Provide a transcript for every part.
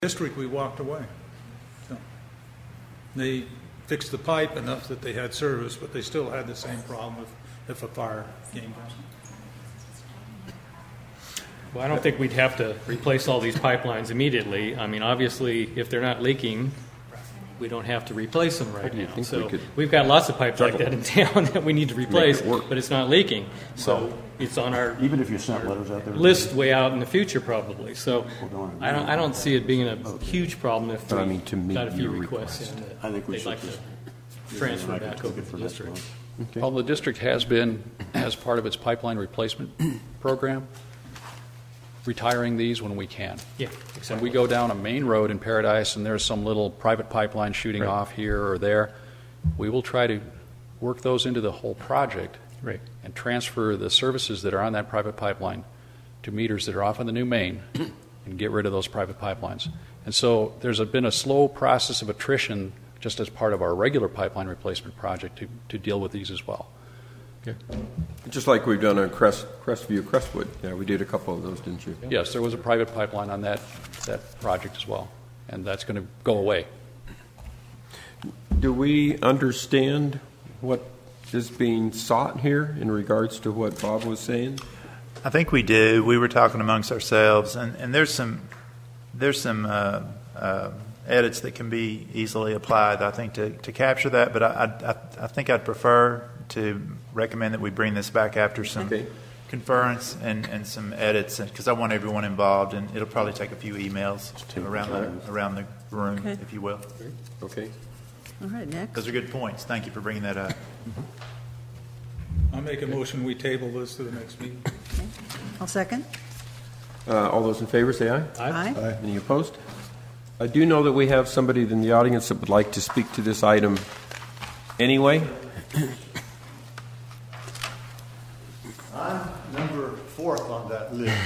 district, we walked away. So they fixed the pipe enough that they had service, but they still had the same problem if a fire came down. Well, I don't think we'd have to replace all these pipelines immediately. I mean, obviously, if they're not leaking, we don't have to replace them right now. So we've got lots of pipes like that in town that we need to replace, but it's not leaking. So it's on our even if you sent letters out there list way out in the future, probably. So I don't see it being a huge problem if we got a few requests in that they'd like to transfer back over to the district. Okay. Well, the district has been, as part of its pipeline replacement program, retiring these when we can. Yeah, exactly. When we go down a main road in Paradise and there's some little private pipeline shooting off here or there, we will try to work those into the whole project and transfer the services that are on that private pipeline to meters that are off on the new main and get rid of those private pipelines. And so there's been a slow process of attrition just as part of our regular pipeline replacement project to deal with these as well. Okay. Just like we've done on Crestview, Crestwood. Yeah, we did a couple of those, didn't you? Yes, there was a private pipeline on that project as well, and that's going to go away. Do we understand what is being sought here in regards to what Bob was saying? I think we do. We were talking amongst ourselves, and there's some edits that can be easily applied, I think, to capture that. But I think I'd prefer to recommend that we bring this back after some conference and some edits, because I want everyone involved, and it'll probably take a few emails around the room, if you will. Okay. All right, next. Those are good points. Thank you for bringing that up. I'll make a motion we table this to the next meeting. Okay. I'll second. All those in favor say aye. Aye. Any opposed? I do know that we have somebody in the audience that would like to speak to this item anyway. I'm number 4th on that list,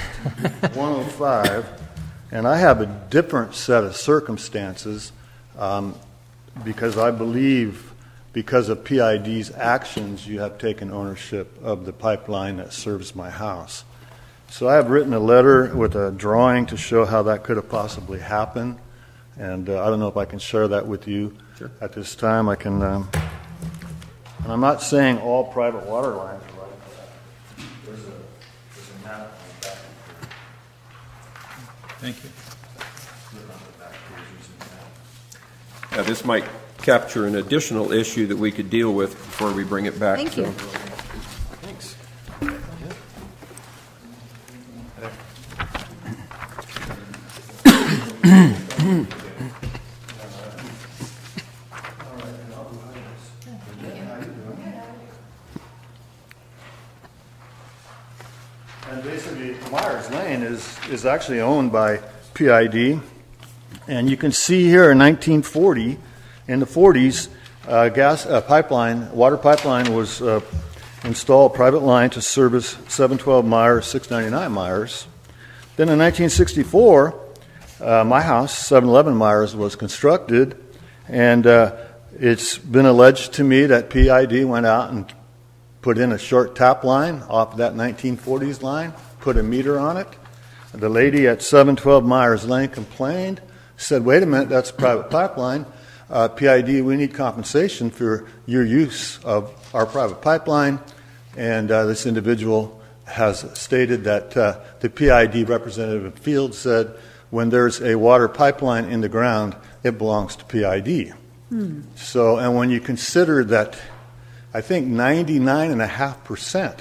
105, and I have a different set of circumstances because I believe because of PID's actions, you have taken ownership of the pipeline that serves my house. So I have written a letter with a drawing to show how that could have possibly happened, and I don't know if I can share that with you at this time. I can, and I'm not saying all private water lines are like that. There's a map on the back here. Thank you. Yeah, this might capture an additional issue that we could deal with before we bring it back. Thank you. Thanks. And basically, Myers Lane is actually owned by PID. And you can see here in 1940, in the 40s, water pipeline was installed, private line to service 712 Myers, 699 Myers. Then in 1964, my house, 711 Myers, was constructed, and it's been alleged to me that PID went out and put in a short tap line off that 1940s line, put a meter on it. The lady at 712 Myers Lane complained, said, wait a minute, that's a private pipeline. PID, we need compensation for your use of our private pipeline. And this individual has stated that the PID representative in field said, when there's a water pipeline in the ground, it belongs to PID. So, and when you consider that, I think 99.5%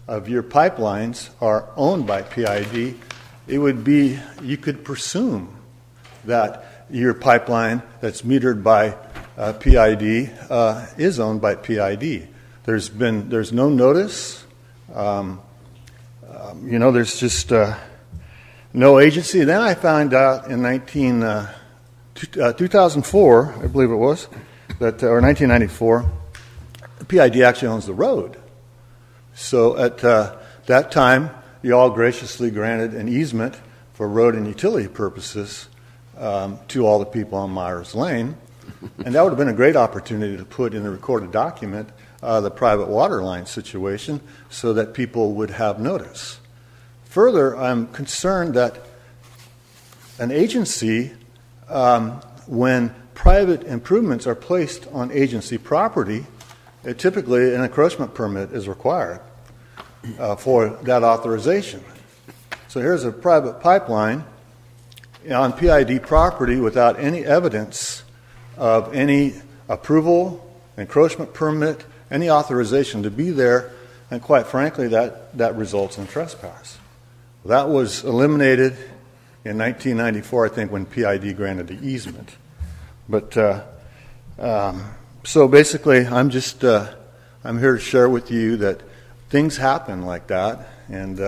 of your pipelines are owned by PID, it would be, you could presume that your pipeline that's metered by PID is owned by PID. There's no notice. There's just no agency. Then I found out in 2004, I believe it was, or 1994, PID actually owns the road. So at that time, you all graciously granted an easement for road and utility purposes to all the people on Myers Lane. And that would have been a great opportunity to put in a recorded document the private water line situation so that people would have notice. Further, I'm concerned that an agency when private improvements are placed on agency property, typically an encroachment permit is required for that authorization. So here's a private pipeline on PID property without any evidence of any approval, encroachment permit, any authorization to be there, and quite frankly, that results in trespass. That was eliminated in 1994, I think, when PID granted the easement. But so basically, I'm here to share with you that things happen like that, and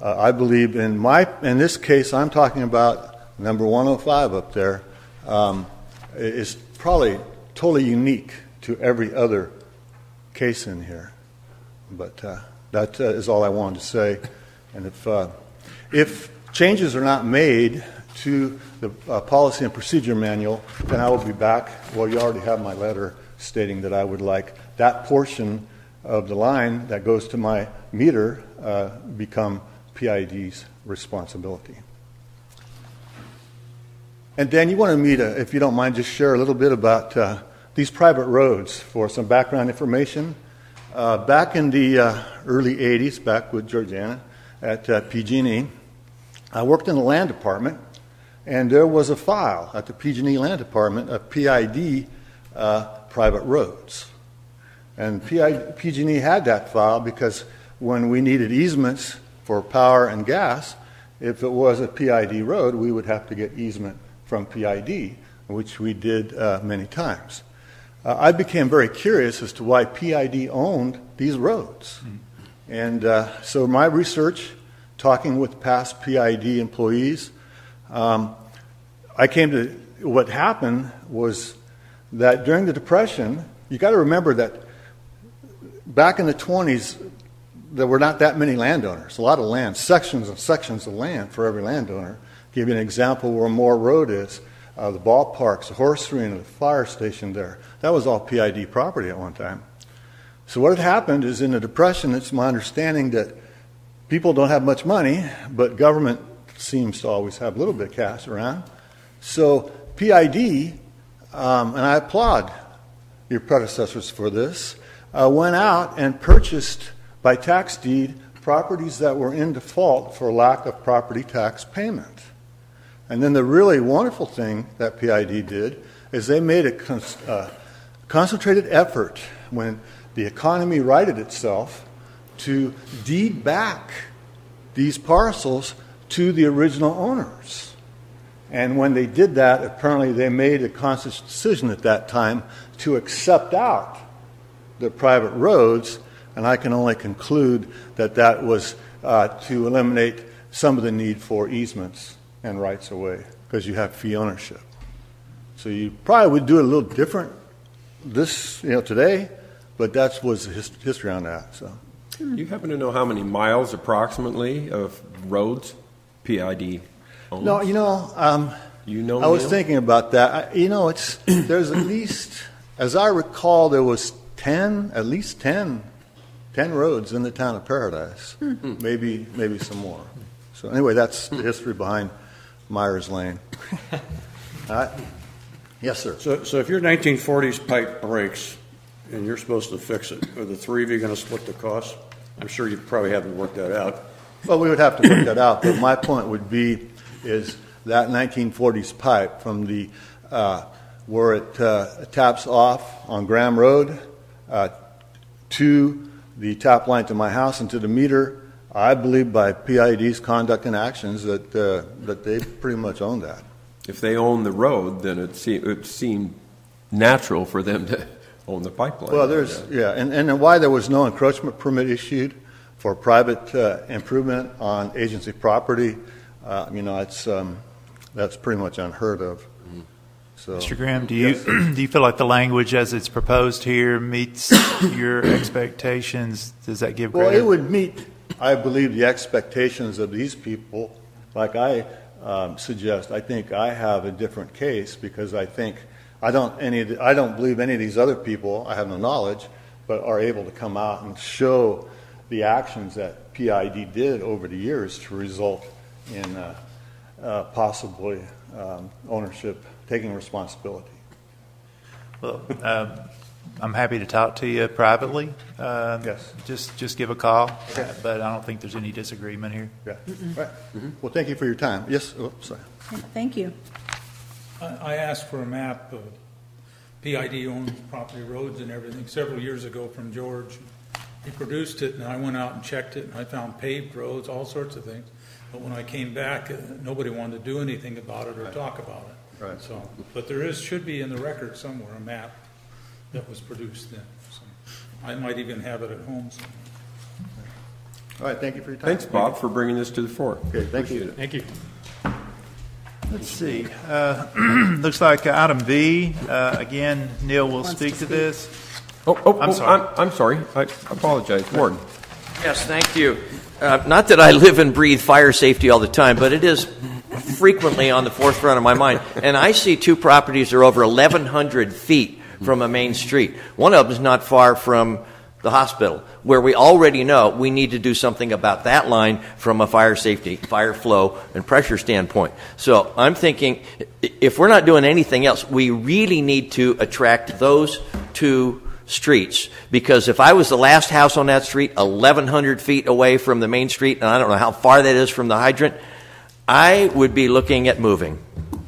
I believe in this case, I'm talking about number 105 up there, is probably totally unique to every other case in here. But that is all I wanted to say. And if changes are not made to the policy and procedure manual, then I will be back. Well, you already have my letter stating that I would like that portion of the line that goes to my meter become PID's responsibility. And Dan, you wanted me to, if you don't mind, just share a little bit about these private roads for some background information. Back in the early 80s, back with Georgiana at PG&E, I worked in the land department, and there was a file at the PG&E land department of PID private roads. And PG&E had that file because when we needed easements for power and gas, if it was a PID road, we would have to get easement from PID, which we did many times. I became very curious as to why PID owned these roads. And so my research, talking with past PID employees, I came to what happened was that during the Depression, you got to remember that back in the 20s, there were not that many landowners. A lot of land, sections and sections of land for every landowner. Give you an example where Moore Road is, the ballparks, the horse arena, the fire station there. That was all PID property at one time. So what had happened is in the Depression, it's my understanding that people don't have much money, but government seems to always have a little bit of cash around. So PID, and I applaud your predecessors for this, went out and purchased by tax deed properties that were in default for lack of property tax payment. And then the really wonderful thing that PID did is they made a concentrated effort when the economy righted itself to deed back these parcels to the original owners. And when they did that, apparently they made a conscious decision at that time to accept out the private roads, and I can only conclude that that was to eliminate some of the need for easements and rights of way, because you have fee ownership. So you probably would do it a little different today, but that was the history on that. So, you happen to know how many miles approximately of roads PID owns? No, I was thinking about that. There's at least, as I recall, there was at least 10 roads in the town of Paradise, maybe some more. So anyway, that's the history behind Myers Lane. Yes, sir. So if your 1940s pipe breaks and you're supposed to fix it, are the three of you going to split the cost? I'm sure you probably haven't worked that out. Well, we would have to work that out, but my point would be is that 1940s pipe from the where it taps off on Graham Road to the tap line to my house and to the meter, I believe by PID's conduct and actions that they pretty much own that. If they own the road, then it seemed natural for them to own the pipeline. Well, and why there was no encroachment permit issued for private improvement on agency property, that's pretty much unheard of. So, Mr. Graham, do you feel like the language as it's proposed here meets your expectations? Does that give Well, it would meet, I believe, the expectations of these people. Like I suggest, I think I have a different case because I don't believe any of these other people, I have no knowledge, but are able to come out and show the actions that PID did over the years to result in possibly ownership, taking responsibility. Well, I'm happy to talk to you privately. Yes. Just give a call. Okay. But I don't think there's any disagreement here. Yeah. Right. Well, thank you for your time. Yes. Oh, sorry. Thank you. I asked for a map of PID owns property roads and everything several years ago from George. He produced it, and I went out and checked it, and I found paved roads, all sorts of things. But when I came back, nobody wanted to do anything about it or talk about it. Right. So, but should be in the record somewhere a map that was produced then. So I might even have it at home somewhere. All right. Thank you for your time. Thanks, Bob, for bringing this to the fore. Okay. Thank you. Thank you. Let's see. Looks like item V. Again, Neil will speak to this. I'm sorry. I'm sorry. I apologize. Ward. Yes, thank you. Not that I live and breathe fire safety all the time, but it is frequently on the forefront of my mind. And I see two properties that are over 1,100 feet from a main street. One of them is not far from the hospital, where we already know we need to do something about that line from a fire safety, fire flow, and pressure standpoint. So I'm thinking, if we're not doing anything else, we really need to attract those two streets, because if I was the last house on that street, 1,100 feet away from the main street, and I don't know how far that is from the hydrant, I would be looking at moving.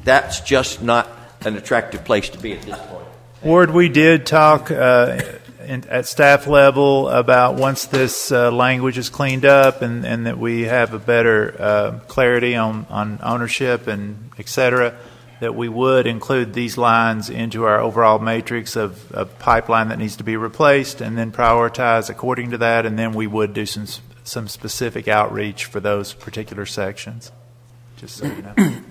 That's just not an attractive place to be at this point. Ward, we did talk at staff level about once this language is cleaned up and that we have a better clarity on ownership and et cetera, that we would include these lines into our overall matrix of pipeline that needs to be replaced, and then prioritize according to that, and then we would do some specific outreach for those particular sections, just so you know.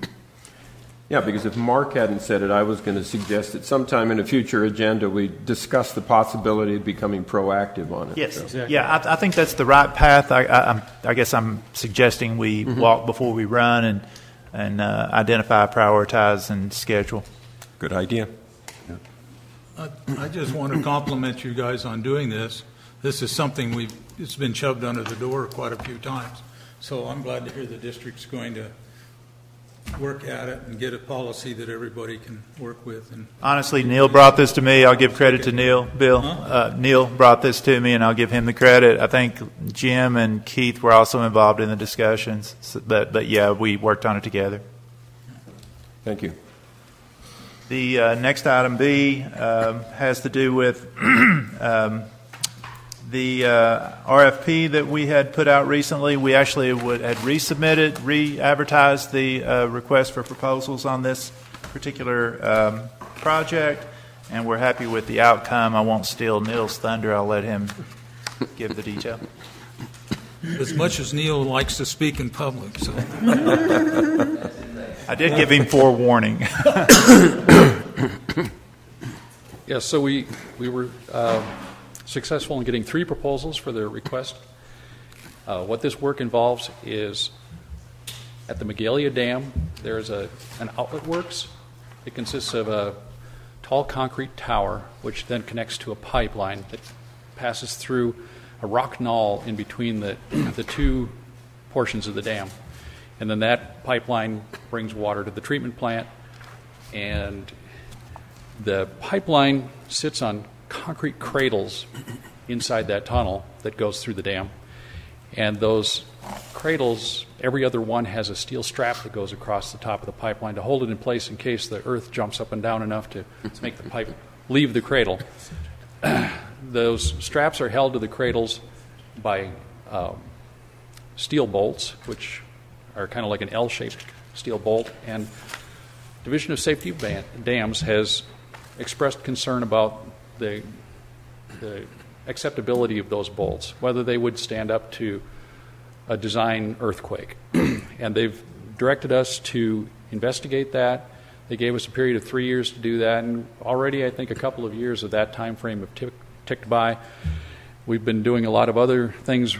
Yeah, because if Mark hadn't said it, I was going to suggest that sometime in a future agenda we discuss the possibility of becoming proactive on it. Yes, So. Exactly. yeah, I think that's the right path. I guess I'm suggesting we walk before we run and identify, prioritize, and schedule. Good idea. I just want to compliment you guys on doing this. This is something it's been shoved under the door quite a few times. So I'm glad to hear the district's going to work at it and get a policy that everybody can work with. And Honestly, Neil brought this to me. I'll give credit to Neil. Bill, Neil brought this to me, and I'll give him the credit. I think Jim and Keith were also involved in the discussions, but yeah, we worked on it together. Thank you. The next item B has to do with the RFP that we had put out recently. We actually had resubmitted, re-advertised the request for proposals on this particular project, and we're happy with the outcome. I won't steal Neil's thunder. I'll let him give the detail. as much as Neil likes to speak in public, so I did give him forewarning. Yeah, so we were successful in getting 3 proposals for their request. What this work involves is at the Magalia Dam, there's an outlet works. It consists of a tall concrete tower, which then connects to a pipeline that passes through a rock knoll in between the 2 portions of the dam. And then that pipeline brings water to the treatment plant, and the pipeline sits on concrete cradles inside that tunnel that goes through the dam. And those cradles, every other one has a steel strap that goes across the top of the pipeline to hold it in place in case the earth jumps up and down enough to make the pipe leave the cradle. Those straps are held to the cradles by steel bolts, which are kind of like an L-shaped steel bolt. And Division of Safety of Dams has expressed concern about the acceptability of those bolts, whether they would stand up to a design earthquake. And they've directed us to investigate that. They gave us a period of 3 years to do that, and already I think a couple of years of that time frame have ticked by. We've been doing a lot of other things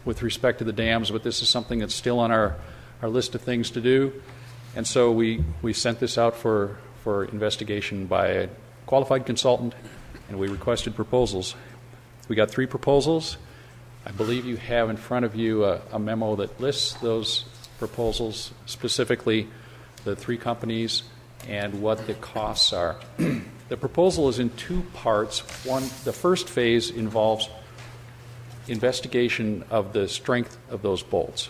with respect to the dams, but this is something that's still on our list of things to do. And so we sent this out for investigation by a qualified consultant, and we requested proposals. We got 3 proposals. I believe you have in front of you a memo that lists those proposals, specifically the three companies and what the costs are. The proposal is in two parts. One, the first phase involves investigation of the strength of those bolts.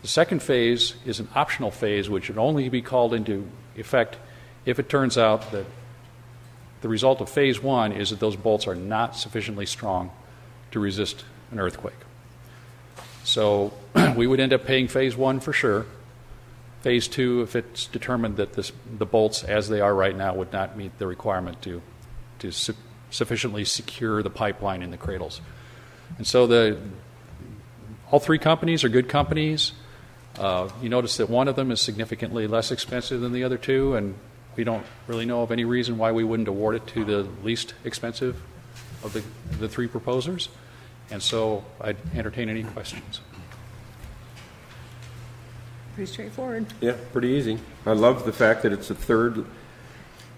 The second phase is an optional phase which would only be called into effect if it turns out that the result of phase one is that those bolts are not sufficiently strong to resist an earthquake. So we would end up paying phase one for sure. Phase two, if it's determined that the bolts as they are right now would not meet the requirement to sufficiently secure the pipeline in the cradles. And so all three companies are good companies. You notice that one of them is significantly less expensive than the other two, and we don't really know of any reason why we wouldn't award it to the least expensive of the three proposers. And so I'd entertain any questions. Pretty straightforward. Yeah, pretty easy. I love the fact that it's a third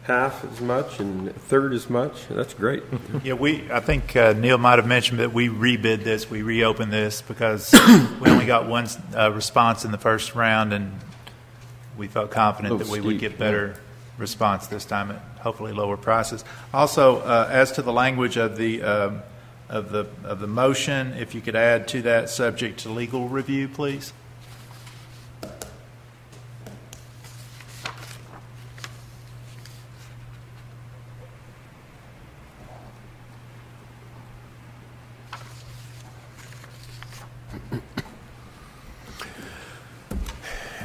half as much and a third as much. That's great. Yeah, I think Neil might have mentioned that we rebid this, we reopened this because we only got one response in the first round, and we felt confident that we would get better response this time at hopefully lower prices. Also, as to the language of the motion, if you could add to that, subject to legal review, please.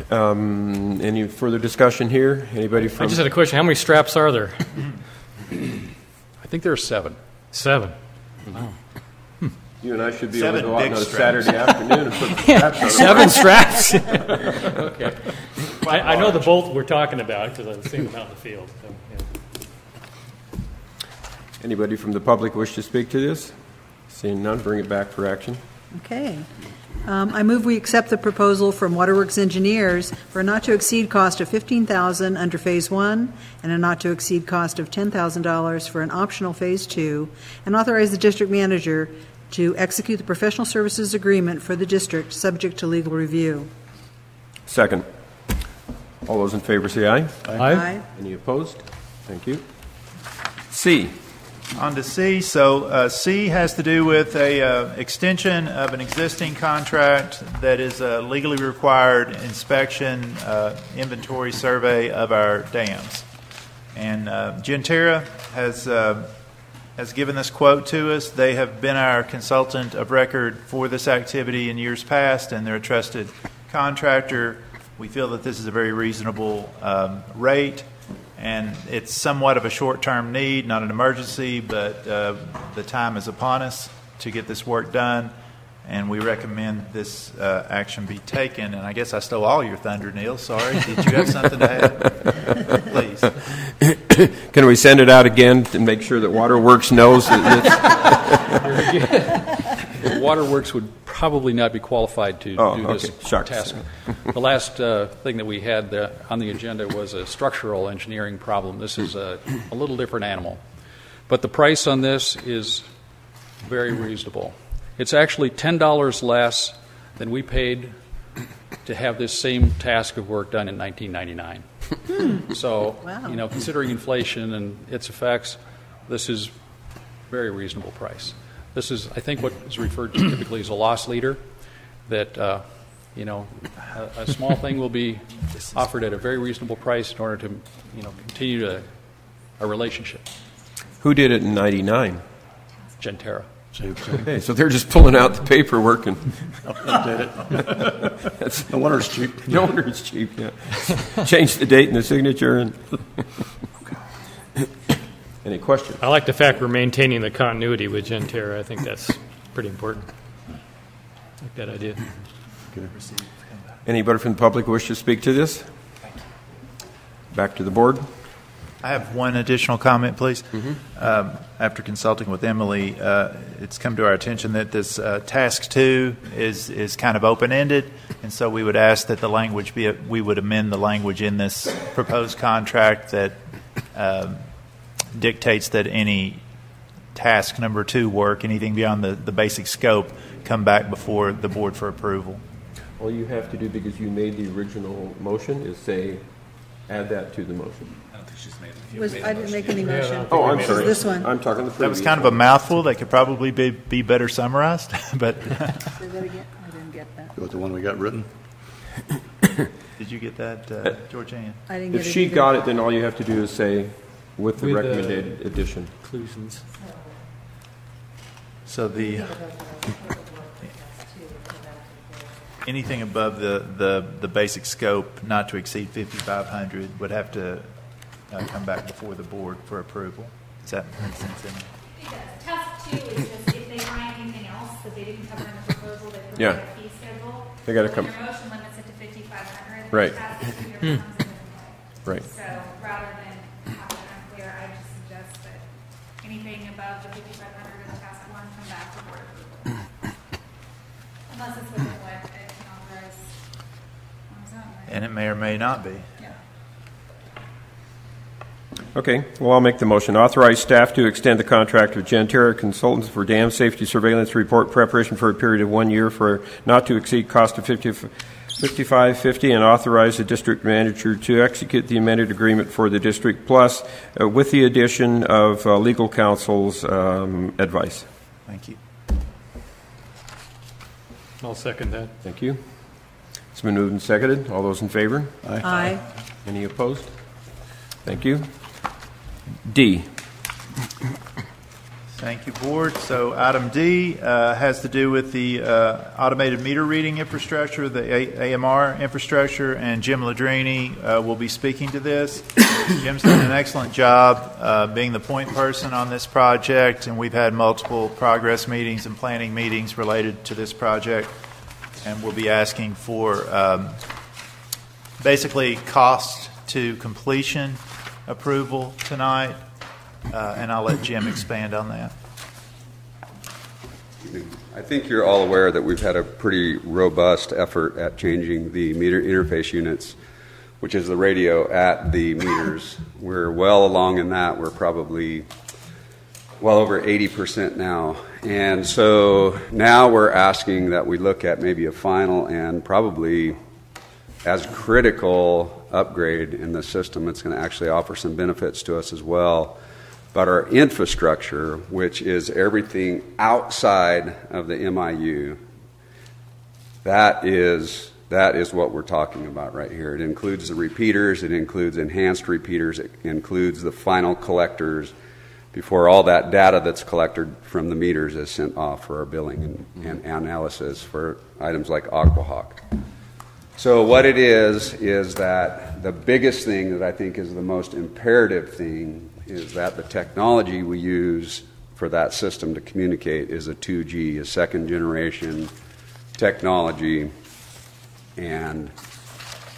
Any further discussion here? Anybody from? I just had a question. How many straps are there? I think there are 7. 7. Wow. You and I should be able 7 to go out big on a straps. Saturday afternoon and put the straps on. 7 straps? Okay. I know the bolt we're talking about because I've seen them out in the field. So, yeah. Anybody from the public wish to speak to this? Seeing none, bring it back for action. Okay. I move we accept the proposal from Waterworks Engineers for a not-to-exceed cost of $15,000 under Phase 1 and a not-to-exceed cost of $10,000 for an optional Phase 2, and authorize the district manager to execute the professional services agreement for the district subject to legal review. Second. All those in favor say aye. Aye. Any opposed? Thank you. C. On to C. So C has to do with a extension of an existing contract that is a legally required inspection, inventory survey of our dams. And Gentera has given this quote to us. They have been our consultant of record for this activity in years past, and they're a trusted contractor. We feel that this is a very reasonable rate. And it's somewhat of a short-term need, not an emergency, but the time is upon us to get this work done, and we recommend this action be taken. And I guess I stole all your thunder, Neil. Sorry. Did you have something to add? Please. Can we send it out again and make sure that Waterworks knows that Waterworks would probably not be qualified to do this task. The last thing that we had on the agenda was a structural engineering problem. This is a little different animal. But the price on this is very reasonable. It's actually $10 less than we paid to have this same task of work done in 1999. So, Wow. Considering inflation and its effects, this is a very reasonable price. This is, I think, what is referred to typically as a loss leader, that, a small thing will be offered at a very reasonable price in order to, continue a relationship. Who did it in 99? Gentera. Okay, so they're just pulling out the paperwork and Update it. No wonder it's cheap. no wonder it's cheap. Yeah, change the date and the signature. And any questions? I like the fact we're maintaining the continuity with Gentera. I think that's pretty important. I like that idea. Okay. Anybody from the public wish to speak to this? Back to the board. I have one additional comment, please. Mm-hmm. After consulting with Emily, it's come to our attention that this task 2 is kind of open-ended, and so we would ask that the language we would amend the language in this proposed contract that dictates that any task number 2 work, anything beyond the basic scope, come back before the board for approval. All you have to do, because you made the original motion, is say, add that to the motion. I don't think she's made it. I didn't make any motion. Oh, I'm This sorry. is this one. I'm talking the That previous was kind of a mouthful that could probably be better summarized, but Say that again? I didn't get that. Go with the one we got written. did you get that, Georgianne? I didn't get If it she either. got it, then all you have to do is say, with the With the- recommended addition. Conclusions. So anything above the basic scope, not to exceed 5,500, would have to come back before the board for approval. Does that make sense? It does. Task 2 is just if they find anything else that they didn't cover in the proposal, they provide Yeah. a fee schedule. They gotta So come- when your motion limits it to 5,500. Right. Task 2 comes into play. Right. So rather than have it unclear, I just suggest that anything above the 5,500 in task 1 come back to board approval. Unless it's within what it can authorize on its own. Right? And it may or may not be. Yeah. Okay, well, I'll make the motion. Authorize staff to extend the contract with Gentera Consultants for dam safety surveillance report preparation for a period of 1 year for not to exceed cost of $55.50, and authorize the district manager to execute the amended agreement for the district plus with the addition of legal counsel's advice. Thank you. I'll second that. Thank you. It's been moved and seconded. All those in favor? Aye. Any opposed? Thank you. D. Thank you, Board. So item D has to do with the automated meter reading infrastructure, the AMR infrastructure, and Jim Ladrini will be speaking to this. Jim's done an excellent job being the point person on this project, and we've had multiple progress meetings and planning meetings related to this project, and we'll be asking for basically cost to completion approval tonight, and I'll let Jim expand on that. I think you're all aware that we've had a pretty robust effort at changing the meter interface units, which is the radio at the meters. We're well along in that. We're probably well over 80% now. And so now we're asking that we look at maybe a final and probably as critical upgrade in the system. It's going to actually offer some benefits to us as well. But our infrastructure, which is everything outside of the MIU, that is what we're talking about right here. It includes the repeaters, it includes enhanced repeaters, it includes the final collectors before all that data that's collected from the meters is sent off for our billing and analysis for items like Aquahawk. So what it is that the biggest thing that I think is the most imperative thing is that the technology we use for that system to communicate is a 2G, a second generation technology, and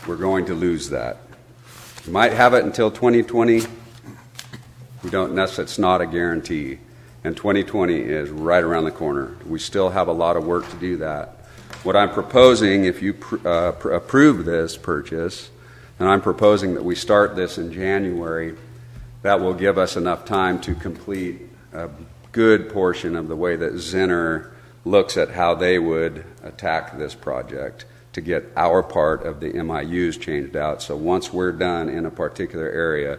we're going to lose that. We might have it until 2020. We don't necessarily, it's not a guarantee. And 2020 is right around the corner. We still have a lot of work to do that. What I'm proposing, if you approve this purchase, and I'm proposing that we start this in January, that will give us enough time to complete a good portion of the way that Zinner looks at how they would attack this project to get our part of the MIUs changed out. So once we're done in a particular area,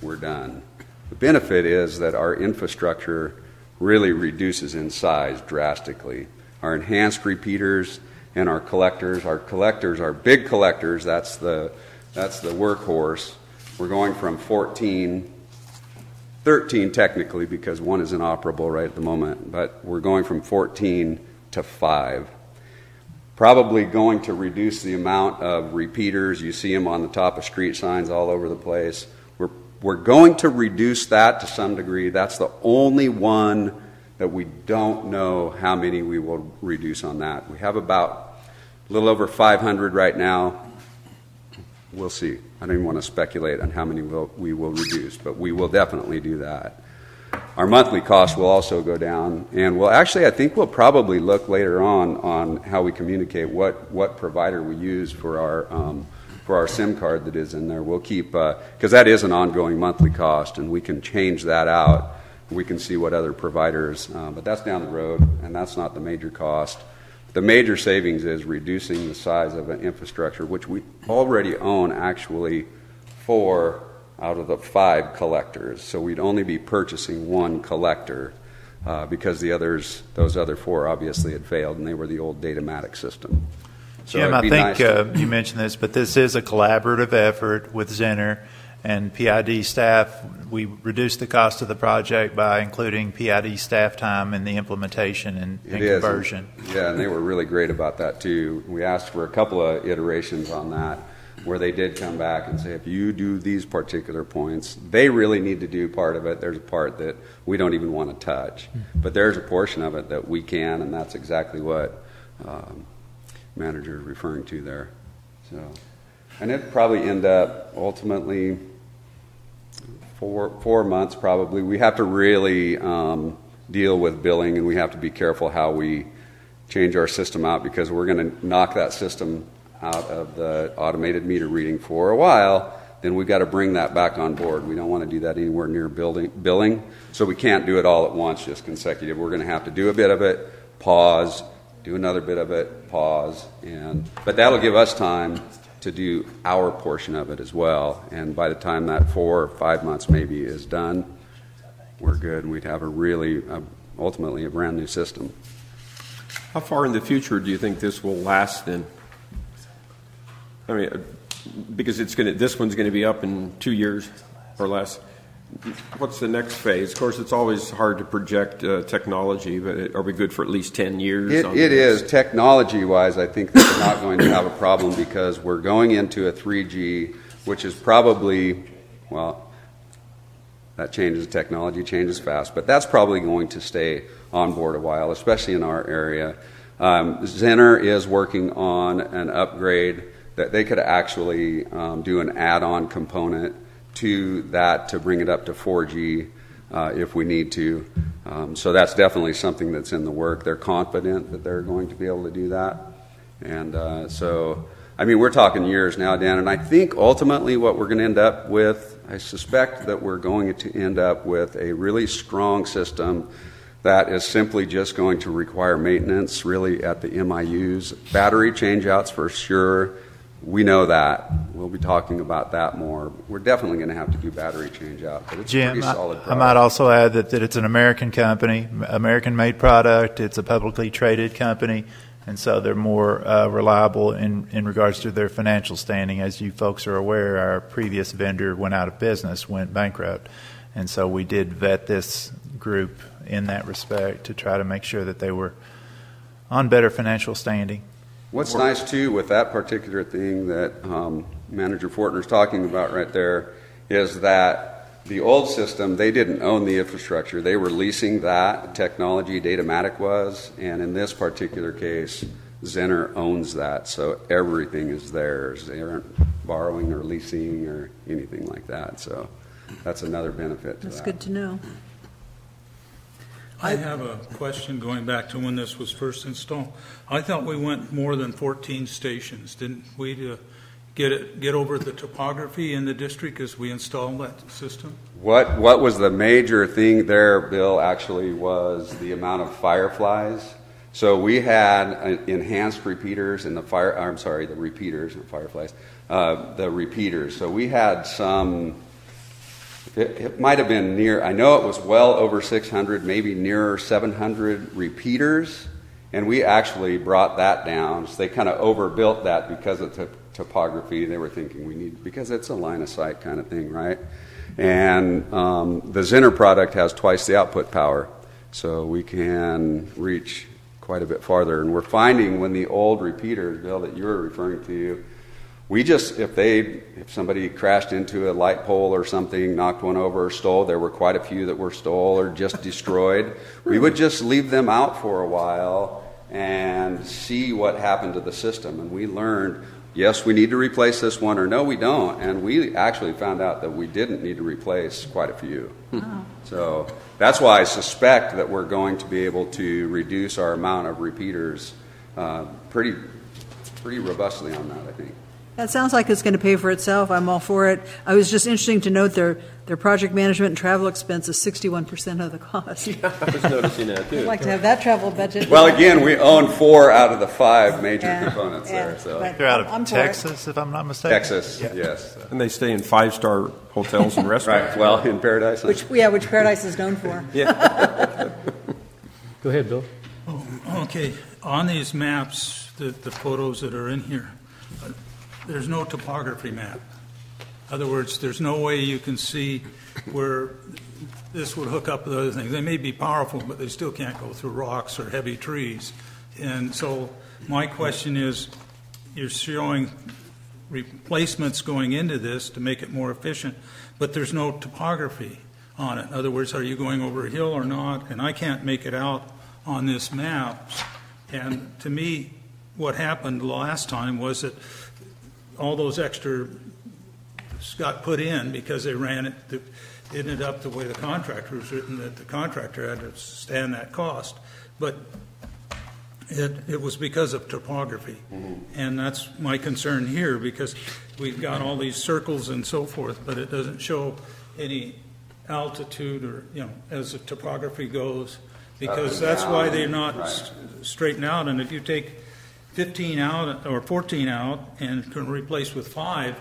we're done. The benefit is that our infrastructure really reduces in size drastically. Our enhanced repeaters and our collectors, our big collectors, that's the workhorse. We're going from 13 technically because one is inoperable right at the moment, but we're going from 14 to 5. Probably going to reduce the amount of repeaters. You see them on the top of street signs all over the place. We're going to reduce that to some degree. That's the only one that we don't know how many we will reduce on that. We have about a little over 500 right now. We'll see. I don't even want to speculate on how many we will reduce, but we will definitely do that. Our monthly costs will also go down, and I think we'll probably look later on how we communicate what provider we use for our SIM card that is in there. We'll keep, because that is an ongoing monthly cost, and we can change that out. We can see what other providers, but that's down the road, and that's not the major cost. The major savings is reducing the size of an infrastructure, which we already own actually 4 out of the 5 collectors. So we'd only be purchasing 1 collector because those other 4 obviously had failed, and they were the old Datamatic system. So Jim, I think you mentioned this, but this is a collaborative effort with Zenner and PID staff. We reduced the cost of the project by including PID staff time in the implementation and conversion. Yeah, and they were really great about that too. We asked for a couple of iterations on that where they did come back and say, if you do these particular points, they really need to do part of it. There's a part that we don't even want to touch. But there's a portion of it that we can, and that's exactly what manager is referring to there. So, and it'd probably end up ultimately 4 months probably. We have to really deal with billing, and we have to be careful how we change our system out, because we're going to knock that system out of the automated meter reading for a while. Then we've got to bring that back on board. We don't want to do that anywhere near billing, so we can't do it all at once, just consecutive. We're going to have to do a bit of it, pause, do another bit of it, pause, but that'll give us time to do our portion of it as well. And by the time that 4 or 5 months maybe is done, we're good. We'd have ultimately a brand new system. How far in the future do you think this will last then? I mean, because this one's going to be up in 2 years or less. What's the next phase? Of course, it's always hard to project technology, but are we good for at least 10 years? It is. Technology-wise, I think that we're not going to have a problem, because we're going into a 3G, which is probably, well, that changes, technology changes fast, but that's probably going to stay on board a while, especially in our area. Zenner is working on an upgrade that they could actually do an add-on component to that to bring it up to 4G if we need to. So that's definitely something that's in the work. They're confident that they're going to be able to do that. And so, I mean, we're talking years now, Dan, and I think ultimately what we're going to end up with, I suspect that we're going to end up with a really strong system that is simply just going to require maintenance really at the MIUs. Battery changeouts for sure. We know that. We'll be talking about that more. We're definitely going to have to do battery change out, but it's Jim, a pretty solid product. I might also add that it's an American company, American-made product. It's a publicly traded company, and so they're more reliable in regards to their financial standing. As you folks are aware, our previous vendor went out of business, went bankrupt, and so we did vet this group in that respect to try to make sure that they were on better financial standing. What's nice, too, with that particular thing that Manager Fortner's talking about right there is that the old system, they didn't own the infrastructure. They were leasing that technology, Datamatic was, and in this particular case, Zenner owns that, so everything is theirs. They aren't borrowing or leasing or anything like that, so that's another benefit to that. That's good to know. I have a question going back to when this was first installed. I thought we went more than 14 stations. Didn't we to get over the topography in the district as we installed that system? What was the major thing there, Bill, actually was the amount of fireflies. So we had enhanced repeaters in the the repeaters, not fireflies, the repeaters. So we had some. It might have been near, I know it was well over 600, maybe nearer 700 repeaters, and we actually brought that down. So they kind of overbuilt that because of topography. They were thinking because it's a line of sight kind of thing, right? And the Zenner product has twice the output power, so we can reach quite a bit farther. And we're finding when the old repeaters, Bill, that you were referring to, if somebody crashed into a light pole or something, knocked one over or stole, there were quite a few that were stole or just destroyed. We would just leave them out for a while and see what happened to the system. And we learned, yes, we need to replace this one, or no, we don't. And we actually found out that we didn't need to replace quite a few. Oh. So that's why I suspect that we're going to be able to reduce our amount of repeaters pretty robustly on that, I think. That sounds like it's going to pay for itself. I'm all for it. I was just interesting to note their project management and travel expense is 61% of the cost. I was noticing that, too. I'd like to have that travel budget. Well, again, we own 4 out of the 5 major components there. So but They're out I'm of for it. Texas, if I'm not mistaken. Texas, yes. And they stay in 5-star hotels and restaurants. Right. Well, in Paradise. Which Paradise is known for. Go ahead, Bill. Okay, on these maps, the photos that are in here, there's no topography map. In other words, there's no way you can see where this would hook up with other things. They may be powerful, but they still can't go through rocks or heavy trees. And so my question is, you're showing replacements going into this to make it more efficient, but there's no topography on it. In other words, are you going over a hill or not? And I can't make it out on this map. And to me, what happened last time was that all those extra got put in because they ran it, ended up the way the contractor was written, that the contractor had to stand that cost. But it was because of topography. And that's my concern here, because we've got all these circles and so forth, but it doesn't show any altitude or, as the topography goes, because that's why they're not straightened out. And if you take 15 out or 14 out and can replace with 5,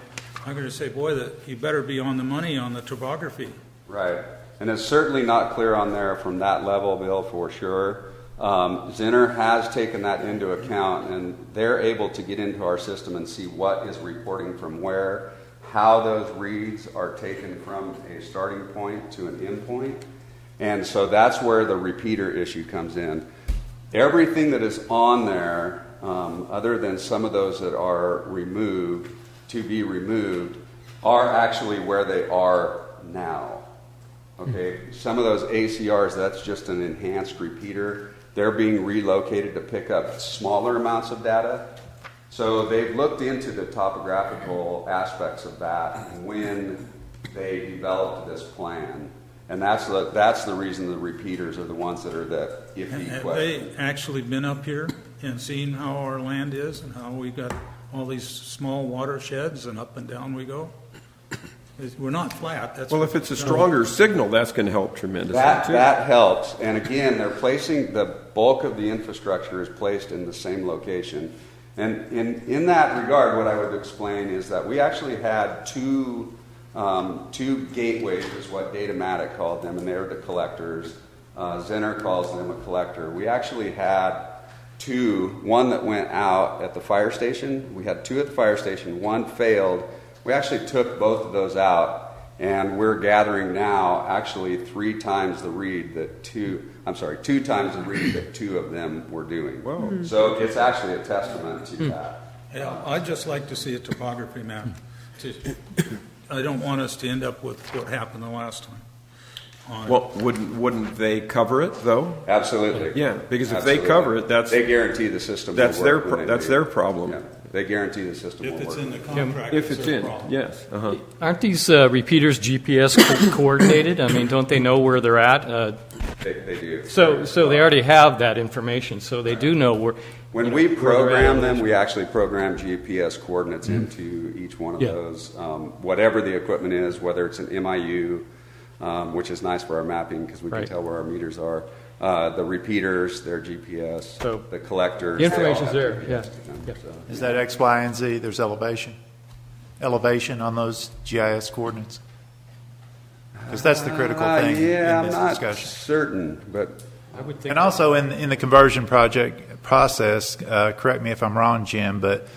I'm going to say, boy, you better be on the money on the topography. Right. And it's certainly not clear on there from that level, Bill, for sure. Zinner has taken that into account, and they're able to get into our system and see what is reporting from where, how those reads are taken from a starting point to an end point. And so that's where the repeater issue comes in. Everything that is on there, other than some of those that are removed, to be removed, are actually where they are now. Okay, some of those ACRs, that's just an enhanced repeater. They're being relocated to pick up smaller amounts of data. So they've looked into the topographical aspects of that when they developed this plan. And that's the reason the repeaters are the ones that are the iffy Have question. they actually been up here and seen how our land is and how we got all these small watersheds and up and down we go? We're not flat. That's Well, if it's a stronger signal, that's going to help tremendously, too. That helps. And again, they're placing the bulk of the infrastructure is placed in the same location. And in that regard, what I would explain is that we actually had two gateways, is what Datamatic called them, and they were the collectors. Zinner calls them a collector. We actually had one that went out at the fire station. We had 2 at the fire station. One failed. We actually took both of those out, and we're gathering now actually 3 times the read that 2 times the read that 2 of them were doing. Whoa. So it's actually a testament to that. Yeah, I'd just like to see a topography map. I don't want us to end up with what happened the last time. Well, wouldn't they cover it, though? Absolutely. Yeah, because if Absolutely. they cover it, they guarantee the system. That's will work that's their problem. Yeah, they guarantee the system If will it's work. in the contract, If it's their in, problem. yes. Aren't these repeaters GPS coordinated? I mean, don't they know where they're at? They do. So they already have that information, so they do know where. When we program them, we actually program GPS coordinates into each one of those. Whatever the equipment is, whether it's an MIU, which is nice for our mapping because we can tell where our meters are. The repeaters, their GPS. So the collectors. the information's they all have there, GPS to them, so. Is that X, Y, and Z? There's elevation on those GIS coordinates? Because that's the critical thing Yeah, in this I'm not discussion. certain, but I would think And also in the conversion project process, correct me if I'm wrong, Jim, but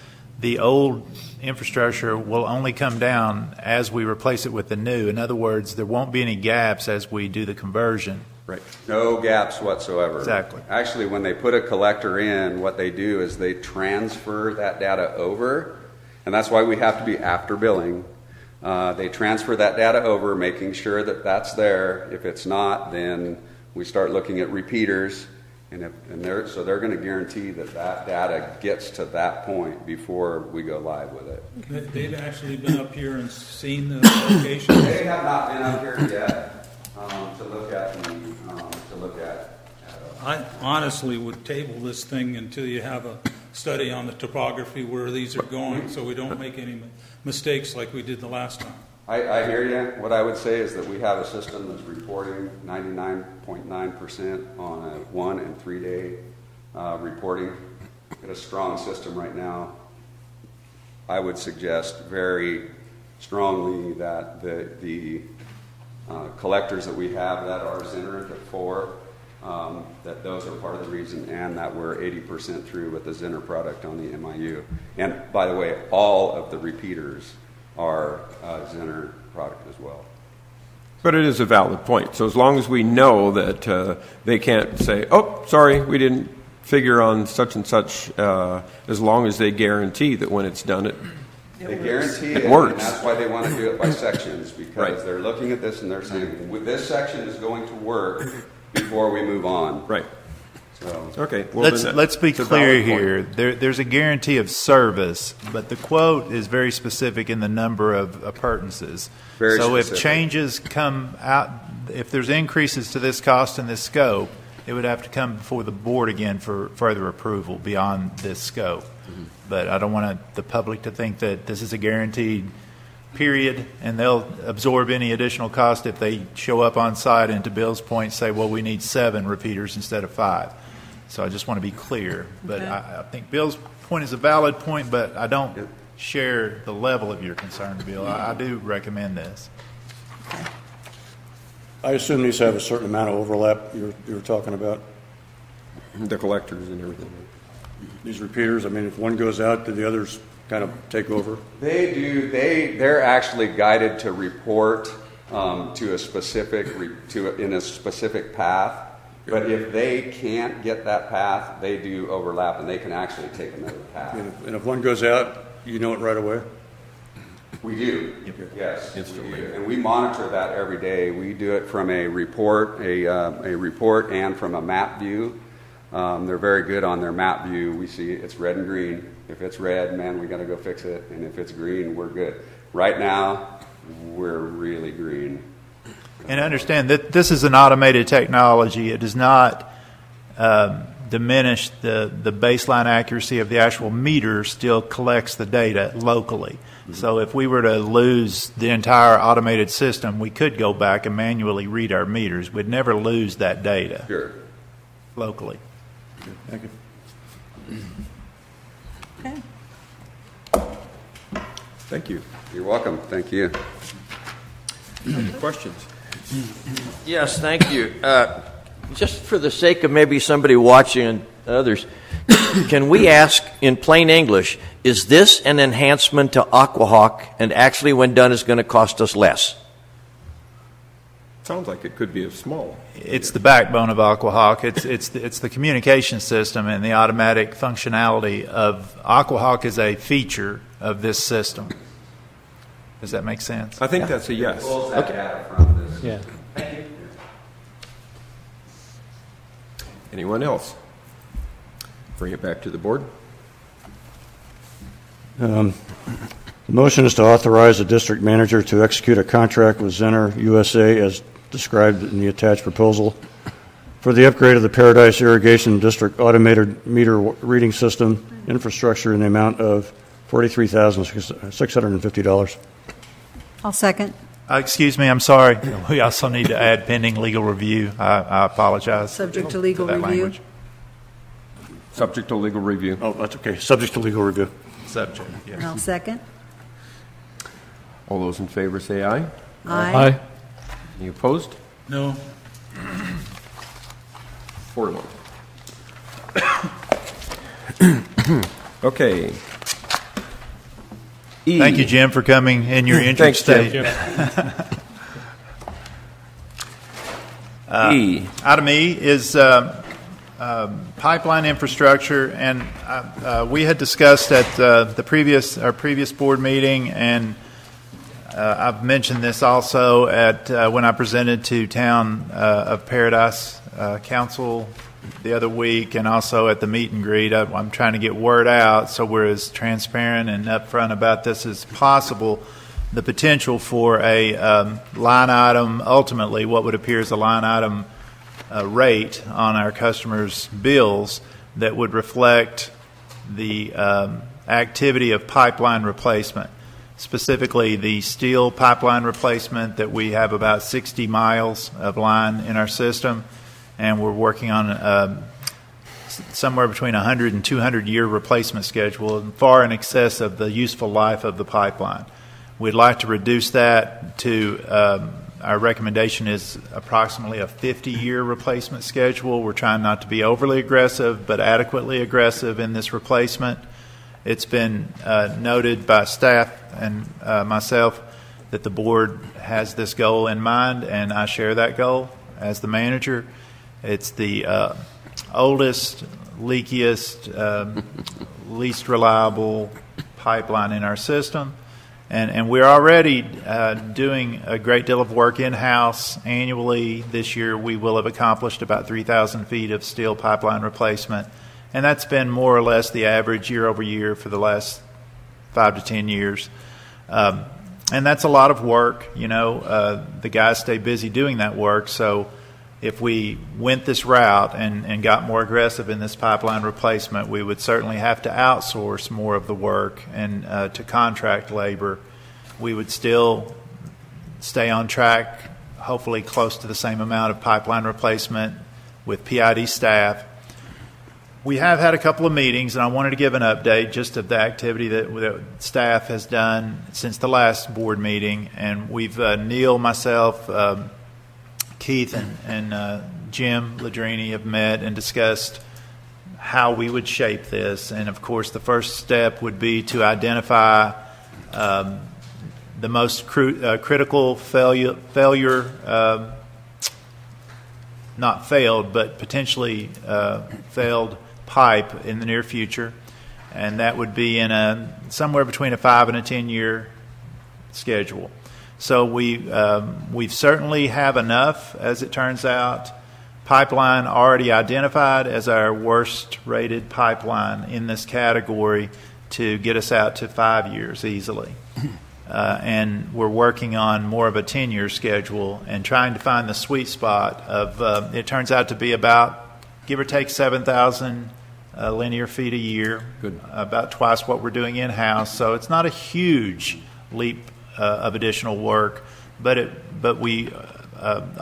the old infrastructure will only come down as we replace it with the new. In other words, there won't be any gaps as we do the conversion. right, no gaps whatsoever. Exactly. Actually, when they put a collector in, what they do is they transfer that data over, and that's why we have to be after billing. They transfer that data over, making sure that that's there. If it's not, then we start looking at repeaters, and they're going to guarantee that that data gets to that point before we go live with it. They've actually been up here and seen the location. They have not been up here yet to look at. I I honestly would table this thing until you have study on the topography where these are going, so we don't make any mistakes like we did the last time. I hear you. What I would say is that we have a system that's reporting 99.9% on a 1 and 3 day reporting. We've got a strong system right now. I would suggest very strongly that the collectors that we have that are Zinner at 4, that those are part of the reason, and that we're 80% through with the Zinner product on the MIU. And by the way, all of the repeaters are Zinner product as well. But it is a valid point. So as long as we know that they can't say, oh, sorry, we didn't figure on such and such, as long as they guarantee that when it's done, they guarantee it, works. and that's why they want to do it by sections, because they're looking at this and they're saying, this section is going to work before we move on. Right. So, okay. Well, let's be clear here. There's a guarantee of service, but the quote is very specific in the number of appurtenances. Very so specific. If changes come out, if there's increases to this cost and this scope, it would have to come before the board again for further approval beyond this scope. Mm-hmm. But I don't want the public to think that this is a guaranteed period, and they'll absorb any additional cost if they show up on site and, to Bill's point, say, well, we need 7 repeaters instead of 5. So I just want to be clear. But Okay. I think Bill's point is a valid point, but I don't share the level of your concern, Bill. I do recommend this. I assume these have a certain amount of overlap you were talking about? the collectors and everything. These repeaters, I mean, if one goes out, do the others kind of take over? They do. They're actually guided to report to a specific in a specific path. But if they can't get that path, they do overlap, and they can actually take another path. And if one goes out, you know it right away? We do. Yes, we do. And we monitor that every day. We do it from a report, a report, and from a map view. They're very good on their map view. We see it's red and green. If it's red, man, we got to go fix it. And if it's green, we're good. Right now, we're really green. And understand that this is an automated technology. It does not diminish the baseline accuracy of the actual meter. Still collects the data locally. Mm-hmm. So if we were to lose the entire automated system, we could go back and manually read our meters. We'd never lose that data. Sure. Locally. Thank you. Okay. Thank you. You're welcome. Thank you. Questions? Yes, thank you. Just for the sake of maybe somebody watching and others, can we ask in plain English, is this an enhancement to Aquahawk, and actually when done is going to cost us less? Sounds like it could be a small. It's the backbone of Aquahawk. It's the communication system and the automatic functionality of Aquahawk is a feature of this system. Does that make sense? I think that's a yes. Yeah. Anyone else? Bring it back to the board. The motion is to authorize the district manager to execute a contract with Zenner USA as described in the attached proposal for the upgrade of the Paradise Irrigation District automated meter reading system infrastructure in the amount of $43,650. I'll second. Excuse me, I'm sorry. We also need to add pending legal review. I apologize. Subject to legal for that review. language. Subject to legal review. Oh, that's okay. Subject to legal review. Subject, yes. And I'll second. All those in favor say aye. Aye. Any opposed? No. 4-1. Okay. E. Thank you, Jim, for coming in your interest Thanks, state. E. Item E is pipeline infrastructure, and we had discussed at our previous board meeting, and I've mentioned this also at when I presented to Town of Paradise Council the other week, and also at the meet and greet. I'm trying to get word out so we're as transparent and upfront about this as possible. The potential for a line item, ultimately what would appear as a line item rate on our customers' bills that would reflect the activity of pipeline replacement, specifically the steel pipeline replacement that we have about 60 miles of line in our system, and we're working on somewhere between 100 and 200 year replacement schedule, far in excess of the useful life of the pipeline. We'd like to reduce that to, our recommendation is approximately a 50-year replacement schedule. We're trying not to be overly aggressive, but adequately aggressive in this replacement. It's been noted by staff and myself that the board has this goal in mind, and I share that goal as the manager. It's the oldest, leakiest, least reliable pipeline in our system. And we're already doing a great deal of work in-house. Annually this year we will have accomplished about 3,000 feet of steel pipeline replacement. And that's been more or less the average year over year for the last 5 to 10 years. And that's a lot of work. You know, the guys stay busy doing that work. So if we went this route and got more aggressive in this pipeline replacement, we would certainly have to outsource more of the work and to contract labor. We would still stay on track, hopefully close to the same amount of pipeline replacement with PID staff. We have had a couple of meetings, and I wanted to give an update just of the activity that staff has done since the last board meeting. And we've, Neil, myself, Keith, and Jim Ladrini have met and discussed how we would shape this. And, of course, the first step would be to identify the most critical failure not failed, but potentially failed pipe in the near future, and that would be in somewhere between a 5 and a 10-year schedule. So we've certainly have enough, as it turns out. Pipeline already identified as our worst rated pipeline in this category to get us out to 5 years easily. And we're working on more of a 10-year schedule and trying to find the sweet spot of, it turns out to be about, give or take, 7,000 linear feet a year, about twice what we're doing in-house. So it's not a huge leap of additional work, but a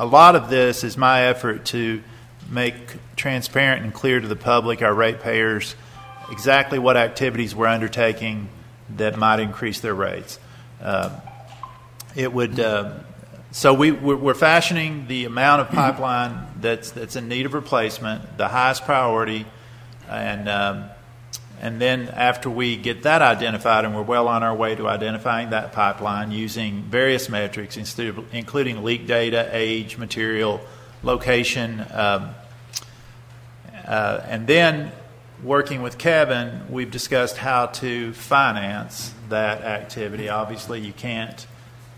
lot of this is my effort to make transparent and clear to the public, our ratepayers, exactly what activities we're undertaking that might increase their rates. It would so we're fashioning the amount of pipeline that's in need of replacement, the highest priority, and then after we get that identified, and we're well on our way to identifying that pipeline using various metrics, including leak data, age, material, location, and then working with Kevin, we've discussed how to finance that activity. Obviously, you can't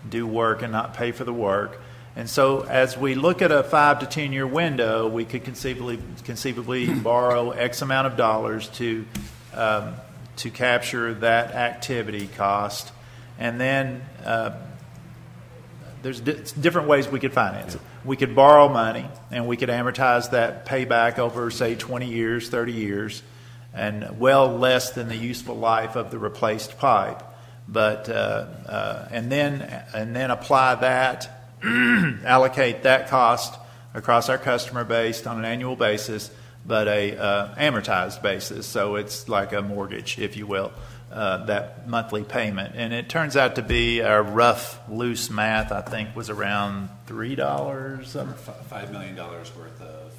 do work and not pay for the work. And so as we look at a 5 to 10 year window, we could conceivably borrow X amount of dollars to capture that activity cost. And then there's different ways we could finance it. We could borrow money, and we could amortize that payback over, say, 20 years, 30 years, and well less than the useful life of the replaced pipe. But and then apply that, allocate that cost across our customer base on an annual basis, but a amortized basis. So it's like a mortgage, if you will, that monthly payment. And it turns out to be a rough, loose math, I think, was around $3. $5 million worth of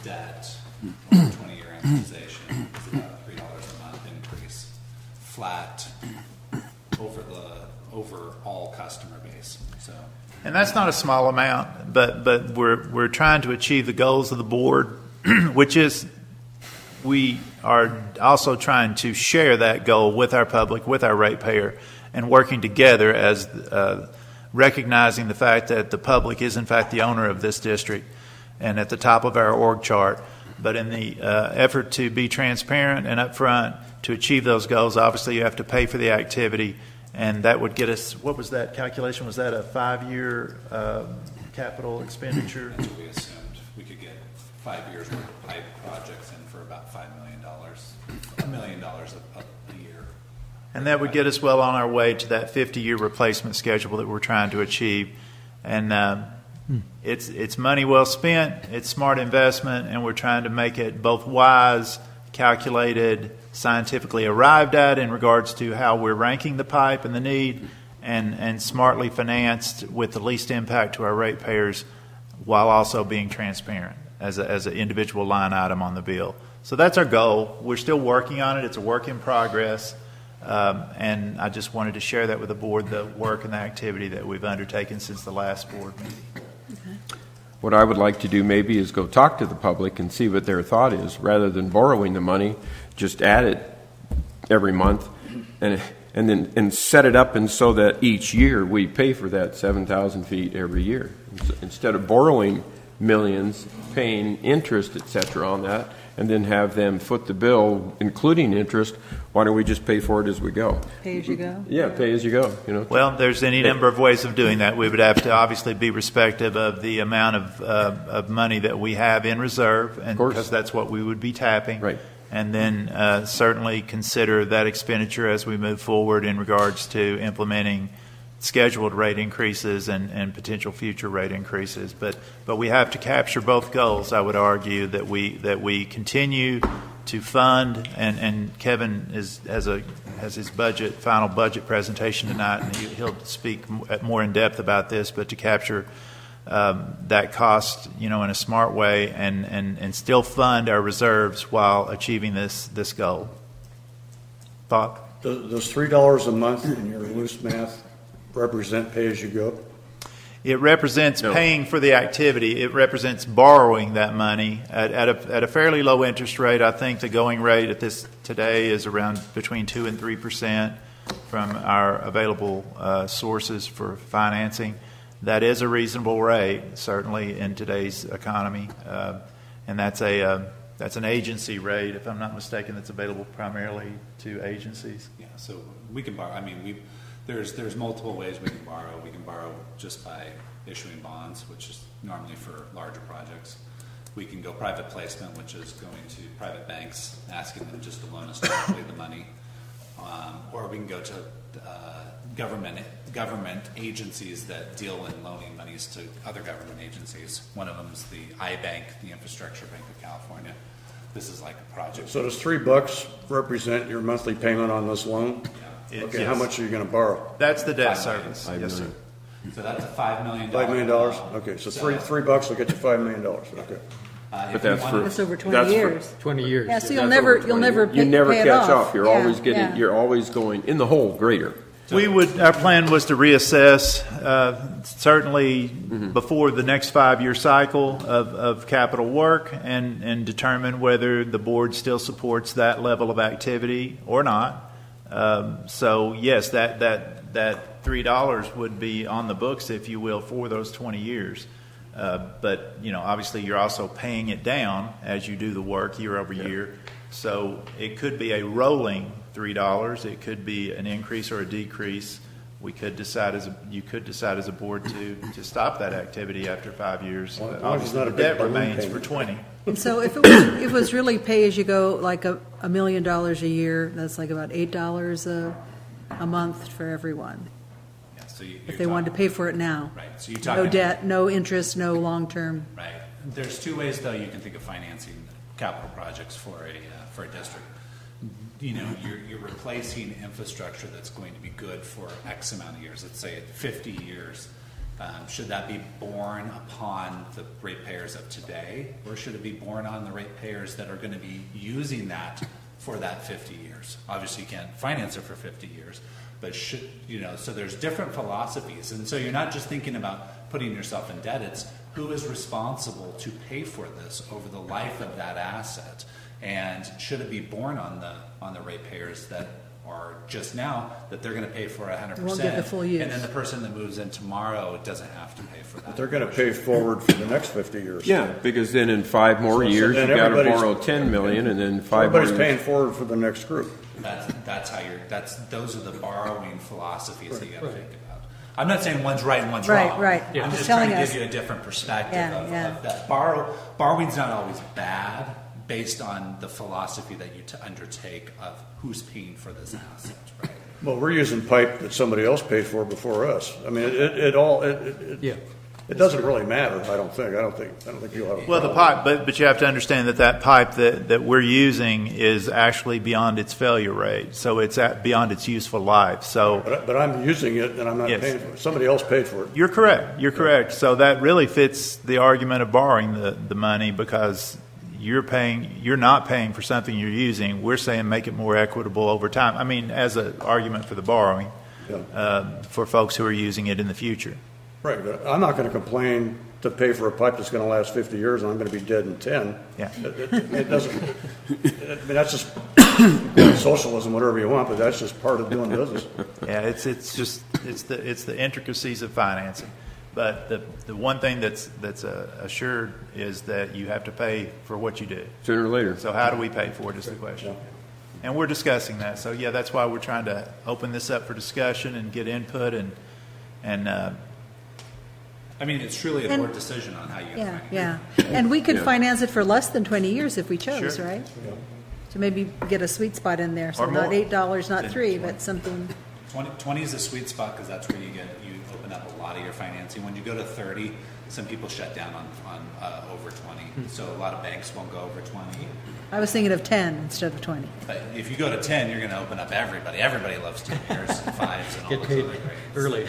debt over 20-year amortization is about a $3 a month increase, flat over all customer base. So, and that's not a small amount, but we're trying to achieve the goals of the board, which is we are also trying to share that goal with our public, with our ratepayer, and working together as recognizing the fact that the public is in fact the owner of this district and at the top of our org chart. But in the effort to be transparent and upfront to achieve those goals, obviously you have to pay for the activity, and that would get us, what was that calculation? Was that a 5-year capital expenditure? That's what we assumed. We could get 5 years worth of pipe projects in for about $5 million, $1 million a year. And that would get us well on our way to that 50-year replacement schedule that we're trying to achieve. And it's money well spent, it's smart investment, and we're trying to make it both wise, calculated, scientifically arrived at in regards to how we're ranking the pipe and the need, and smartly financed with the least impact to our ratepayers while also being transparent as an individual line item on the bill. So that's our goal. We're still working on it. It's a work in progress. And I just wanted to share that with the board, the work and the activity that we've undertaken since the last board meeting. Okay. What I would like to do maybe is go talk to the public and see what their thought is. Rather than borrowing the money, just add it every month and set it up and so that each year we pay for that 7,000 feet every year. Instead of borrowing millions, paying interest, et cetera, on that, and then have them foot the bill, including interest, why don't we just pay for it as we go? Pay as you go? Yeah, pay as you go. You know. Well, there's any number of ways of doing that. We would have to obviously be respective of the amount of money that we have in reserve, and because that's what we would be tapping. Right. And then certainly consider that expenditure as we move forward in regards to implementing scheduled rate increases and potential future rate increases. But we have to capture both goals. I would argue that we continue to fund, and Kevin has his final budget presentation tonight, and he'll speak more in depth about this. But to capture that cost, in a smart way, and still fund our reserves while achieving this goal. Thought? Does $3 a month in your loose math represent pay as you go? It represents paying for the activity. It represents borrowing that money at a fairly low interest rate. I think the going rate at this today is around between 2% and 3% from our available sources for financing. That is a reasonable rate, certainly in today's economy, and that's an agency rate, if I'm not mistaken, that's available primarily to agencies. Yeah, so we can borrow. I mean, there's multiple ways we can borrow. We can borrow just by issuing bonds, which is normally for larger projects. We can go private placement, which is going to private banks, asking them just to loan us directly the money. Or we can go to government agencies that deal in loaning monies to other government agencies. One of them is the iBank, the Infrastructure Bank of California. This is like a project. So does $3 represent your monthly payment on this loan? Yeah. Okay, yes. How much are you going to borrow? That's the debt service. Yes, sir. So that's a $5 million. $5 million. Okay, so $3 will get you $5 million. Okay. But that's over 20 years. 20 years. Yeah, so you'll never pay catch it off. up. You're always getting. You're always going in the hole greater. Our plan was to reassess certainly before the next 5-year cycle of capital work and determine whether the board still supports that level of activity or not. So yes, that $3 would be on the books, if you will, for those 20 years. But obviously you're also paying it down as you do the work year over year. So it could be a rolling $3. It could be an increase or a decrease. You could decide as a board to stop that activity after 5 years. Obviously, the debt remains for 20. And so if it was really pay as you go, like $1 million a year, that's like about $8 a month for everyone. Yeah, so if they wanted to pay for it now, right? So no debt, no interest, no long term. Right. There's two ways though you can think of financing capital projects for a district. You're replacing infrastructure that's going to be good for X amount of years. Let's say 50 years. Should that be borne upon the ratepayers of today, or should it be borne on the ratepayers that are going to be using that for that 50 years? Obviously, you can't finance it for 50 years, but so there's different philosophies, and so you're not just thinking about putting yourself in debt. It's who is responsible to pay for this over the life of that asset. And should it be borne on the ratepayers that are just now, that they're going to pay for 100%, won't get the full use. And then the person that moves in tomorrow doesn't have to pay for that. But they're going to pay forward for the next 50 years. Yeah, because then in 5 more years you've got to borrow $10 million, and then 5 more years. Everybody's paying forward for the next group. Those are the borrowing philosophies that you got to think about. I'm not saying one's right and one's Right, wrong. right. I'm Just just trying to telling give us. you a different perspective Yeah, of that. Borrowing's not always bad based on the philosophy that you undertake of who's paying for this asset, right? Well, we're using pipe that somebody else paid for before us. I mean, it doesn't really matter. I don't think you'll have a Well, the problem. pipe, but you have to understand that pipe that we're using is actually beyond its failure rate, so it's beyond its useful life. So, but I'm using it and I'm not paying for it. Somebody else paid for it. You're correct. You're correct. So that really fits the argument of borrowing the money, because you're not paying for something you're using. We're saying make it more equitable over time. I mean, as an argument for the borrowing for folks who are using it in the future. Right. But I'm not going to complain to pay for a pipe that's going to last 50 years and I'm going to be dead in 10. Yeah. It doesn't. I mean, that's just socialism, whatever you want, but that's just part of doing business. Yeah, it's the intricacies of financing. But the one thing that's assured is that you have to pay for what you do. Sooner or later. So how do we pay for it is the question. Yeah. And we're discussing that. So, yeah, that's why we're trying to open this up for discussion and get input and I mean, it's truly a board decision on how you finance it. Yeah. And we could finance it for less than 20 years if we chose, Sure. right? To maybe get a sweet spot in there. So Or not more. $8, not $3, but something. 20 is a sweet spot because that's where you open up a lot of your financing. When you go to 30, some people shut down on over 20. So a lot of banks won't go over 20. I was thinking of 10 instead of 20. But if you go to 10, you're going to open up everybody. Everybody loves 10 years and 5s and all Get those paid other grades. early.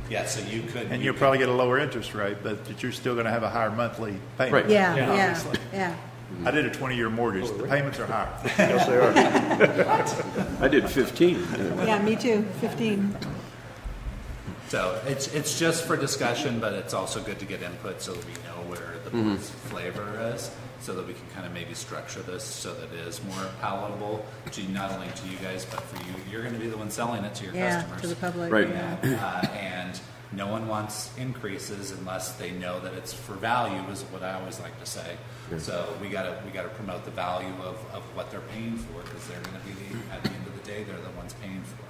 Yeah, so you could. And you'll probably get a lower interest rate, but you're still going to have a higher monthly payment. Right. Yeah. I did a 20-year mortgage. The payments are higher. Yes, they are. I did 15. Yeah, me too, 15. So it's just for discussion, but it's also good to get input so that we know where the board's flavor is, so that we can kind of maybe structure this so that it is more palatable to not only to you guys, but for you. You're going to be the one selling it to your customers. To the public. Right. And no one wants increases unless they know that it's for value, is what I always like to say. So we got to promote the value of what they're paying for, because they're going to be at the end of the day, they're the ones paying for it.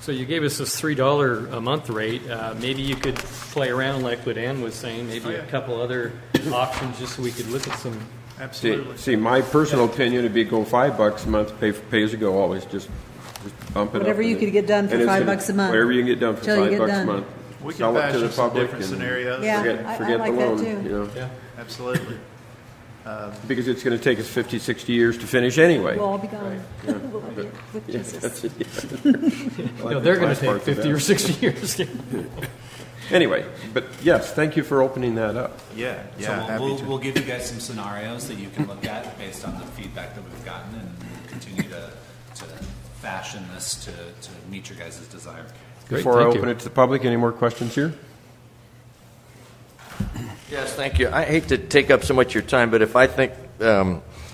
So you gave us this $3 a month rate. Maybe you could play around like what Ann was saying, maybe a couple other options just so we could look at some. Absolutely. See, my personal opinion would be go $5 a month, pay as you go, always just bump it up. Whatever you could get done for And it's $5 gonna- a month. Whatever you can get done for Till you get $5 a done. month. We can Sell it to fashion the some public different and scenarios. Yeah. Forget I the like that loan, too. you know. Yeah. Absolutely. Because it's going to take us 50, 60 years to finish anyway. We'll all be gone. We'll be with Jesus. No, they're going to take 50 or 60 years. Anyway, but yes, thank you for opening that up. Yeah, So happy to. we'll give you guys some scenarios that you can look at based on the feedback that we've gotten, and we'll continue to fashion this to meet your guys' desire. Great, Before I thank open you. it to the public, any more questions here? Yes, thank you. I hate to take up so much of your time, but if I think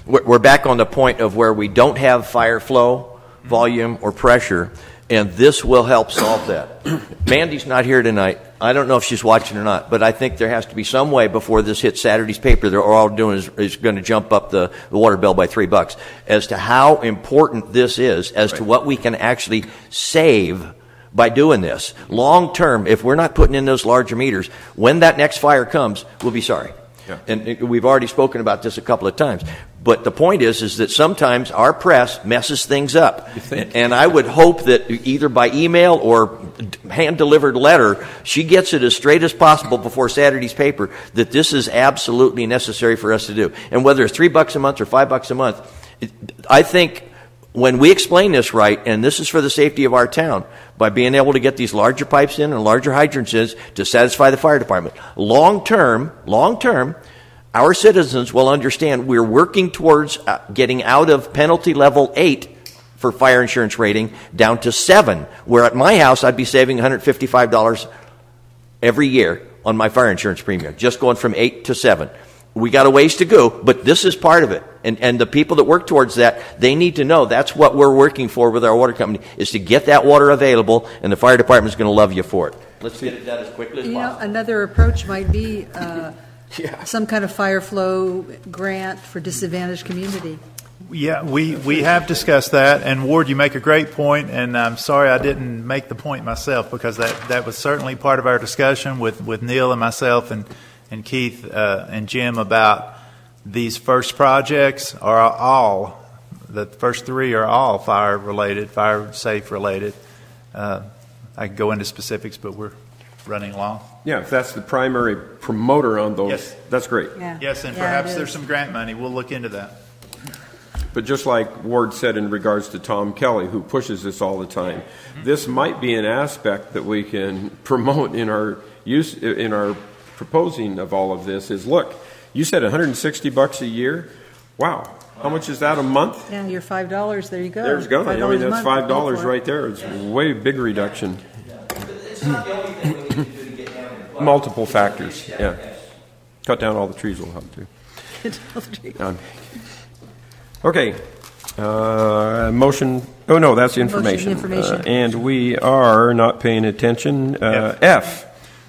we're back on the point of where we don't have fire flow, volume, or pressure, and this will help solve that. Mandy's not here tonight. I don't know if she's watching or not, but I think there has to be some way before this hits Saturday's paper that all we're doing is going to jump up the water bill by $3 as to how important this is, as to what we can actually save by doing this. Long term, if we're not putting in those larger meters, when that next fire comes, we'll be sorry. Yeah. And we've already spoken about this a couple of times. But the point is that sometimes our press messes things up. And I would hope that either by email or hand-delivered letter, she gets it as straight as possible before Saturday's paper that this is absolutely necessary for us to do. And whether it's $3 a month or $5 a month, I think when we explain this right, and this is for the safety of our town, by being able to get these larger pipes in and larger hydrants in to satisfy the fire department, long term, our citizens will understand we're working towards getting out of penalty level 8 for fire insurance rating down to 7, where at my house I'd be saving $155 every year on my fire insurance premium, just going from 8 to 7. We got a ways to go, but this is part of it. And the people that work towards that, they need to know that's what we're working for with our water company, is to get that water available, and the fire department's going to love you for it. Let's get it done as quickly as possible. Another approach might be some kind of fire flow grant for disadvantaged community. Yeah, we have discussed that, and Ward, you make a great point, and I'm sorry I didn't make the point myself, because that was certainly part of our discussion with Neil and myself and Keith and Jim about these first projects are all, the first three are all fire related, fire safe related. I could go into specifics, but we're running long. Yeah, if that's the primary promoter on those, yes. That's great. Yeah. Yes, and perhaps there's some grant money. We'll look into that. But just like Ward said in regards to Tom Kelly, who pushes this all the time, this might be an aspect that we can promote in our proposing of all of this. Is look, you said $160 a year. Wow, how much is that a month? Yeah, your $5. There you go. There's go. I mean, that's $5 right there. It's yeah. Way big reduction. It's not the only thing we need to do to get down. Multiple factors. Yeah, cut down all the trees will help too. Okay. Motion. Oh, no, that's information. And we are not paying attention. F.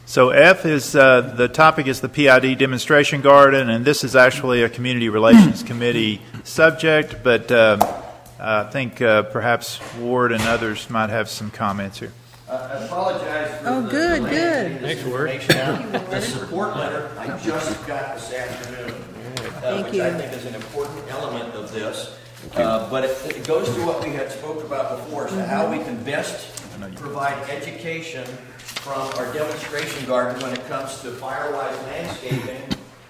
So F is, the topic is the PID demonstration garden, and this is actually a Community Relations Committee subject, but I think perhaps Ward and others might have some comments here. I apologize for good. Thanks, Ward. The support letter I just got this afternoon, which I think is an important element of this. But it goes to what we had spoke about before, so how we can best provide education from our demonstration garden when it comes to fire-wise landscaping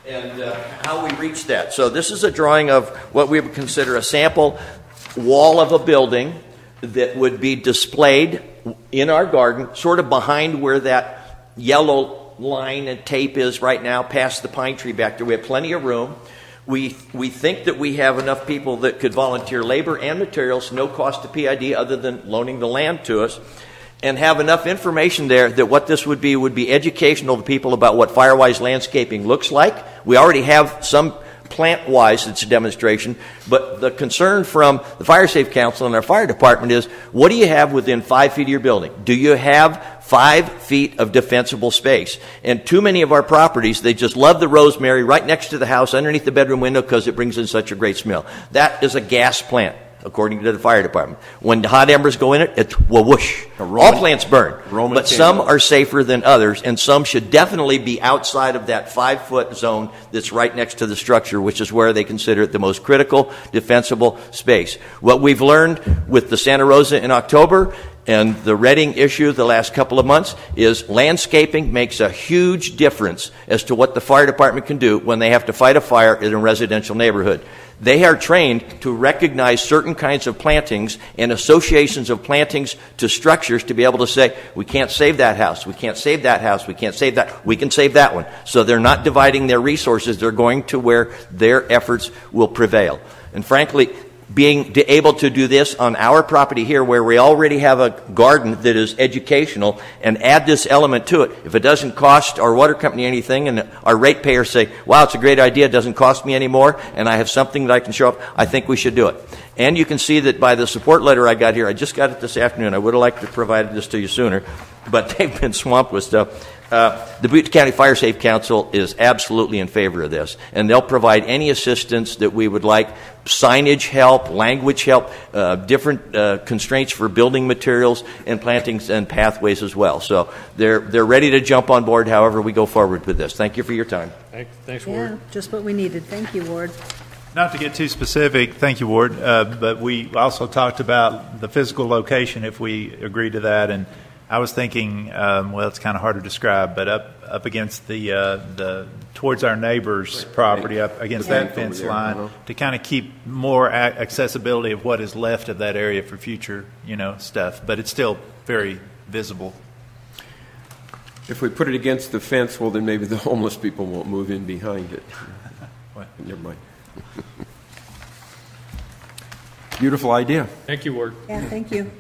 and how we reach that. So this is a drawing of what we would consider a sample wall of a building that would be displayed in our garden, sort of behind where that yellow line and tape is right now, past the pine tree back there. We have plenty of room. We think that we have enough people that could volunteer labor and materials, no cost to PID other than loaning the land to us, and have enough information there that what this would be educational to people about what fire-wise landscaping looks like. We already have some plant-wise, it's a demonstration, but the concern from the Fire Safe Council and our fire department is, what do you have within 5 feet of your building? Do you have 5 feet of defensible space? And too many of our properties, they just love the rosemary right next to the house, underneath the bedroom window, because it brings in such a great smell. That is a gas plant, according to the fire department. When the hot embers go in it, it's whoosh. All plants burn. But some are safer than others, and some should definitely be outside of that 5-foot zone that's right next to the structure, which is where they consider it the most critical, defensible space. What we've learned with the Santa Rosa in October and the Reading issue the last couple of months is landscaping makes a huge difference as to what the fire department can do when they have to fight a fire in a residential neighborhood. They are trained to recognize certain kinds of plantings and associations of plantings to structures to be able to say, we can't save that house, we can't save that house, we can't save that, we can save that one. So they're not dividing their resources, they're going to where their efforts will prevail. And frankly, being able to do this on our property here where we already have a garden that is educational and add this element to it, if it doesn't cost our water company anything and our ratepayers say, wow, it's a great idea, it doesn't cost me anymore, and I have something that I can show up, I think we should do it. And you can see that by the support letter I got here, I just got it this afternoon, I would have liked to provide this to you sooner, but they've been swamped with stuff. The Butte County Fire Safe Council is absolutely in favor of this, and they'll provide any assistance that we would like, signage help, language help, different constraints for building materials and plantings and pathways as well. So they're ready to jump on board however we go forward with this. Thank you for your time. Thanks, Ward. Yeah, just what we needed. Thank you, Ward. Not to get too specific, thank you, Ward, but we also talked about the physical location if we agree to that, and I was thinking, well, it's kind of hard to describe, but up against the towards our neighbor's property, up against that fence line, to kind of keep more accessibility of what is left of that area for future, stuff. But it's still very visible. If we put it against the fence, well, then maybe the homeless people won't move in behind it. Never mind. Beautiful idea. Thank you, Ward. Yeah, thank you.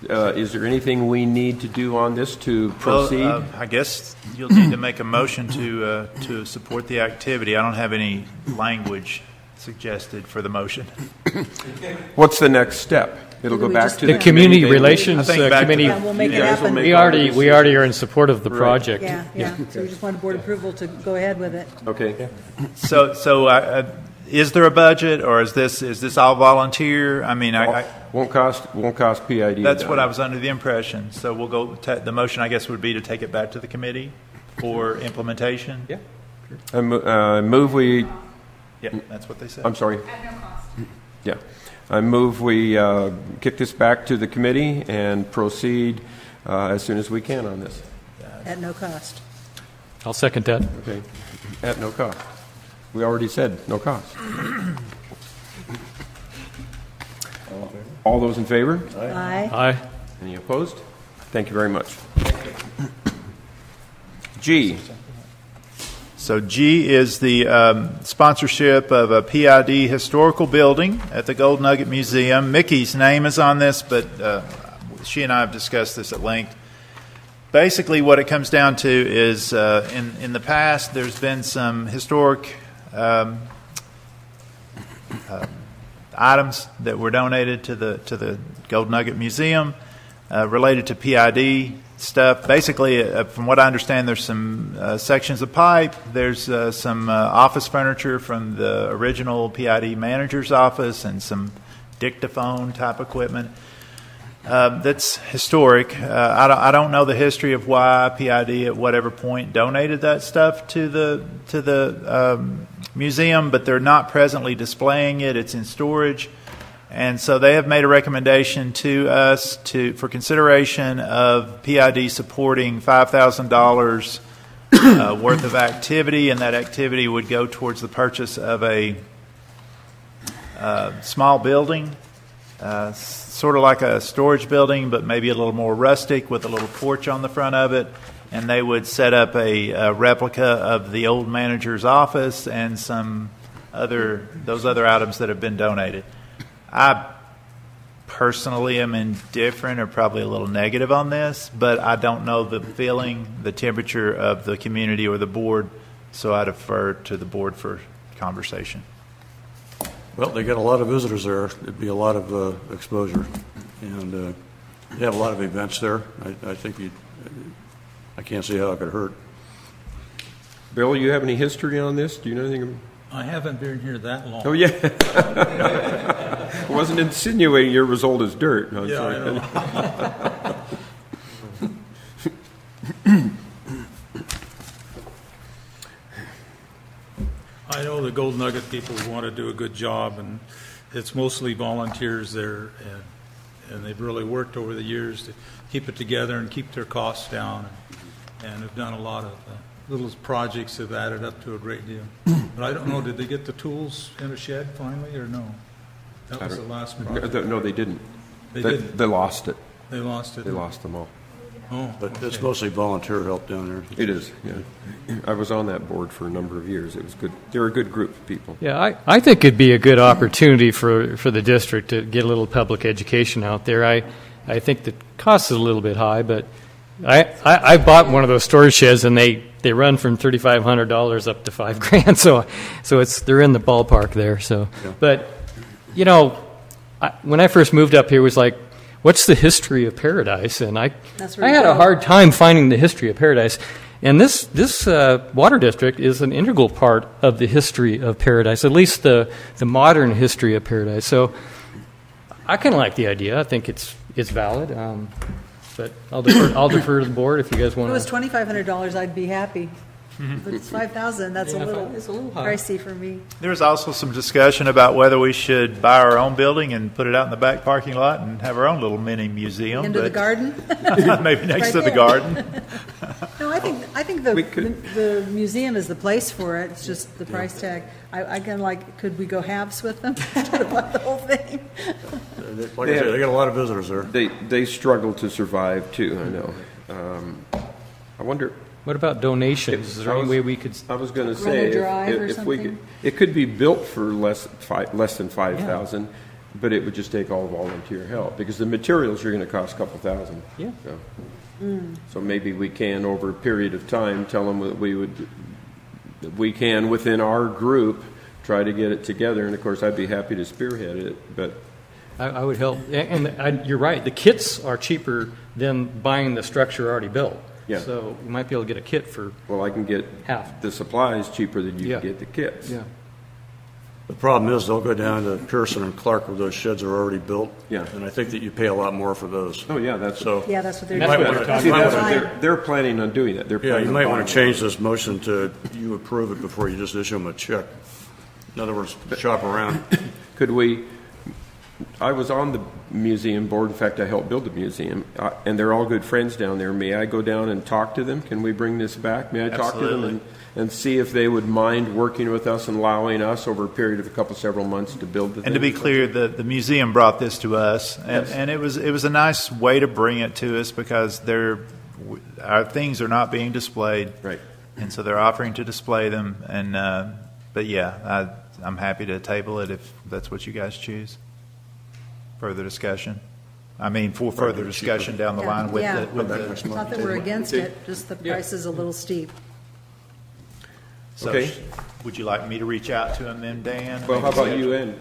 Is there anything we need to do on this to proceed? Well, I guess you'll need to make a motion to support the activity. I don't have any language suggested for the motion. What's the next step? It'll go back to the Community Relations Committee. Yeah, we'll make it happen. We already are in support of the project. Yeah. So we just wanted board approval to go ahead with it. Okay. So is there a budget, or is this all volunteer? I mean, won't cost PID. That's what I was under the impression. So we'll go. The motion, I guess, would be to take it back to the committee for implementation. Yeah. I move we. Yeah, that's what they said. I'm sorry. At no cost. Yeah, I move we kick this back to the committee and proceed as soon as we can on this. At no cost. I'll second that. Okay, at no cost. We already said no cost. All those in favor? Aye. Aye. Any opposed? Thank you very much. G. So G is the sponsorship of a PID historical building at the Gold Nugget Museum. Mickey's name is on this, but she and I have discussed this at length. Basically, what it comes down to is in the past, there's been some historic items that were donated to the Gold Nugget Museum related to PID stuff. Basically, from what I understand, there's some sections of pipe. There's some office furniture from the original PID manager's office and some dictaphone type equipment. That's historic. I don't know the history of why PID at whatever point donated that stuff to the museum, but they're not presently displaying it. It's in storage, and so they have made a recommendation to us for consideration of PID supporting $5,000 worth of activity, and that activity would go towards the purchase of a small building. Sort of like a storage building, but maybe a little more rustic with a little porch on the front of it. And they would set up a replica of the old manager's office and those other items that have been donated. I personally am indifferent or probably a little negative on this, but I don't know the temperature of the community or the board, so I defer to the board for conversation. Well, they get a lot of visitors there. It'd be a lot of exposure, and they have a lot of events there. I think I can't see how it could hurt. Bill, you have any history on this? Do you know anything? I haven't been here that long. Oh, yeah. I wasn't insinuating you're as old as dirt. No, yeah, sorry. I know. I know the Gold Nugget people want to do a good job, and it's mostly volunteers there, and they've really worked over the years to keep it together and keep their costs down, and have done a lot of little projects that have added up to a great deal. But I don't know, did they get the tools in a shed finally, or no? That was the last project. No, they didn't. They didn't. They lost it. They lost it. They lost them all. Oh, but it's mostly volunteer help down there. It is, yeah. I was on that board for a number of years. It was good. They were a good group of people. Yeah, I think it'd be a good opportunity for the district to get a little public education out there. I think the cost is a little bit high, but I bought one of those storage sheds, and they run from $3,500 up to $5,000. So they're in the ballpark there. So, yeah. But when I first moved up here, it was like, what's the history of Paradise? And I had a hard time finding the history of Paradise. And this water district is an integral part of the history of Paradise, at least the modern history of Paradise. So I kind of like the idea. I think it's valid. But I'll defer to the board if you guys want to. If it was $2,500, I'd be happy. But it's $5,000. That's a little pricey for me. There was also some discussion about whether we should buy our own building and put it out in the back parking lot and have our own little mini museum. Into the garden? Maybe next to the garden. No, I think the museum is the place for it. It's just the price tag. I kind of could we go halves with them instead of the whole thing? Like I said, they got a lot of visitors there. They struggle to to survive too. I know. I wonder. What about donations? Is there any way we could? I was going to say if we could, it could be built for less than 5,000, but it would just take all volunteer help because the materials are going to cost a couple thousand. Yeah. So maybe we can, over a period of time, tell them that we can within our group try to get it together. And of course, I'd be happy to spearhead it, but. I would help, and you're right. The kits are cheaper than buying the structure already built. Yeah. So you might be able to get a kit for I can get half the supplies cheaper than you can get the kits. Yeah. The problem is they'll go down to Pearson and Clark where those sheds are already built. Yeah. And I think that you pay a lot more for those. Oh, yeah, that's so. Yeah, that's what they're That's doing. what we're talking See, that's about. what they're planning on doing that. They're Yeah, planning you on might want buying to change this motion to you approve it before you just issue them a check. In other words, shop around. Could we, I was on the museum board. In fact, I helped build the museum, and they're all good friends down there. May I go down and talk to them? Can we bring this back? May I talk to them and see if they would mind working with us and allowing us over a period of several months to build the thing? And to be clear, the museum brought this to us, and, Yes. and it was a nice way to bring it to us because our things are not being displayed, Right. and so they're offering to display them. And but yeah, I'm happy to table it if that's what you guys choose. Further discussion. I mean, for further discussion down the line with Yeah. the. With the Not that we're against it, just the price is a little steep. so Okay. would you like me to reach out to him then, Dan? Well, how about you and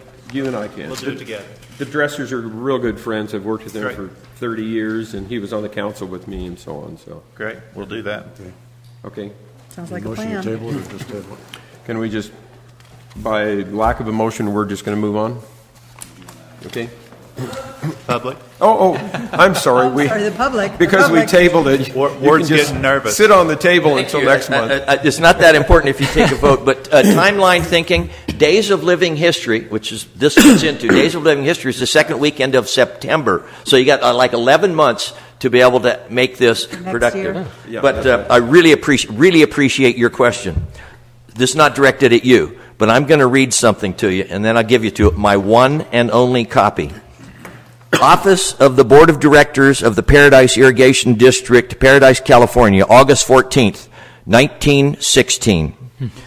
I can? We'll do it together. The Dressers are real good friends. I've worked with them Great. for 30 years, and he was on the council with me and so on. So, Great, we'll do that. okay. Sounds like a Motion to plan. table it or just table it? Can we just, by lack of a motion, we're just going to move on? Okay. Public. Oh, I'm sorry. We Sorry, the public. The because we public. tabled it. Ward's you can just getting nervous. Sit on the table Thank until you. next month. It's not that important if you take a vote, but timeline thinking, Days of Living History, which is this fits into, Days of Living History is the second weekend of September. So you got like 11 months to be able to make this productive. year. Yeah. But I really appreciate your question. This is not directed at you, but I'm going to read something to you, and then I'll give you to my one and only copy. Office of the Board of Directors of the Paradise Irrigation District, Paradise, California, August 14th, 1916.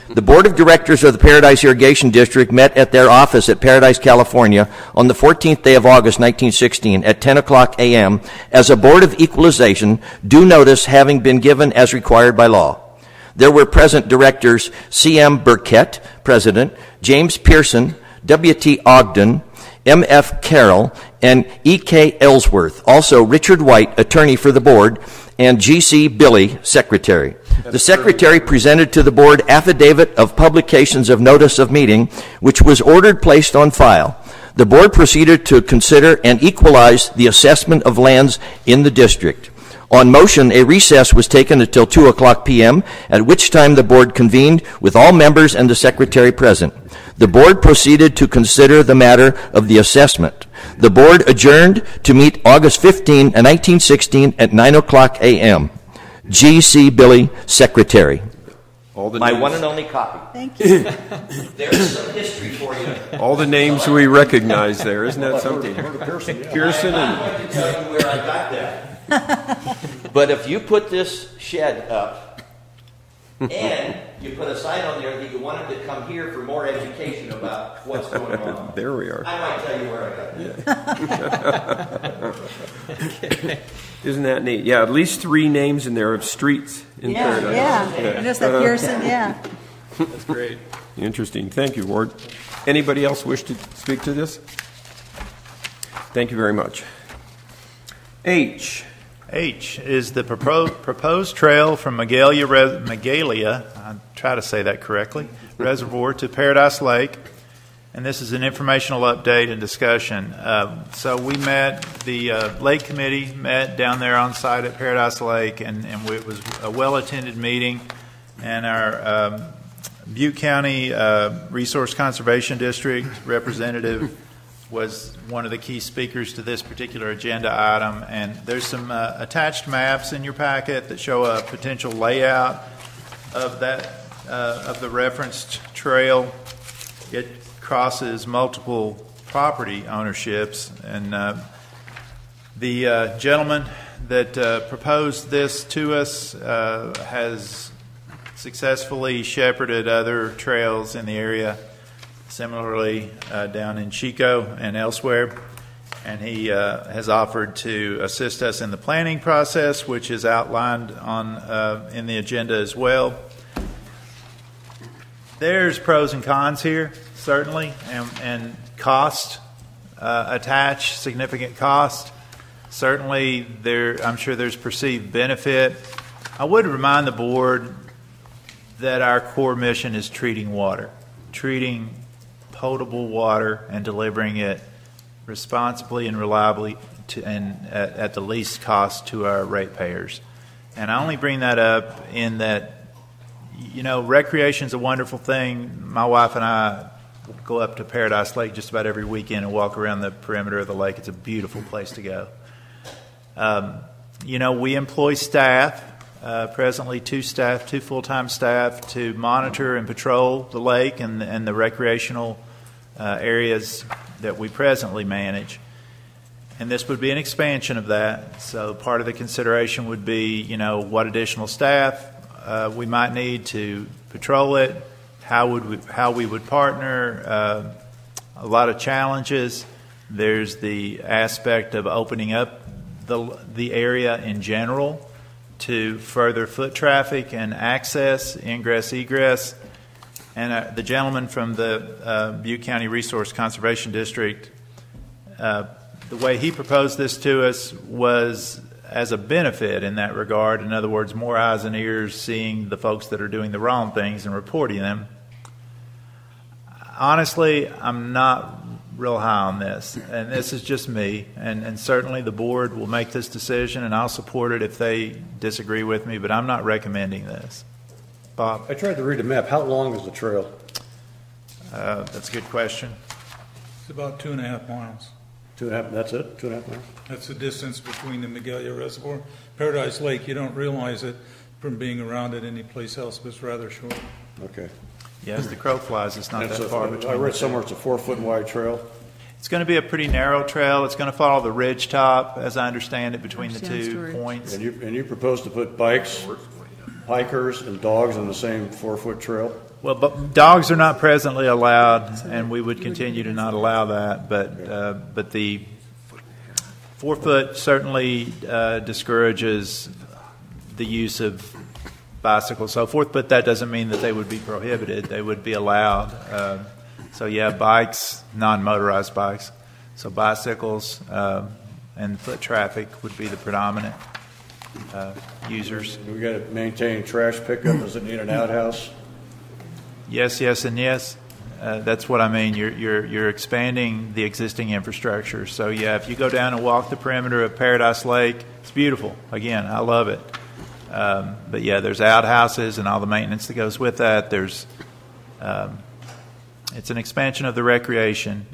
The Board of Directors of the Paradise Irrigation District met at their office at Paradise, California on the 14th day of August, 1916 at 10 o'clock a.m. as a Board of Equalization, due notice having been given as required by law. There were present directors C.M. Burkett, President, James Pearson, W.T. Ogden, M.F. Carroll, and E.K. Ellsworth. Also, Richard White, attorney for the board, and G.C. Billy, secretary. The secretary presented to the board affidavit of publications of notice of meeting, which was ordered placed on file. The board proceeded to consider and equalize the assessment of lands in the district. On motion, a recess was taken until 2 o'clock p.m., at which time the board convened with all members and the secretary present. The board proceeded to consider the matter of the assessment. The board adjourned to meet August 15, 1916 at 9 o'clock a.m. G.C. Billy, secretary. My one and only copy. Thank you. There's some history for you. All the names we recognize there. Isn't that something? Pearson and... I can tell you where I got that. But if you put this shed up, and you put a sign on there that you wanted to come here for more education about what's going on. There we are. I might tell you where I got that. Isn't that neat? Yeah, at least 3 names in there of streets in Paradise. Yeah. And just that Pearson, yeah. That's great. Interesting. Thank you, Ward. Anybody else wish to speak to this? Thank you very much. H is the proposed trail from Magalia, I try to say that correctly, Reservoir to Paradise Lake. And this is an informational update and discussion. So we met, the Lake Committee met down there on site at Paradise Lake, and it was a well-attended meeting. And our Butte County Resource Conservation District representative was one of the key speakers to this particular agenda item. And there's some attached maps in your packet that show a potential layout of that of the referenced trail. It crosses multiple property ownerships, and the gentleman that proposed this to us has successfully shepherded other trails in the area, similarly down in Chico and elsewhere, and he has offered to assist us in the planning process, which is outlined on in the agenda as well. There's pros and cons here, certainly, and cost attached, significant cost. Certainly, I'm sure there's perceived benefit. I would remind the board that our core mission is treating water, treating potable water and delivering it responsibly and reliably and at the least cost to our ratepayers. And I only bring that up in that, recreation is a wonderful thing. My wife and I go up to Paradise Lake just about every weekend and walk around the perimeter of the lake. It's a beautiful place to go. We employ staff, presently two full-time staff, to monitor and patrol the lake and the recreational areas that we presently manage. And this would be an expansion of that. So part of the consideration would be, what additional staff we might need to patrol it, how we would partner, a lot of challenges. There's the aspect of opening up the area in general to further foot traffic and access, ingress, egress. And the gentleman from the Butte County Resource Conservation District, the way he proposed this to us was as a benefit in that regard. In other words, more eyes and ears seeing the folks that are doing the wrong things and reporting them. Honestly, I'm not real high on this, and this is just me, and certainly the board will make this decision, and I'll support it if they disagree with me, but I'm not recommending this. Bob? I tried to read the map. How long is the trail? That's a good question. It's about 2.5 miles. 2.5, that's it? 2.5 miles? That's the distance between the Magalia Reservoir. Paradise Lake, you don't realize it from being around it any place else, but it's rather short. Okay. Yeah, as the crow flies, it's not that far between. I read somewhere it's a 4-foot wide trail. It's going to be a pretty narrow trail. It's going to follow the ridge top, as I understand it, between the 2 points. And you propose to put bikes, hikers, and dogs on the same 4-foot trail? Well, but dogs are not presently allowed, and we would continue to not allow that. But the 4-foot certainly discourages the use of bicycles, so forth. But that doesn't mean that they would be prohibited. They would be allowed. So yeah, bikes, non-motorized bikes. So bicycles and foot traffic would be the predominant users. We got to maintain trash pickup. Does it need an outhouse? Yes, and yes. That's what I mean. You're expanding the existing infrastructure. So yeah, if you go down and walk the perimeter of Paradise Lake, it's beautiful. Again, I love it. But yeah, there's outhouses and all the maintenance that goes with that. There's it's an expansion of the recreation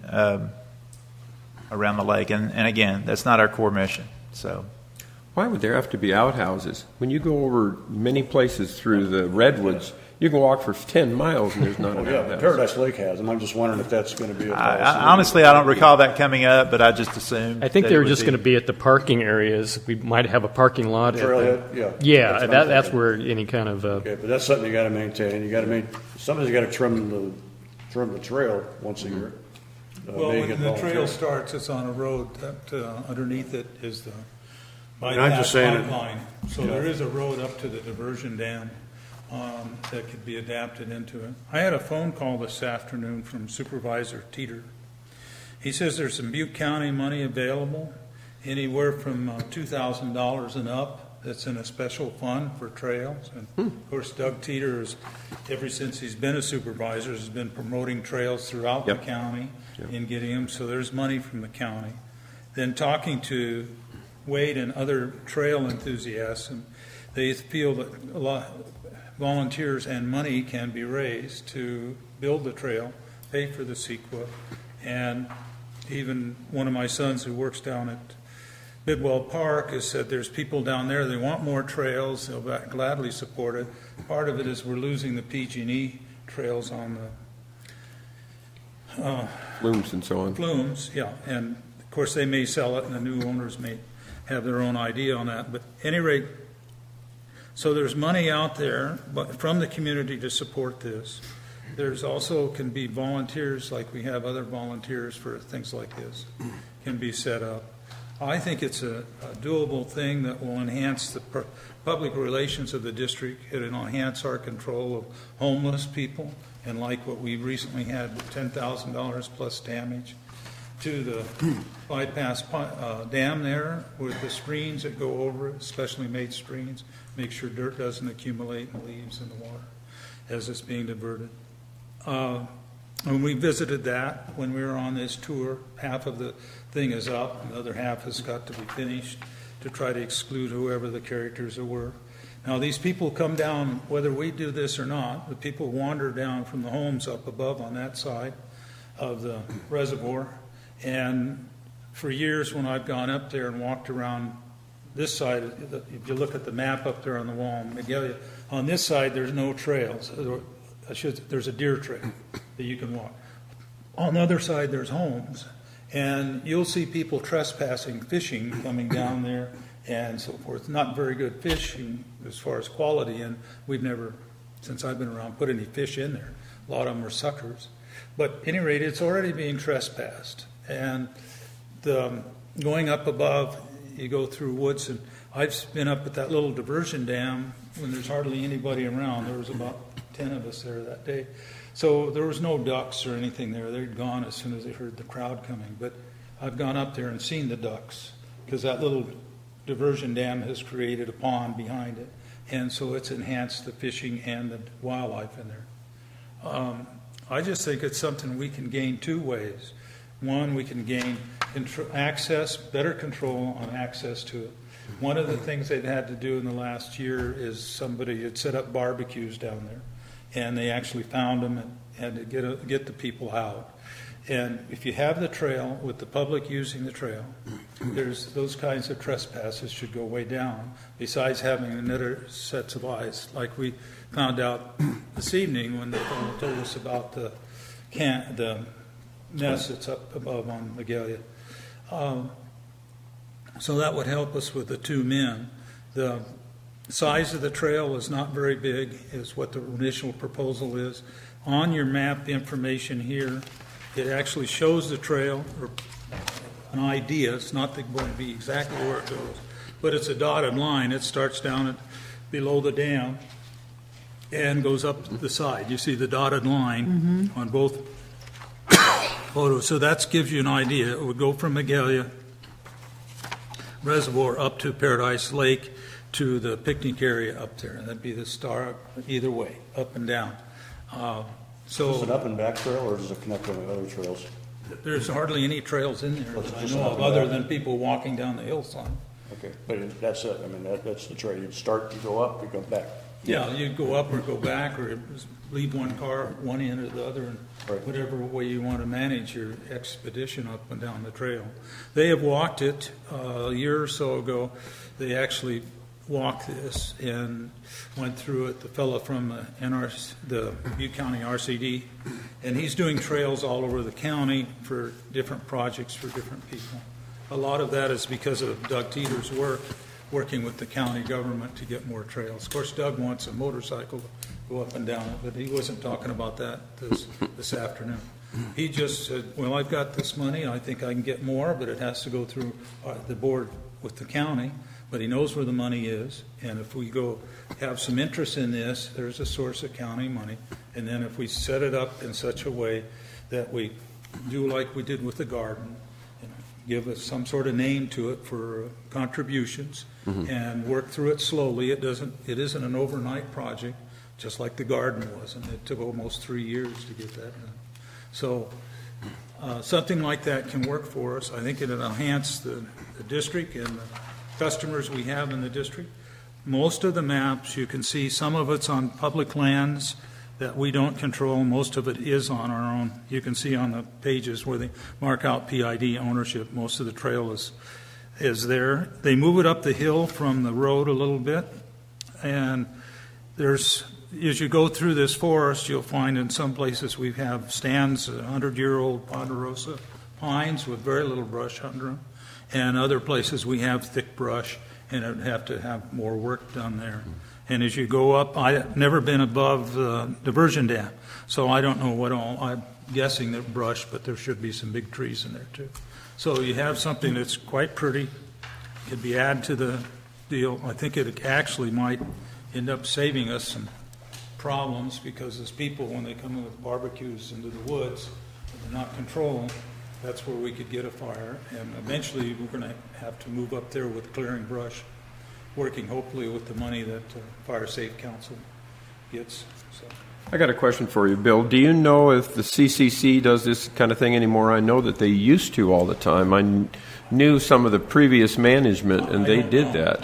around the lake, and again, that's not our core mission. So, why would there have to be outhouses when you go over many places through the redwoods? You can walk for 10 miles and there's not an outhouse. Paradise Lake has them. I'm just wondering if that's going to be a policy. Honestly, I don't recall that coming up, but I just assumed. I think they were just going to be at the parking areas. We might have a parking lot. Trailhead, yeah. That's where any kind of. Okay, but that's something you got to maintain. Somebody's got to trim the trail once a year. Well, when the trail starts, it's on a road. That underneath it is the bypass pipeline. So there is a road up to the diversion dam. That could be adapted into it. I had a phone call this afternoon from Supervisor Teeter. He says there's some Butte County money available, anywhere from $2,000 and up, that's in a special fund for trails. And of course, Doug Teeter, ever since he's been a supervisor, has been promoting trails throughout the county and getting them. So there's money from the county. Then talking to Wade and other trail enthusiasts, and they feel that a lot volunteers and money can be raised to build the trail, pay for the CEQA, and even one of my sons who works down at Bidwell Park has said there's people down there, they want more trails, they'll gladly support it. Part of it is we're losing the PG&E trails on the flumes and so on. Flumes, yeah, and of course they may sell it and the new owners may have their own idea on that, but at any rate, so there's money out there from the community to support this. There's also can be volunteers, like we have other volunteers for things like this, can be set up. I think it's a doable thing that will enhance the public relations of the district. It'll enhance our control of homeless people, and like what we recently had with $10,000 plus damage to the bypass dam there with the screens that go over it, specially made screens, make sure dirt doesn't accumulate and leaves in the water as it's being diverted. And we visited that when we were on this tour. Half of the thing is up, and the other half has got to be finished to try to exclude whoever the characters were. Now, these people come down, whether we do this or not, the people wander down from the homes up above on that side of the reservoir. And for years when I've gone up there and walked around this side, if you look at the map up there on the wall in Magalia, on this side there's no trails. There's a deer trail that you can walk. On the other side there's homes. And you'll see people trespassing, fishing, coming down there and so forth. Not very good fishing as far as quality, and we've never, since I've been around, put any fish in there. A lot of them are suckers. But at any rate, it's already being trespassed. And going up above, you go through woods, and I've been up at that little diversion dam when there's hardly anybody around. There was about 10 of us there that day. So there was no ducks or anything there. They'd gone as soon as they heard the crowd coming. But I've gone up there and seen the ducks because that little diversion dam has created a pond behind it. And so it's enhanced the fishing and the wildlife in there. I just think it's something we can gain two ways. One, we can gain better control on access to it. One of the things they've had to do in the last year is somebody had set up barbecues down there, and they actually found them and had to get the people out. And if you have the trail with the public using the trail, there's those kinds of trespasses should go way down. Besides having another sets of eyes, like we found out this evening when they told us about the nest that's up above on Magalia. So that would help us with the 2 men. The size of the trail is not very big, is what the initial proposal is. On your map, the information here, it actually shows the trail, or an idea. It's not going to be exactly where it goes, but it's a dotted line. It starts down below the dam and goes up the side. You see the dotted line on both photos. So that gives you an idea. It would go from Magalia Reservoir up to Paradise Lake to the picnic area up there. And that'd be the star either way, up and down. So is it up and back trail, or does it connect to the other trails? There's hardly any trails in there that I know of, other than people walking down the hillside. Okay, but that's it. I mean, that's the trail. You start, you go up, you go back. Yeah, you go up or go back, or leave one car one end or the other, and whatever way you want to manage your expedition up and down the trail. They have walked it a year or so ago. They actually walked this and went through it. The fellow from the Butte County RCD, and he's doing trails all over the county for different projects for different people. A lot of that is because of Doug Teeter's work, working with the county government to get more trails. Of course, Doug wants a motorcycle to go up and down it, but he wasn't talking about that this afternoon. He just said, well, I've got this money, I think I can get more, but it has to go through the board with the county. But he knows where the money is, and if we go have some interest in this, there's a source of county money. And then if we set it up in such a way that we do like we did with the garden, give us some sort of name to it for contributions, and work through it slowly. It isn't an overnight project, just like the garden wasn't. It took almost 3 years to get that done. So something like that can work for us. I think it'll enhance the district and the customers we have in the district. Most of the maps, you can see some of it's on public lands that we don't control. Most of it is on our own. You can see on the pages where they mark out PID ownership, most of the trail is there. They move it up the hill from the road a little bit, and as you go through this forest, you'll find in some places we have stands, 100-year-old ponderosa pines with very little brush under them. And other places we have thick brush, and it would have to have more work done there. And as you go up, I've never been above the diversion dam, so I don't know what all. I'm guessing that brush, but there should be some big trees in there too. So you have something that's quite pretty. Could be added to the deal. I think it actually might end up saving us some problems, because as people, when they come in with barbecues into the woods, and they're not controlling, that's where we could get a fire, and eventually we're going to have to move up there with clearing brush, working hopefully with the money that Fire Safe Council gets. So I got a question for you, Bill. Do you know if the CCC does this kind of thing anymore? I know that they used to all the time. I knew some of the previous management, and they did that.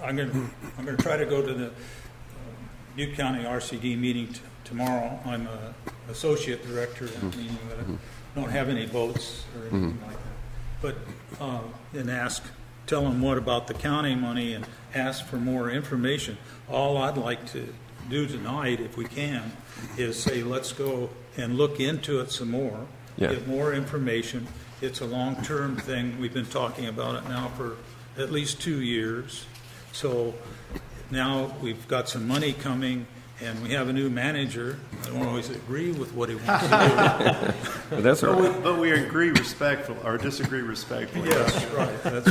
I'm going to try to go to the Butte County RCD meeting tomorrow. I'm an associate director in that meeting, but I don't have any votes or anything like that. But and tell them what about the county money and ask for more information. All I'd like to do tonight, if we can, is say let's go and look into it some more, get more information. It's a long-term thing. We've been talking about it now for at least 2 years. So now we've got some money coming, and we have a new manager. I don't always agree with what he wants to do. But that's all right. But we agree respectfully, or disagree respectfully. Yes, right.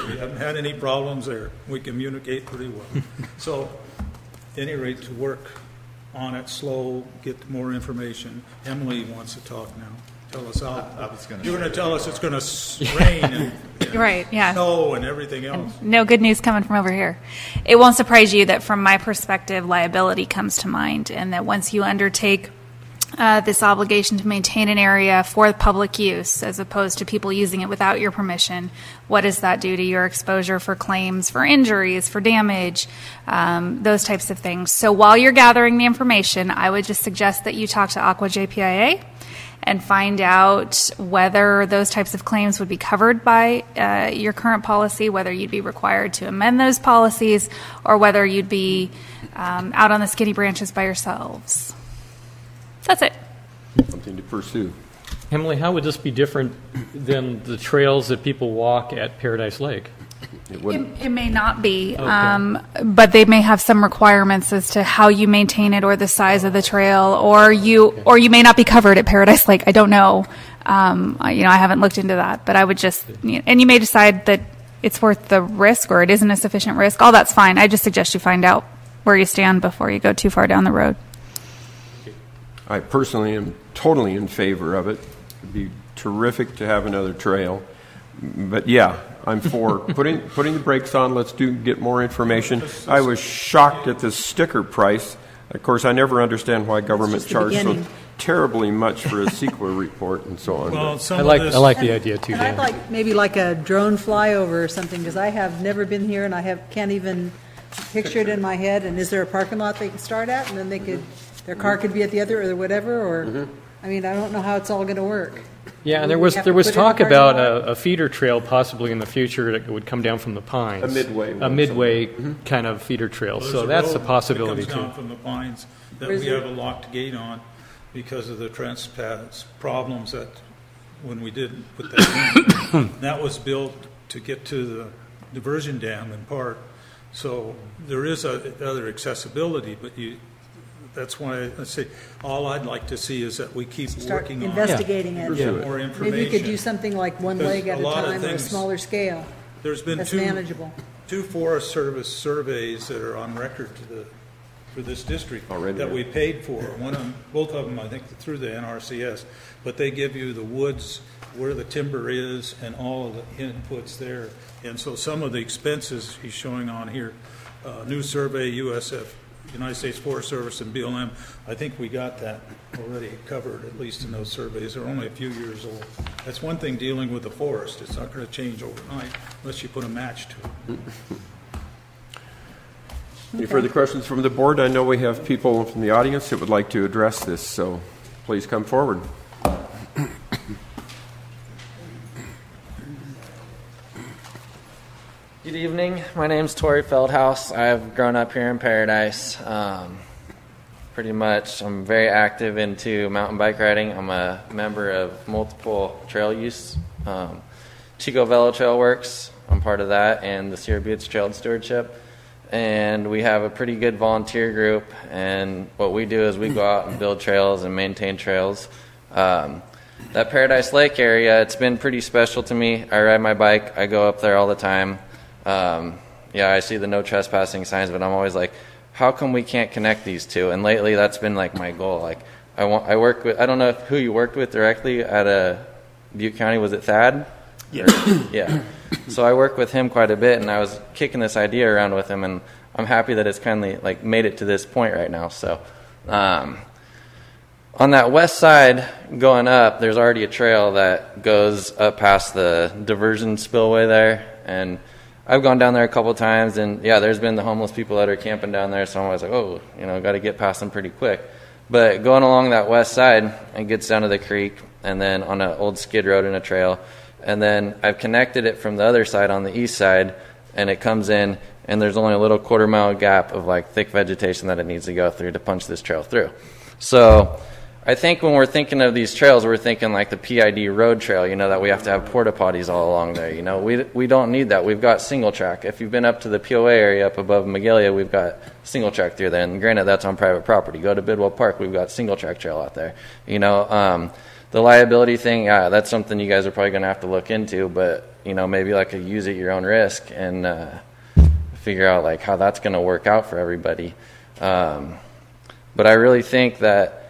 We haven't had any problems there. We communicate pretty well. So, at any rate, to work on it slow, get more information. Emily wants to talk now. Tell us how. You're going to tell us it's going to rain and Right, yeah. snow and everything else. No good news coming from over here. It won't surprise you that from my perspective, liability comes to mind, and that once you undertake this obligation to maintain an area for public use as opposed to people using it without your permission, what does that do to your exposure for claims, for injuries, for damage, those types of things. So while you're gathering the information, I would just suggest that you talk to Aqua JPIA and find out whether those types of claims would be covered by your current policy, whether you'd be required to amend those policies, or whether you'd be out on the skinny branches by yourselves. That's it. Something to pursue. Emily, how would this be different than the trails that people walk at Paradise Lake? It may not be, Okay. but they may have some requirements as to how you maintain it or the size of the trail, or you may not be covered at Paradise Lake. I don't know. I haven't looked into that, but I would just, and you may decide that it's worth the risk or it isn't a sufficient risk. All that's fine. I just suggest you find out where you stand before you go too far down the road. I personally am totally in favor of it. It'd be terrific to have another trail. But yeah, I'm for putting the brakes on. Let's get more information. I was shocked at the sticker price. Of course, I never understand why government charges so terribly much for a CEQA report and so on. Well, I like the idea too, And Dan. I'd like maybe like a drone flyover or something, because I have never been here and I can't even picture it in my head. And is there a parking lot they can start at, and then their car could be at the other or whatever? Or I mean, I don't know how it's all going to work. Yeah, and there was talk about a feeder trail possibly in the future that would come down from the Pines. A midway kind of feeder trail. Well, so there's that's a road possibility that comes too. down from the Pines that we have a locked gate on because of the trespass problems that when we didn't put that in. That was built to get to the diversion dam in part. So there is other accessibility, but that's why I say all I'd like to see is that we keep Start working on investigating it. get more information. Maybe you could do something like one Because leg at a a lot of time or a things- smaller scale. There's been That's two manageable. Forest Service surveys that are on record for this district Already, that yeah. we paid for. Both of them, I think, through the NRCS. But they give you the woods, where the timber is, and all of the inputs there. And so some of the expenses he's showing on here, new survey, USF, United States Forest Service, and BLM, I think we got that already covered, at least in those surveys. They're only a few years old. That's one thing dealing with the forest. It's not going to change overnight unless you put a match to it. Any further questions from the board? I know we have people from the audience that would like to address this, so please come forward. Good evening. My name's Tori Feldhaus. I've grown up here in Paradise. Pretty much, I'm very active into mountain bike riding. I'm a member of multiple trail use. Chico Velo Trail Works, I'm part of that, and the Sierra Buttes Trail Stewardship. And we have a pretty good volunteer group, and what we do is we go out and build trails and maintain trails. That Paradise Lake area, it's been pretty special to me. I ride my bike. I go up there all the time. I see the no trespassing signs, but I'm always like, how come we can't connect these two? And lately that's been like my goal. Like I work with, I don't know who you worked with directly at Butte County. Was it Thad? Yeah. Yeah. So I work with him quite a bit, and I was kicking this idea around with him, and I'm happy that it's kind of like made it to this point right now. So On that west side going up, there's already a trail that goes up past the diversion spillway there, and I've gone down there a couple times, and yeah, there's been the homeless people that are camping down there, so I'm always like, oh, got to get past them pretty quick. But going along that west side, it gets down to the creek, and then on an old skid road and a trail, and then I've connected it from the other side on the east side, and it comes in, and there's only a little quarter-mile gap of like thick vegetation that it needs to go through to punch this trail through. So I think when we're thinking of these trails, we're thinking like the PID road trail, that we have to have porta potties all along there. We don't need that. We've got single track. If you've been up to the POA area up above Magalia, we've got single track through there. And granted, that's on private property. Go to Bidwell Park, we've got single track trail out there. The liability thing, that's something you guys are probably going to have to look into, but maybe like a use at your own risk and figure out like how that's going to work out for everybody. But I really think that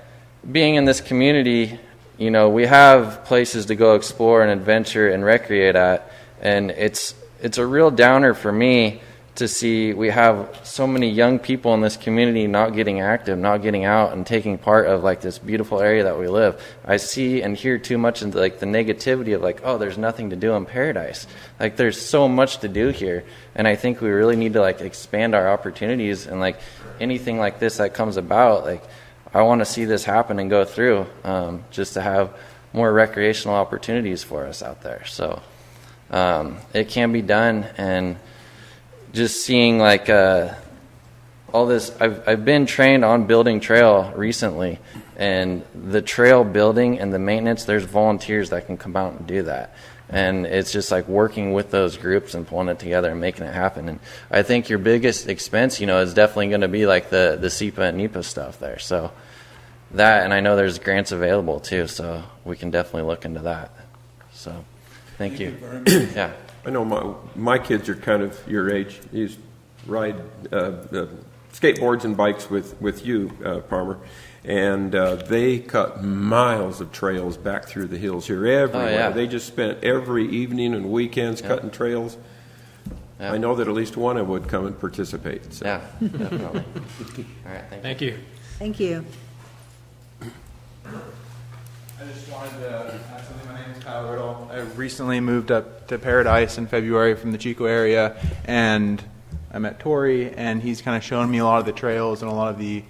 being in this community, we have places to go explore and adventure and recreate at, and it's a real downer for me to see we have so many young people in this community not getting active, not getting out and taking part of like this beautiful area that we live. I see and hear too much into like the negativity of like, oh, there's nothing to do in Paradise. Like there's so much to do here, and I think we really need to like expand our opportunities, and like anything like this that comes about, like I want to see this happen and go through, just to have more recreational opportunities for us out there. So it can be done, and just seeing like all this, I've been trained on building trail recently, and the trail building and the maintenance, there's volunteers that can come out and do that. And it's just like working with those groups and pulling it together and making it happen. And I think your biggest expense, is definitely going to be like the SEPA and NEPA stuff there. So that, and I know there's grants available too, so we can definitely look into that. So thank you. Very much. Yeah. I know my kids are kind of your age. These ride skateboards and bikes with you, Palmer. And they cut miles of trails back through the hills here everywhere. Oh, yeah. They just spent every evening and weekends cutting trails. Yeah. I know that at least one of them would come and participate. So. Yeah, definitely. All right, thank you. Thank you. I just wanted to ask something. My name is Kyle Riddle. I recently moved up to Paradise in February from the Chico area, and I met Tori, and he's kind of shown me a lot of the trails and a lot of the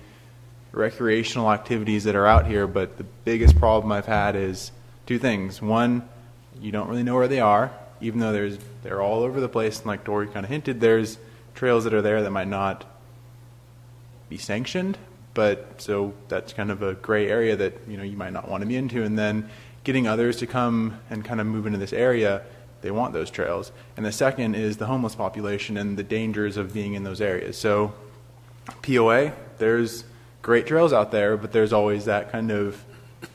recreational activities that are out here. But the biggest problem I've had is two things. One, you don't really know where they are, even though they're all over the place, and like Tori kind of hinted, there's trails that are there that might not be sanctioned. But so that's kind of a gray area that you might not want to be into. And then getting others to come and kind of move into this area, they want those trails. And the second is the homeless population and the dangers of being in those areas. So POA, there's great trails out there, but there's always that kind of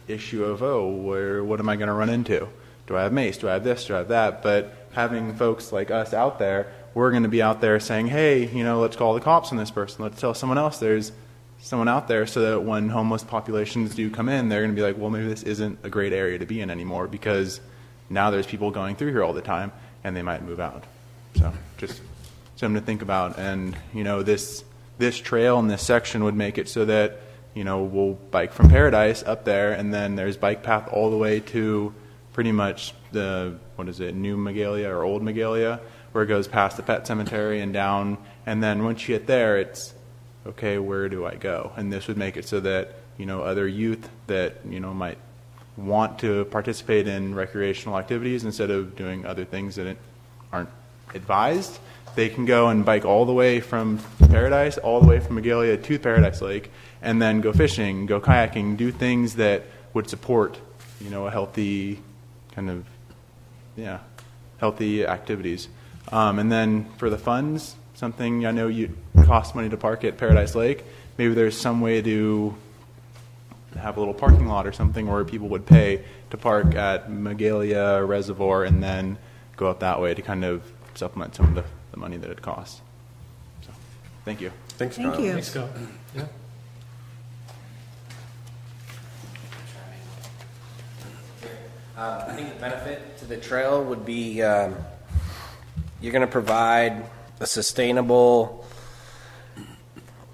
issue of, what am I going to run into? Do I have mace? Do I have this? Do I have that? But having folks like us out there, we're going to be out there saying, hey, let's call the cops on this person. Let's tell someone else there's someone out there, so that when homeless populations do come in, they're going to be like, well, maybe this isn't a great area to be in anymore, because now there's people going through here all the time, and they might move out. So just something to think about. And this trail and this section would make it so that we'll bike from Paradise up there, and then there's bike path all the way to pretty much the New Magalia or Old Magalia, where it goes past the pet cemetery and down. And then once you get there, it's okay, where do I go? And this would make it so that, other youth that, might want to participate in recreational activities instead of doing other things that aren't advised, they can go and bike all the way from Paradise, all the way from Magalia to Paradise Lake, and then go fishing, go kayaking, do things that would support, a healthy kind of, healthy activities. And then for the funds, something I know you cost money to park at Paradise Lake. Maybe there's some way to have a little parking lot or something where people would pay to park at Magalia Reservoir and then go up that way to kind of supplement some of the money that it costs. So, thank you. Thanks, Thank Kyle. you. Thanks, Scott. Yeah. I think the benefit to the trail would be you're going to provide a sustainable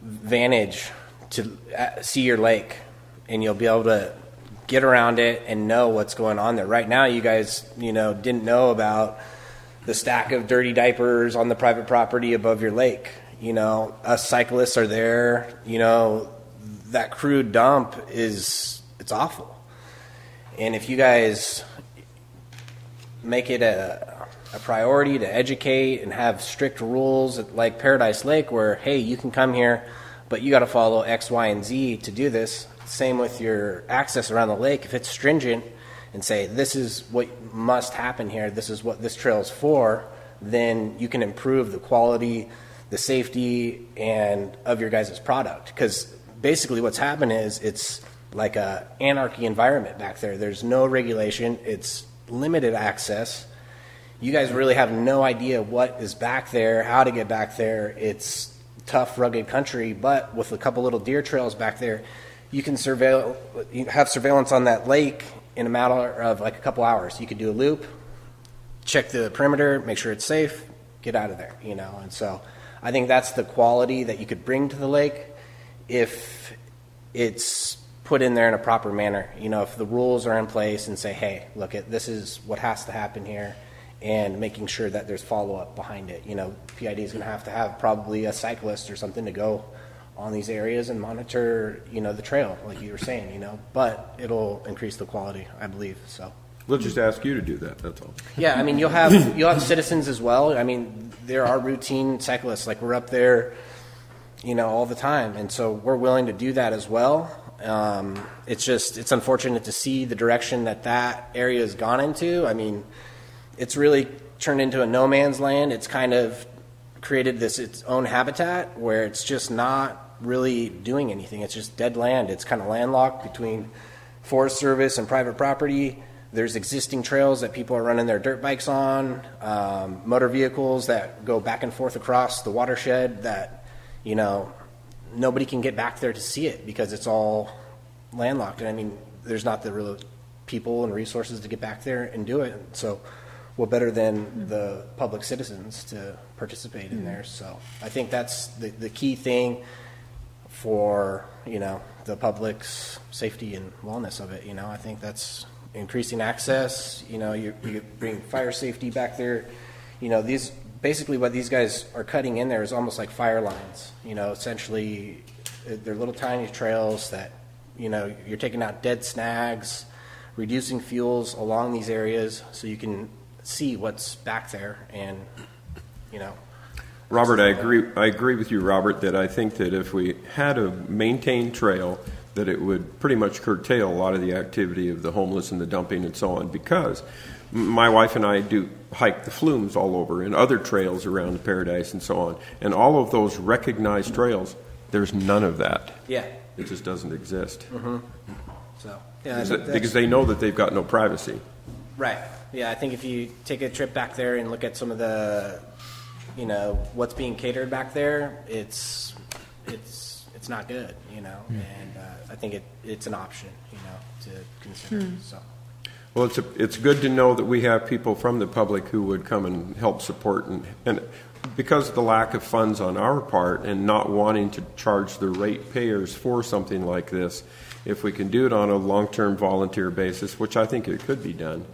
vantage to see your lake, and you'll be able to get around it and know what's going on there. Right now, you guys, didn't know about the stack of dirty diapers on the private property above your lake. Us cyclists are there. That crude dump it's awful. And if you guys make it a priority to educate and have strict rules like Paradise Lake where, hey, you can come here, but you got to follow X, Y, and Z to do this. Same with your access around the lake. If it's stringent and say, this is what must happen here, this is what this trail is for, then you can improve the quality, the safety, and of your guys' product. Because basically what's happened is it's like a anarchy environment back there. There's no regulation. It's limited access. You guys really have no idea what is back there, how to get back there. It's tough, rugged country, but with a couple little deer trails back there, you can have surveillance on that lake in a matter of like a couple hours. You could do a loop, check the perimeter, make sure it's safe, get out of there, And so I think that's the quality that you could bring to the lake if it's put in there in a proper manner. If the rules are in place and say, hey, look, this is what has to happen here, and making sure that there's follow-up behind it. PID is going to have probably a cyclist or something to go on these areas and monitor, the trail, like you were saying, but it'll increase the quality, I believe. So we'll just ask you to do that. That's all. Yeah, you'll have citizens as well. There are routine cyclists, like we're up there, all the time, and so we're willing to do that as well. It's unfortunate to see the direction that area has gone into. It's really turned into a no man's land. It's kind of created its own habitat where it's just not really doing anything. It's just dead land. It's kind of landlocked between Forest Service and private property. There's existing trails that people are running their dirt bikes on, motor vehicles that go back and forth across the watershed that, nobody can get back there to see it because it's all landlocked. And there's not the real people and resources to get back there and do it. So what better than the public citizens to participate in there? So I think that's the key thing for, the public's safety and wellness of it. I think that's increasing access. You bring fire safety back there. Basically what these guys are cutting in there is almost like fire lines. Essentially they're little tiny trails that, you're taking out dead snags, reducing fuels along these areas so you can see what's back there. And Robert, I agree with you, Robert, that I think that if we had a maintained trail, that it would pretty much curtail a lot of the activity of the homeless and the dumping and so on, because my wife and I do hike the flumes all over and other trails around the Paradise and so on, and all of those recognized trails, there's none of that. Yeah. It just doesn't exist. Mm-hmm. So yeah, because they know that they've got no privacy. Right. Yeah, I think if you take a trip back there and look at some of the, what's being catered back there, it's not good, and I think it's an option, to consider. So. Well, it's good to know that we have people from the public who would come and help support, and because of the lack of funds on our part and not wanting to charge the ratepayers for something like this, if we can do it on a long-term volunteer basis, which I think it could be done,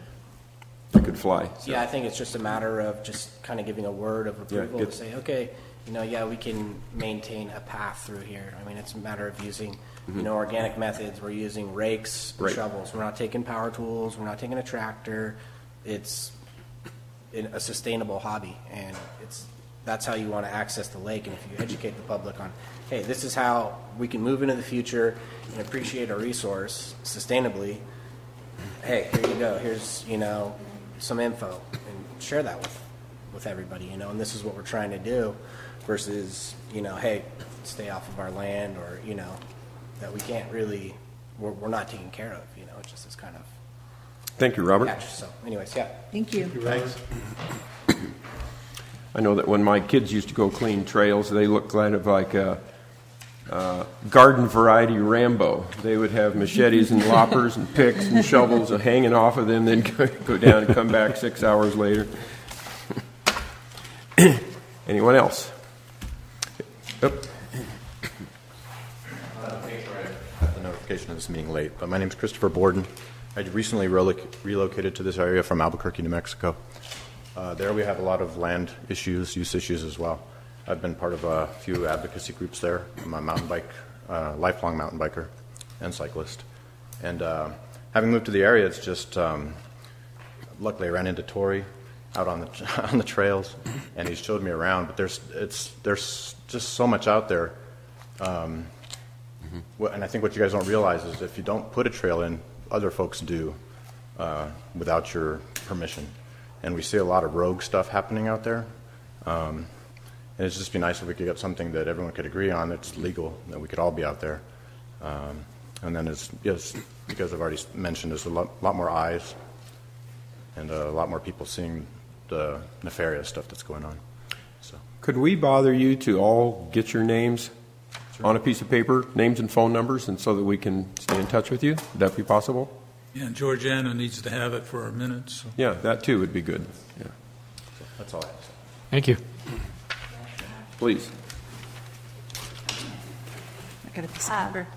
it could fly. So. Yeah, I think it's just a matter of just kind of giving a word of approval to say, okay, we can maintain a path through here. It's a matter of using, organic methods. We're using rakes and shovels. We're not taking power tools. We're not taking a tractor. It's a sustainable hobby, and that's how you want to access the lake. And if you educate the public on, hey, this is how we can move into the future and appreciate our resource sustainably. Hey, here you go. Here's, some info, and share that with everybody, and this is what we're trying to do versus, hey, stay off of our land, or, that we can't really, we're not taking care of, it's just this kind of. Thank you, Robert. Catch. So anyways, yeah. Thank you. Thanks. I know that when my kids used to go clean trails, they looked kind of like a garden variety Rambo. They would have machetes and loppers and picks and shovels hanging off of them, then go down and come back 6 hours later. Anyone else? Yep. notification of this meeting late, but my name is Christopher Borden. I recently relocated to this area from Albuquerque, New Mexico. There we have a lot of land issues, use issues as well. I've been part of a few advocacy groups there. I'm a mountain bike, lifelong mountain biker and cyclist. And having moved to the area, it's just, luckily I ran into Tori out on the trails, and he showed me around, but there's just so much out there. And I think what you guys don't realize is if you don't put a trail in, other folks do without your permission. And we see a lot of rogue stuff happening out there. And it'd just be nice if we could get something that everyone could agree on that's legal, that we could all be out there. And then, yes, because I've already mentioned, there's a lot more eyes and a lot more people seeing the nefarious stuff that's going on. So, could we bother you to all get your names on a piece of paper, names and phone numbers, and so that we can stay in touch with you? Would that be possible? Yeah, and Georgiana needs to have it for our minutes. So. Yeah, that too would be good. Yeah. So that's all I have to say. Thank you. Please.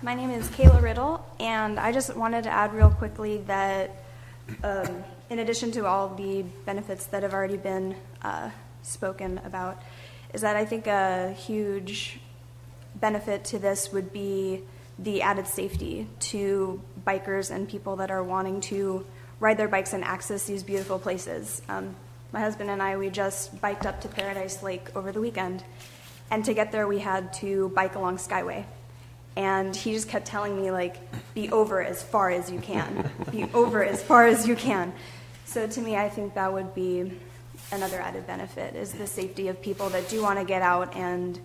My name is Kayla Riddle, and I just wanted to add real quickly that in addition to all the benefits that have already been spoken about, is that I think a huge benefit to this would be the added safety to bikers and people that are wanting to ride their bikes and access these beautiful places. My husband and I, we just biked up to Paradise Lake over the weekend, and to get there we had to bike along Skyway. And he just kept telling me, like, be over as far as you can. Be over as far as you can. So to me, I think that would be another added benefit, is the safety of people that do want to get out and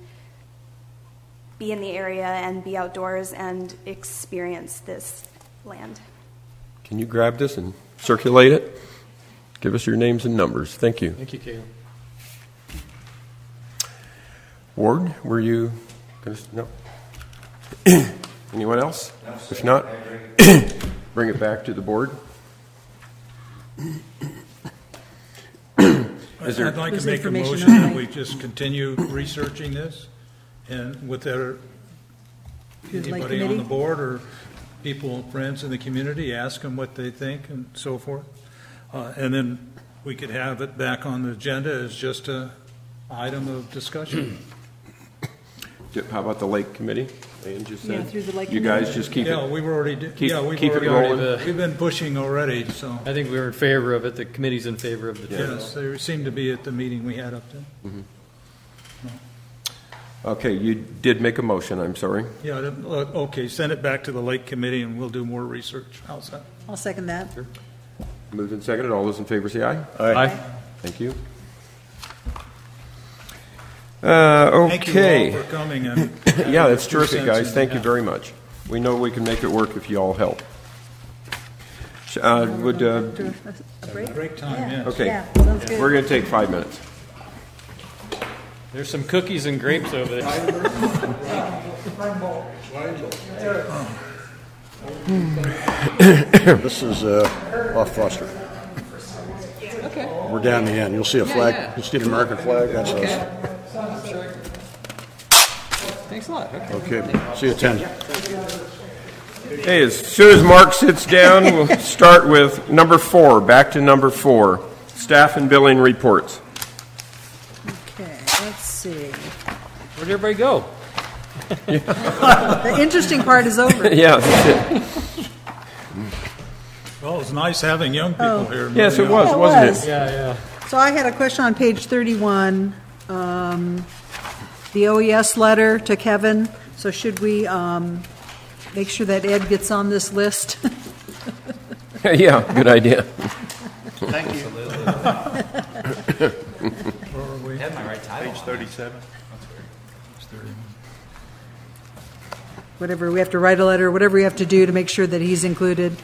be in the area and be outdoors and experience this land. Can you grab this and circulate it? Give us your names and numbers. Thank you. Thank you, Kayla. Ward, were you going to? No. Anyone else? No, if not, bring it back to the board. I'd like to make a motion that we just continue researching this, and with anybody on the board or people, friends in the community, ask them what they think and so forth. And then we could have it back on the agenda as just an item of discussion. How about the Lake Committee? And just yeah, through the Lake you Committee. guys just keep yeah, it. We've already keep it rolling. We've been pushing already. So I think we were in favor of it. The committee's in favor of the trail. Yes, they seemed to be at the meeting we had up there. Mm-hmm. Okay, you did make a motion. I'm sorry. Yeah. Okay. Send it back to the Lake Committee, and we'll do more research. How's that? I'll second that. Sure. Moved and seconded. All those in favor say aye. Aye. Thank you. Okay. Thank you all for coming. And yeah, that's terrific, guys. Thank you very much. We know we can make it work if you all help. Would a break time? Yeah. Okay. Yeah, sounds good. We're going to take 5 minutes. There's some cookies and grapes over there. This is off Foster. Okay. We're down the end. You'll see a flag. Yeah. You'll see the American flag. That's us. Thanks a lot. Okay. See you at 10. Hey, as soon as Mark sits down, we'll start with number 4. Back to number 4. Staff and billing reports. Okay, let's see. Where'd everybody go? The interesting part is over. Yeah, that's it. Well, it was nice having young people here. Yes, it was, Yeah, it wasn't was. it? Yeah. So I had a question on page 31, the OES letter to Kevin. So should we make sure that Ed gets on this list? Yeah, good idea. Thank you. Where are we? Had my right title. Page 37. Whatever, we have to write a letter, whatever we have to do to make sure that he's included.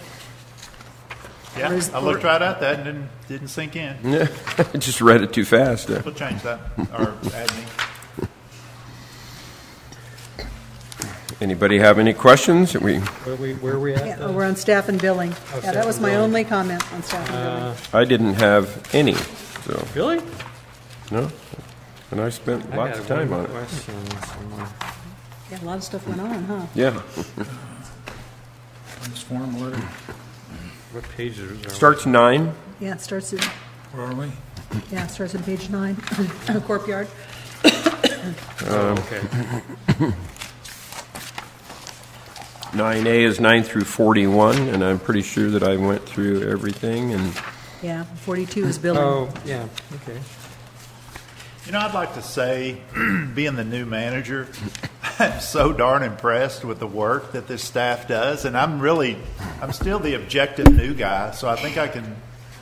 Yeah, I looked right at that and didn't sink in. Yeah, I just read it too fast. We'll change that, or add me. Anybody have any questions? Where are we at? Yeah, we're on staff and billing. Yeah, that was my only comment on staff and billing. I didn't have any. So Really? no, and I spent lots of time on it. Yeah, a lot of stuff went on, huh? Yeah. this form letter. What page is it? Starts 9. Yeah, it starts at, Where are we? yeah, it starts at page 9, Courtyard. Okay. 9A is 9 through 41, and I'm pretty sure that I went through everything. And Yeah, 42 is billing. Oh, yeah, okay. You know, I'd like to say, being the new manager, I'm so darn impressed with the work that this staff does, and I'm still the objective new guy, so I think I can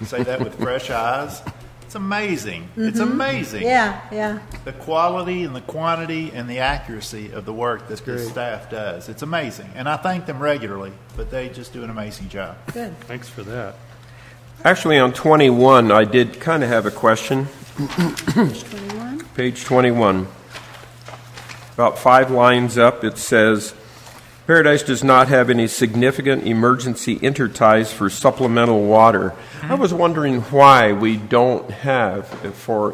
say that with fresh eyes. It's amazing. Mm-hmm. It's amazing. Yeah. The quality and the quantity and the accuracy of the work that this staff does. It's amazing, and I thank them regularly, but they just do an amazing job. Good. Thanks for that. actually, on 21, I did kind of have a question. Page 21. Page 21. About 5 lines up, it says, Paradise does not have any significant emergency interties for supplemental water. I was wondering why we don't have for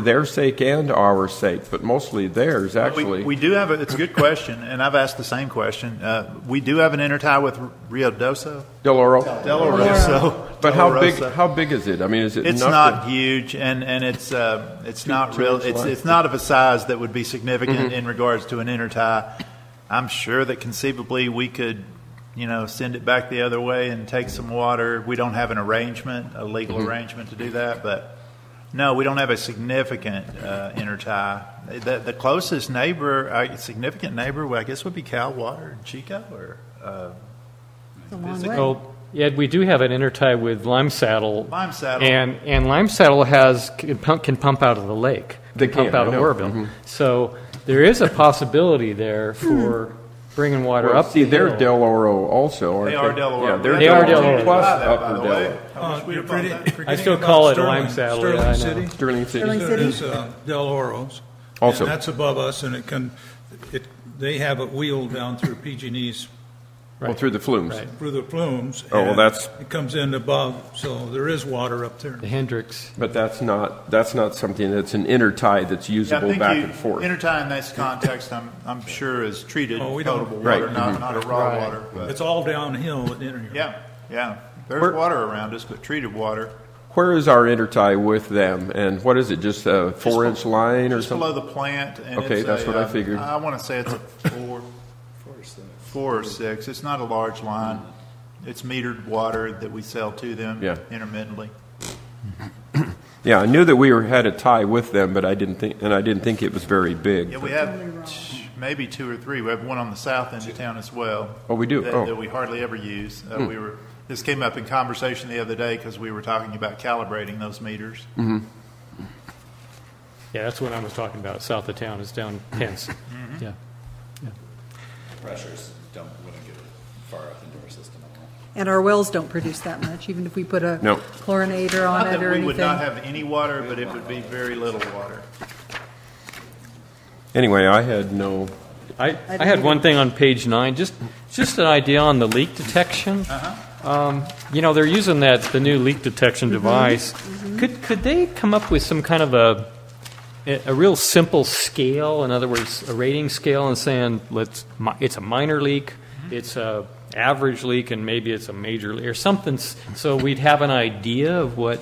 their sake and our sake, but mostly theirs, actually. We do have it's a good question, and I've asked the same question. We do have an intertie with Rio Doso. Del Oro. But how big is it? I mean, is it? It's not huge, and it's not real. It's not of a size that would be significant in regards to an intertie. I'm sure that conceivably we could, send it back the other way and take some water. We don't have an arrangement, a legal arrangement to do that, but no, we don't have a significant intertie. The closest significant neighbor, I guess, would be Cal Water in Chico, or It's a long way. Oh, yeah, we do have an intertie with Lime Saddle. Lime-Saddle. And Lime Saddle can pump out of the lake. They pump can, out of I know. Oroville. So there is a possibility there for bringing water up. See, they're Del Oro also, aren't they? They are Del Oro. Yeah, they're They are Del Oro. Plus By Upper the Del way. Oro. I still call it Lime Saddle. Sterling yeah, I know. City. Sterling City. Sterling City. Is Del Oro's. Also. And that's above us, and they have it wheeled down through PG&E's, Well, through the flumes. Right. through the plumes. Oh, well, and it comes in above, so there is water up there. The Hendricks. But that's not something that's an intertie that's usable back and forth. Intertie in this context, I'm sure, is treated Oh, we don't- potable water, Right. not a raw Right. water. But It's all downhill in here. yeah. There's water around us, but treated water. Where is our intertie with them, and what is it? Just a 4-inch line or Just something? below the plant. And Okay, it's that's what I figured. I want to say it's a 4 or 6. It's not a large line. It's metered water that we sell to them intermittently. Yeah, I knew that we had a tie with them, but I didn't think it was very big. Yeah, we have maybe 2 or 3. We have one on the south end of town as well. Oh, we do? That we hardly ever use. This came up in conversation the other day because we were talking about calibrating those meters. Mm-hmm. Yeah, that's what I was talking about. South of town is down Pence. Yeah. Pressures wouldn't get far up into our system at all. And our wells don't produce that much, even if we put a No. chlorinator on Not it that or we anything. would not have any water, but it would be very little water. Anyway, I had no... I had one thing on page 9, just an idea on the leak detection. They're using the new leak detection device. Could they come up with some kind of a real simple scale? In other words, a rating scale, and saying it's a minor leak, it's a average leak, and maybe it's a major leak or something. So we'd have an idea of what.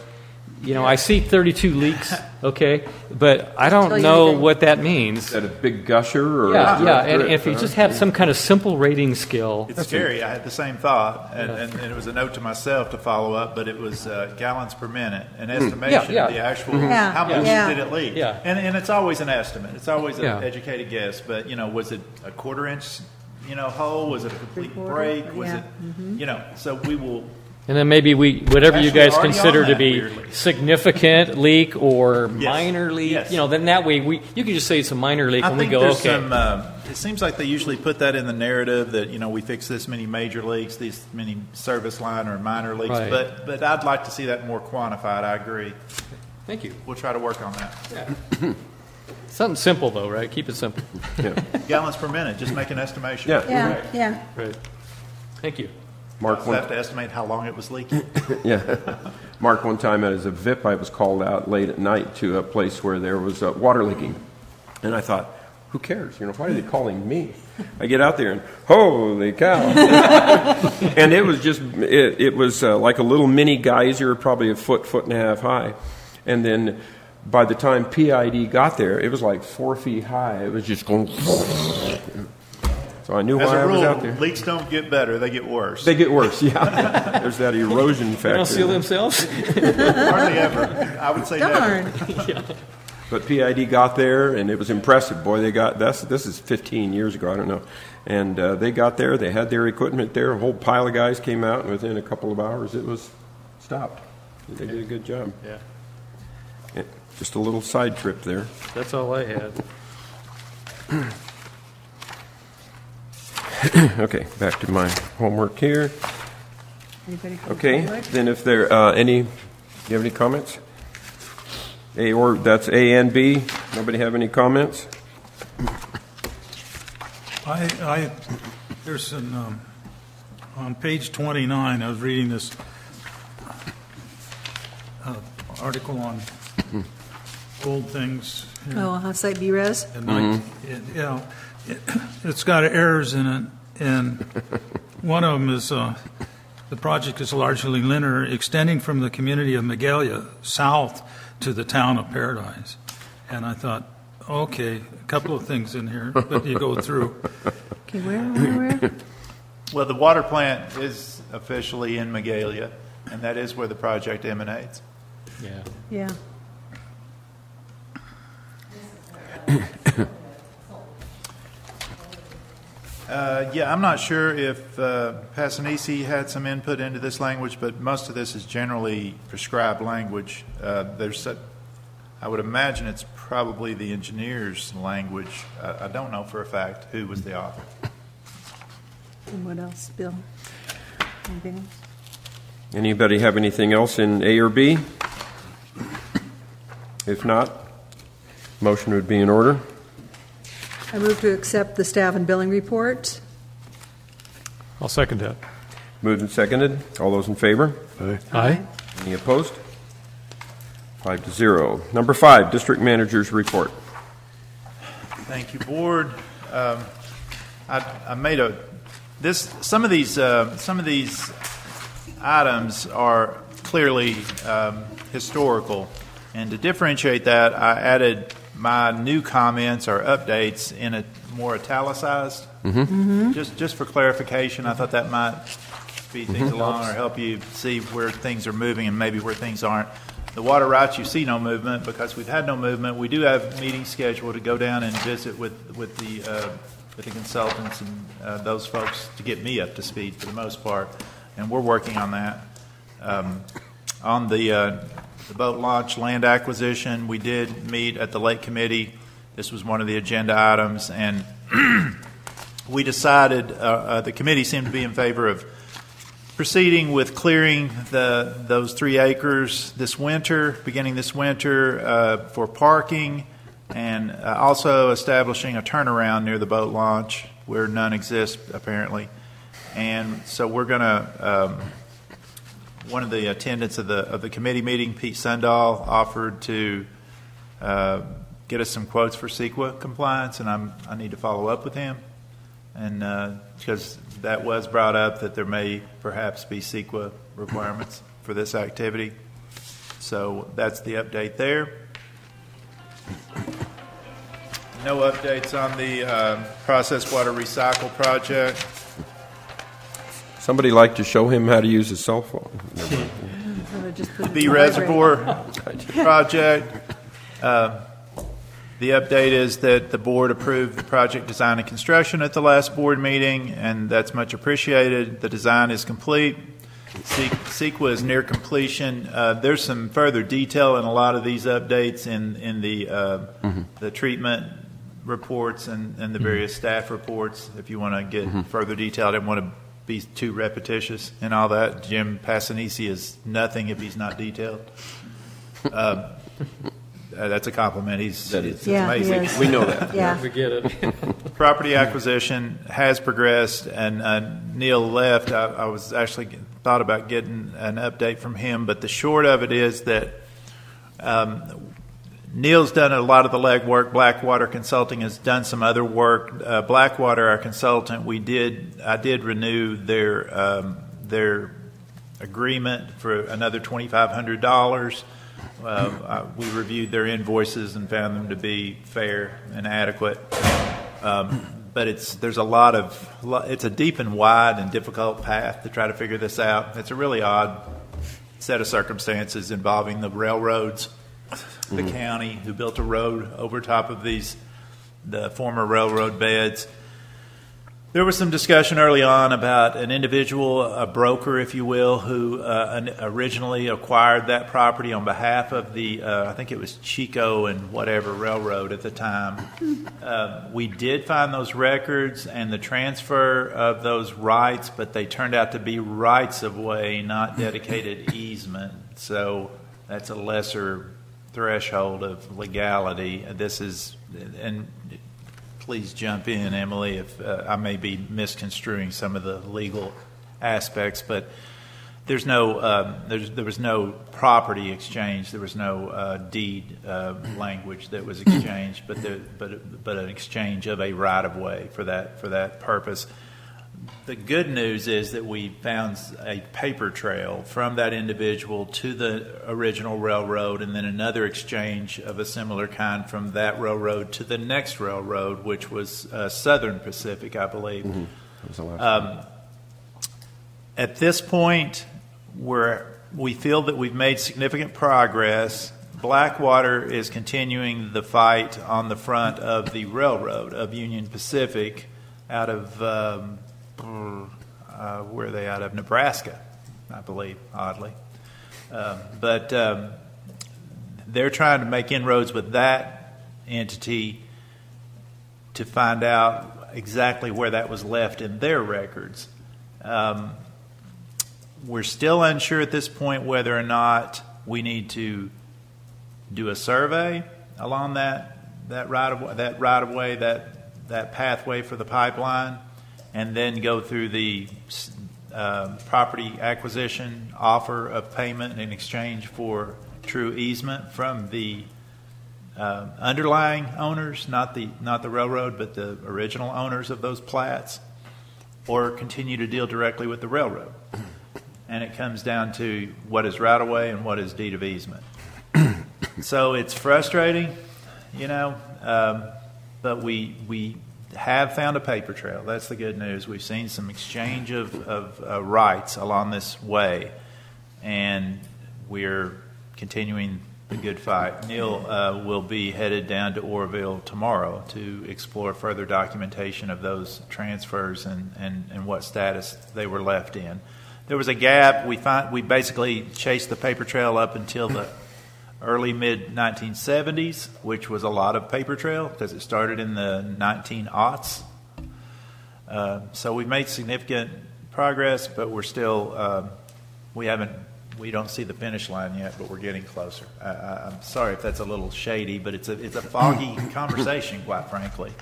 I see 32 leaks, okay, but I don't know what that means. Is that a big gusher? Or and if you just have some kind of simple rating scale. It's scary. I had the same thought, and it was a note to myself to follow up, but it was gallons per minute, an estimation of the actual, how much did it leak? Yeah. And it's always an estimate. It's always an educated guess, but, was it a quarter-inch, hole? Was it a complete break? Was it, so we will... And then maybe whatever you guys already consider on to that, be weirdly. significant leak or minor leak, then that way you can just say it's a minor leak, and we go, okay. It seems like they usually put that in the narrative that we fix this many major leaks, these many service line or minor leaks. Right. But I'd like to see that more quantified. I agree. Thank you. We'll try to work on that. Yeah. Something simple though, right? Keep it simple. Gallons per minute. Just make an estimation. Yeah. Right. Thank you. Mark, we'll have to estimate how long it was leaking. Mark, one time as a VIP, I was called out late at night to a place where there was water leaking. And I thought, who cares? Why are they calling me? I get out there and holy cow! And it was just it was like a little mini geyser, probably a foot and a half high, and then by the time PID got there, it was like 4 feet high. It was just going. So I knew why I was out there. Leaks don't get better; they get worse. They get worse. Yeah, there's that erosion factor. They don't seal themselves. Hardly ever. I would say Darn. never. Yeah. But PID got there, and it was impressive. Boy, they got this is 15 years ago. I don't know, and they got there. They had their equipment there. A whole pile of guys came out, and within a couple of hours, it was stopped. They did a good job. Yeah. Just a little side trip there. That's all I had. Okay, back to my homework here. Anybody? Okay, then if there do you have any comments? That's A and B. Nobody have any comments? There's an on page 29. I was reading this article on old things. Oh, site B-res? And it's got errors in it, and one of them is the project is largely linear, extending from the community of Magalia south to the town of Paradise. And I thought, okay, a couple of things in here, but you go through. Okay, where? Well, the water plant is officially in Magalia, and that is where the project emanates. Yeah. I'm not sure if Passanisi had some input into this language, but most of this is generally prescribed language. I would imagine it's probably the engineer's language. I don't know for a fact who was the author. And what else, Bill? Anything else? Anybody have anything else in A or B? If not, motion would be in order. I move to accept the staff and billing report. I'll second that. Moved and seconded. All those in favor? Aye. Any opposed? 5-0. Number 5, District Manager's Report. Thank you, Board. I made some of these items are clearly historical, and to differentiate that, I added my new comments or updates in a more italicized. Just for clarification, I thought that might speed things along or help you see where things are moving and maybe where things aren't. The water rights, you see no movement because we've had no movement. We do have meetings scheduled to go down and visit with the consultants and those folks to get me up to speed for the most part, and we're working on that. On the boat launch land acquisition, we did meet at the Lake Committee. This was one of the agenda items, and we decided the committee seemed to be in favor of proceeding with clearing those 3 acres beginning this winter for parking, and also establishing a turnaround near the boat launch where none exists apparently. And so we're going to. One of the attendants of the committee meeting, Pete Sundahl, offered to get us some quotes for CEQA compliance, and I need to follow up with him, and because that was brought up that there may perhaps be CEQA requirements for this activity. So that's the update there. No updates on the processed water recycle project. Somebody like to show him how to use his cell phone. The Reservoir project. The update is that the board approved the project design and construction at the last board meeting, and that's much appreciated. The design is complete. CEQA is near completion. There's some further detail in a lot of these updates in the treatment reports and the various staff reports. If you want to get further detail, I didn't want to be too repetitious and all that. Jim Passanisi is nothing if he's not detailed. That's a compliment. It's amazing. We know that. Yeah. We get it. Property acquisition has progressed, and Neil left. I was actually thought about getting an update from him, but the short of it is that Neil's done a lot of the legwork. Blackwater Consulting has done some other work. Blackwater, our consultant, I did renew their agreement for another $2,500. We reviewed their invoices and found them to be fair and adequate. But it's a deep and wide and difficult path to try to figure this out. It's a really odd set of circumstances involving the railroads, the county who built a road over top of the former railroad beds. There was some discussion early on about an individual, a broker, if you will, who originally acquired that property on behalf of I think it was Chico and whatever railroad at the time. We did find those records and the transfer of those rights, but they turned out to be rights of way, not dedicated easement. So that's a lesser threshold of legality. And please jump in, Emily, if I may be misconstruing some of the legal aspects, but there was no property exchange, there was no deed language that was exchanged, but an exchange of a right of way for that purpose. The good news is that we found a paper trail from that individual to the original railroad, and then another exchange of a similar kind from that railroad to the next railroad, which was Southern Pacific, I believe. Mm-hmm. That was the last one. At this point, we feel that we've made significant progress. Blackwater is continuing the fight on the front of the railroad of Union Pacific out of where are they out of? Nebraska, I believe, oddly. But they're trying to make inroads with that entity to find out exactly where that was left in their records. We're still unsure at this point whether or not we need to do a survey along that right of way, that pathway for the pipeline, and then go through the property acquisition offer of payment in exchange for true easement from the underlying owners, not the railroad, but the original owners of those plats, or continue to deal directly with the railroad. And it comes down to what is right of way and what is deed of easement. So it's frustrating, but we have found a paper trail. That's the good news. We've seen some exchange of rights along this way, and we're continuing the good fight. Neil will be headed down to Oroville tomorrow to explore further documentation of those transfers and what status they were left in. There was a gap. We basically chased the paper trail up until the early mid-1970s, which was a lot of paper trail because it started in the 1900s. So we've made significant progress, but we're still we don't see the finish line yet, but we're getting closer. I'm sorry if that's a little shady, but it's a foggy conversation, quite frankly.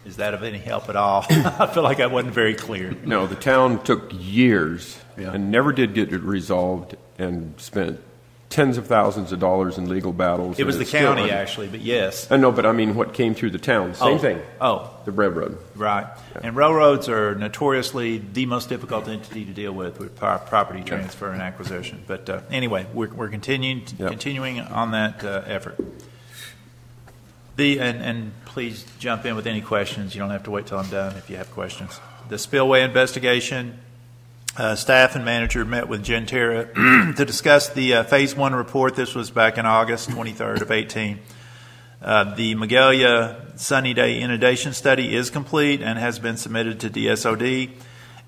Is that of any help at all? I feel like I wasn't very clear. No, the town took years and never did get it resolved and spent tens of thousands of dollars in legal battles. It was the county, actually, but yes. I know, but I mean what came through the town. Same thing. Oh. The railroad. Right. Yeah. And railroads are notoriously the most difficult entity to deal with property transfer and acquisition. But anyway, we're continuing on that effort. And please jump in with any questions. You don't have to wait till I'm done if you have questions. The spillway investigation, staff and manager met with Genterra to discuss the Phase 1 report. This was back in August 23rd of 18. The Magalia Sunny Day inundation study is complete and has been submitted to DSOD.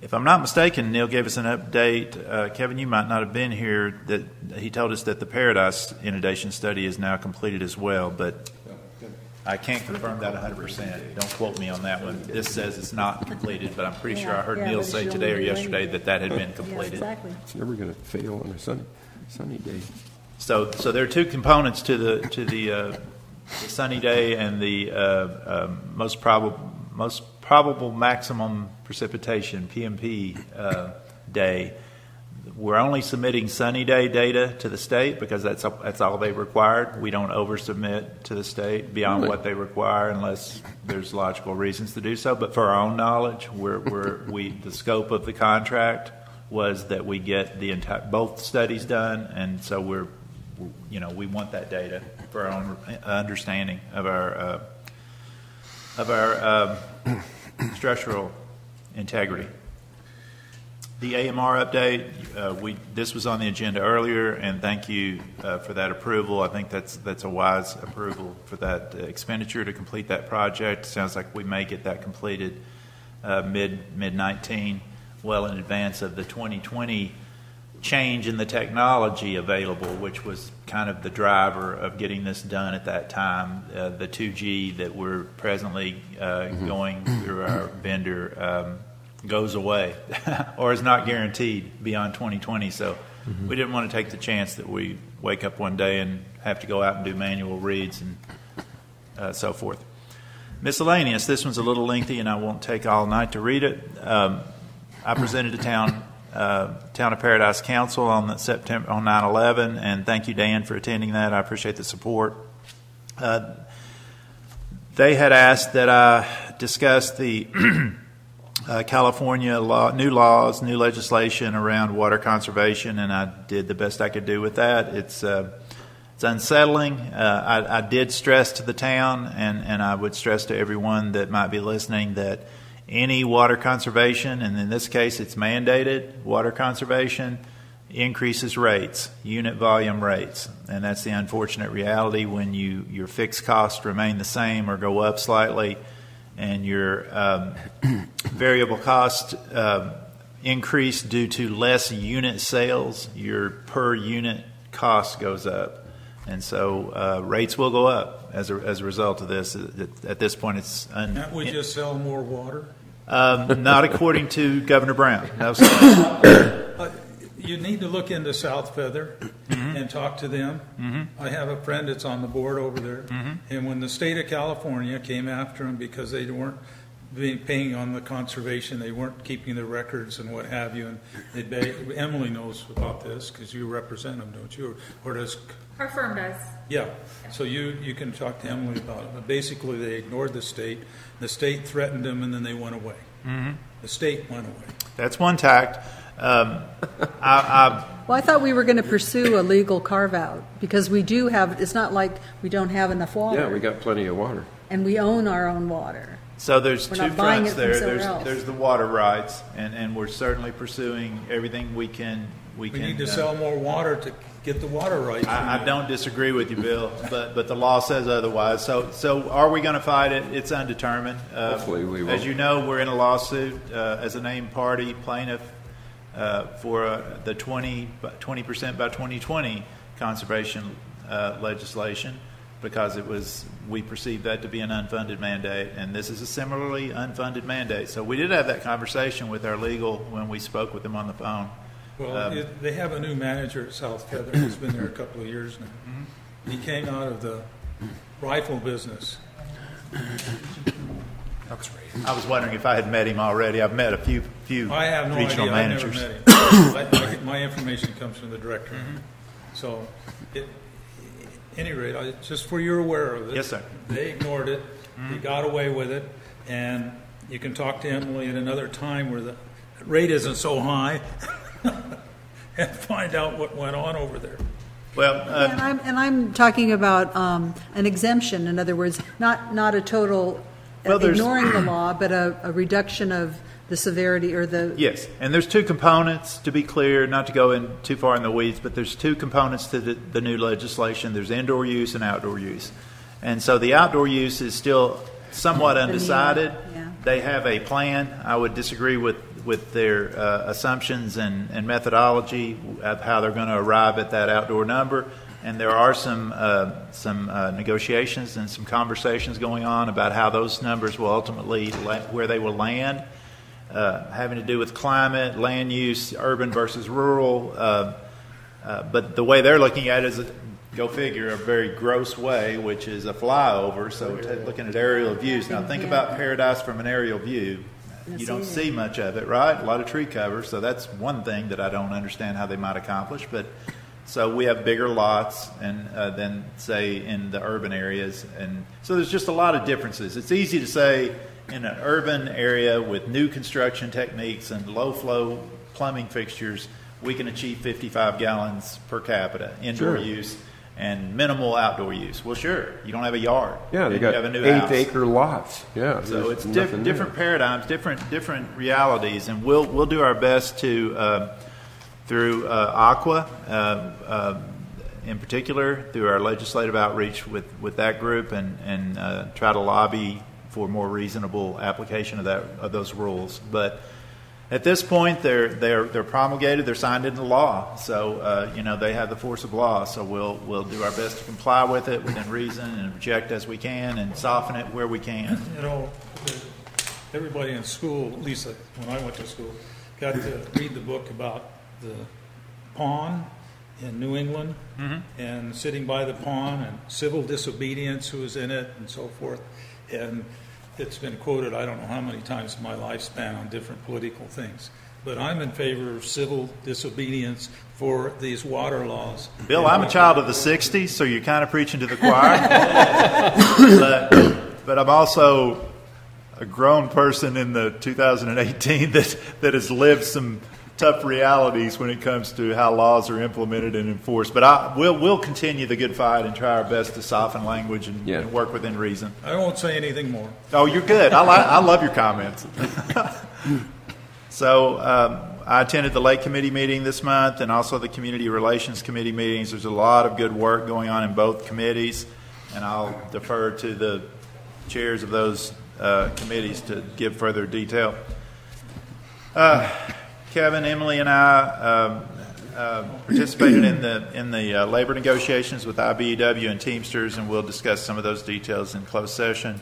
If I'm not mistaken, Neil gave us an update. Kevin, you might not have been here. That he told us that the Paradise inundation study is now completed as well, but I can't confirm that 100%. Don't quote me on that one. This says it's not completed, but I'm pretty sure I heard Neil say today or yesterday that had been completed. Yeah, exactly. It's never going to fail on a sunny day. So there are two components to the sunny day and the most probable maximum precipitation (PMP) day. we're only submitting sunny day data to the state because that's all they required. We don't oversubmit to the state beyond what they require unless there's logical reasons to do so. But for our own knowledge, the scope of the contract was that we get both studies done, and so we want that data for our own understanding of our structural integrity. The AMR update, this was on the agenda earlier, and thank you for that approval. I think that's a wise approval for that expenditure to complete that project. Sounds like we may get that completed mid-19, well in advance of the 2020 change in the technology available, which was kind of the driver of getting this done at that time. The 2G that we're presently going through our vendor goes away or is not guaranteed beyond 2020. So we didn't want to take the chance that we wake up one day and have to go out and do manual reads and so forth. Miscellaneous. This one's a little lengthy, and I won't take all night to read it. I presented to Town of Paradise Council on 9/11, and thank you, Dan, for attending that. I appreciate the support. They had asked that I discuss the California new legislation around water conservation, and I did the best I could do with that. It's unsettling. I did stress to the town, and I would stress to everyone that might be listening that any water conservation, and in this case it's mandated water conservation, increases rates, unit volume rates. And that's the unfortunate reality when your fixed costs remain the same or go up slightly, and your variable cost increase due to less unit sales, your per unit cost goes up. And so rates will go up as a result of this. At this point, it's... Can't we just sell more water? Not according to Governor Brown. No, you need to look into South Feather and talk to them. I have a friend that's on the board over there. And when the state of California came after them because they weren't paying on the conservation, they weren't keeping the records and what have you, and Emily knows about this because you represent them, don't you? Or does... Our firm does. Yeah. So you can talk to Emily about it. But basically, they ignored the state. The state threatened them, and then they went away. The state went away. That's one tact. Well, I thought we were going to pursue a legal carve-out because we do have, it's not like we don't have enough water. Yeah, we got plenty of water. And we own our own water. So there's we're two not buying fronts it from there. There's the water rights, and we're certainly pursuing everything we can. We need to sell more water to get the water rights. I don't disagree with you, Bill, but the law says otherwise. So are we going to fight it? It's undetermined. Hopefully we will. As you know, we're in a lawsuit as a named party plaintiff for the 20% by 2020 conservation legislation, because we perceived that to be an unfunded mandate, and this is a similarly unfunded mandate. So we did have that conversation with our legal when we spoke with them on the phone. Well, they have a new manager at South Feather who's been there a couple of years now. He came out of the rifle business. I was wondering if I had met him already. I've met a few I have no regional idea. managers. I've never met him. My information comes from the director. So, at any rate, just for you're aware of it. Yes, sir. They ignored it. They got away with it, and you can talk to Emily at another time where the rate isn't so high, and find out what went on over there. Well, and I'm talking about an exemption. In other words, not a total ignoring the law, but a reduction of the severity or the... Yes, and there's two components, to be clear, not to go in too far in the weeds, but there's two components to the new legislation. There's indoor use and outdoor use. And so the outdoor use is still somewhat undecided. They have a plan. I would disagree with their assumptions and methodology of how they're going to arrive at that outdoor number. And there are some negotiations and some conversations going on about how those numbers will ultimately, where they will land, having to do with climate, land use, urban versus rural. But the way they're looking at it is, go figure, a very gross way, which is a flyover. So looking at aerial views. Now think about Paradise from an aerial view. you don't see much of it, right? A lot of tree cover, so that's one thing that I don't understand how they might accomplish. But so we have bigger lots and than say in the urban areas, and so there's just a lot of differences. It's easy to say in an urban area with new construction techniques and low flow plumbing fixtures, we can achieve 55 gallons per capita indoor use and minimal outdoor use. Well, sure, you don't have a yard. Yeah, they got have a new 8-acre lots. Yeah, so it's different paradigms, different realities, and we'll do our best to through Aqua, in particular, through our legislative outreach with that group, and try to lobby for more reasonable application of those rules. But at this point, they're promulgated, they're signed into law, so they have the force of law. So we'll do our best to comply with it within reason and object as we can and soften it where we can. Everybody in school, at least when I went to school, got to read the book about the pond in New England and sitting by the pond and civil disobedience, who was in it, and so forth. And it's been quoted I don't know how many times in my lifespan on different political things. But I'm in favor of civil disobedience for these water laws. Bill, I'm a child of the 60s, so you're kind of preaching to the choir. but I'm also a grown person in the 2018 that has lived some tough realities when it comes to how laws are implemented and enforced. But we'll continue the good fight and try our best to soften language and work within reason. I won't say anything more. Oh, you're good. I love your comments. So I attended the Lake Committee meeting this month and also the Community Relations Committee meetings. There's a lot of good work going on in both committees, and I'll defer to the chairs of those committees to give further detail. Kevin, Emily, and I participated in the labor negotiations with IBEW and Teamsters, and we'll discuss some of those details in closed session.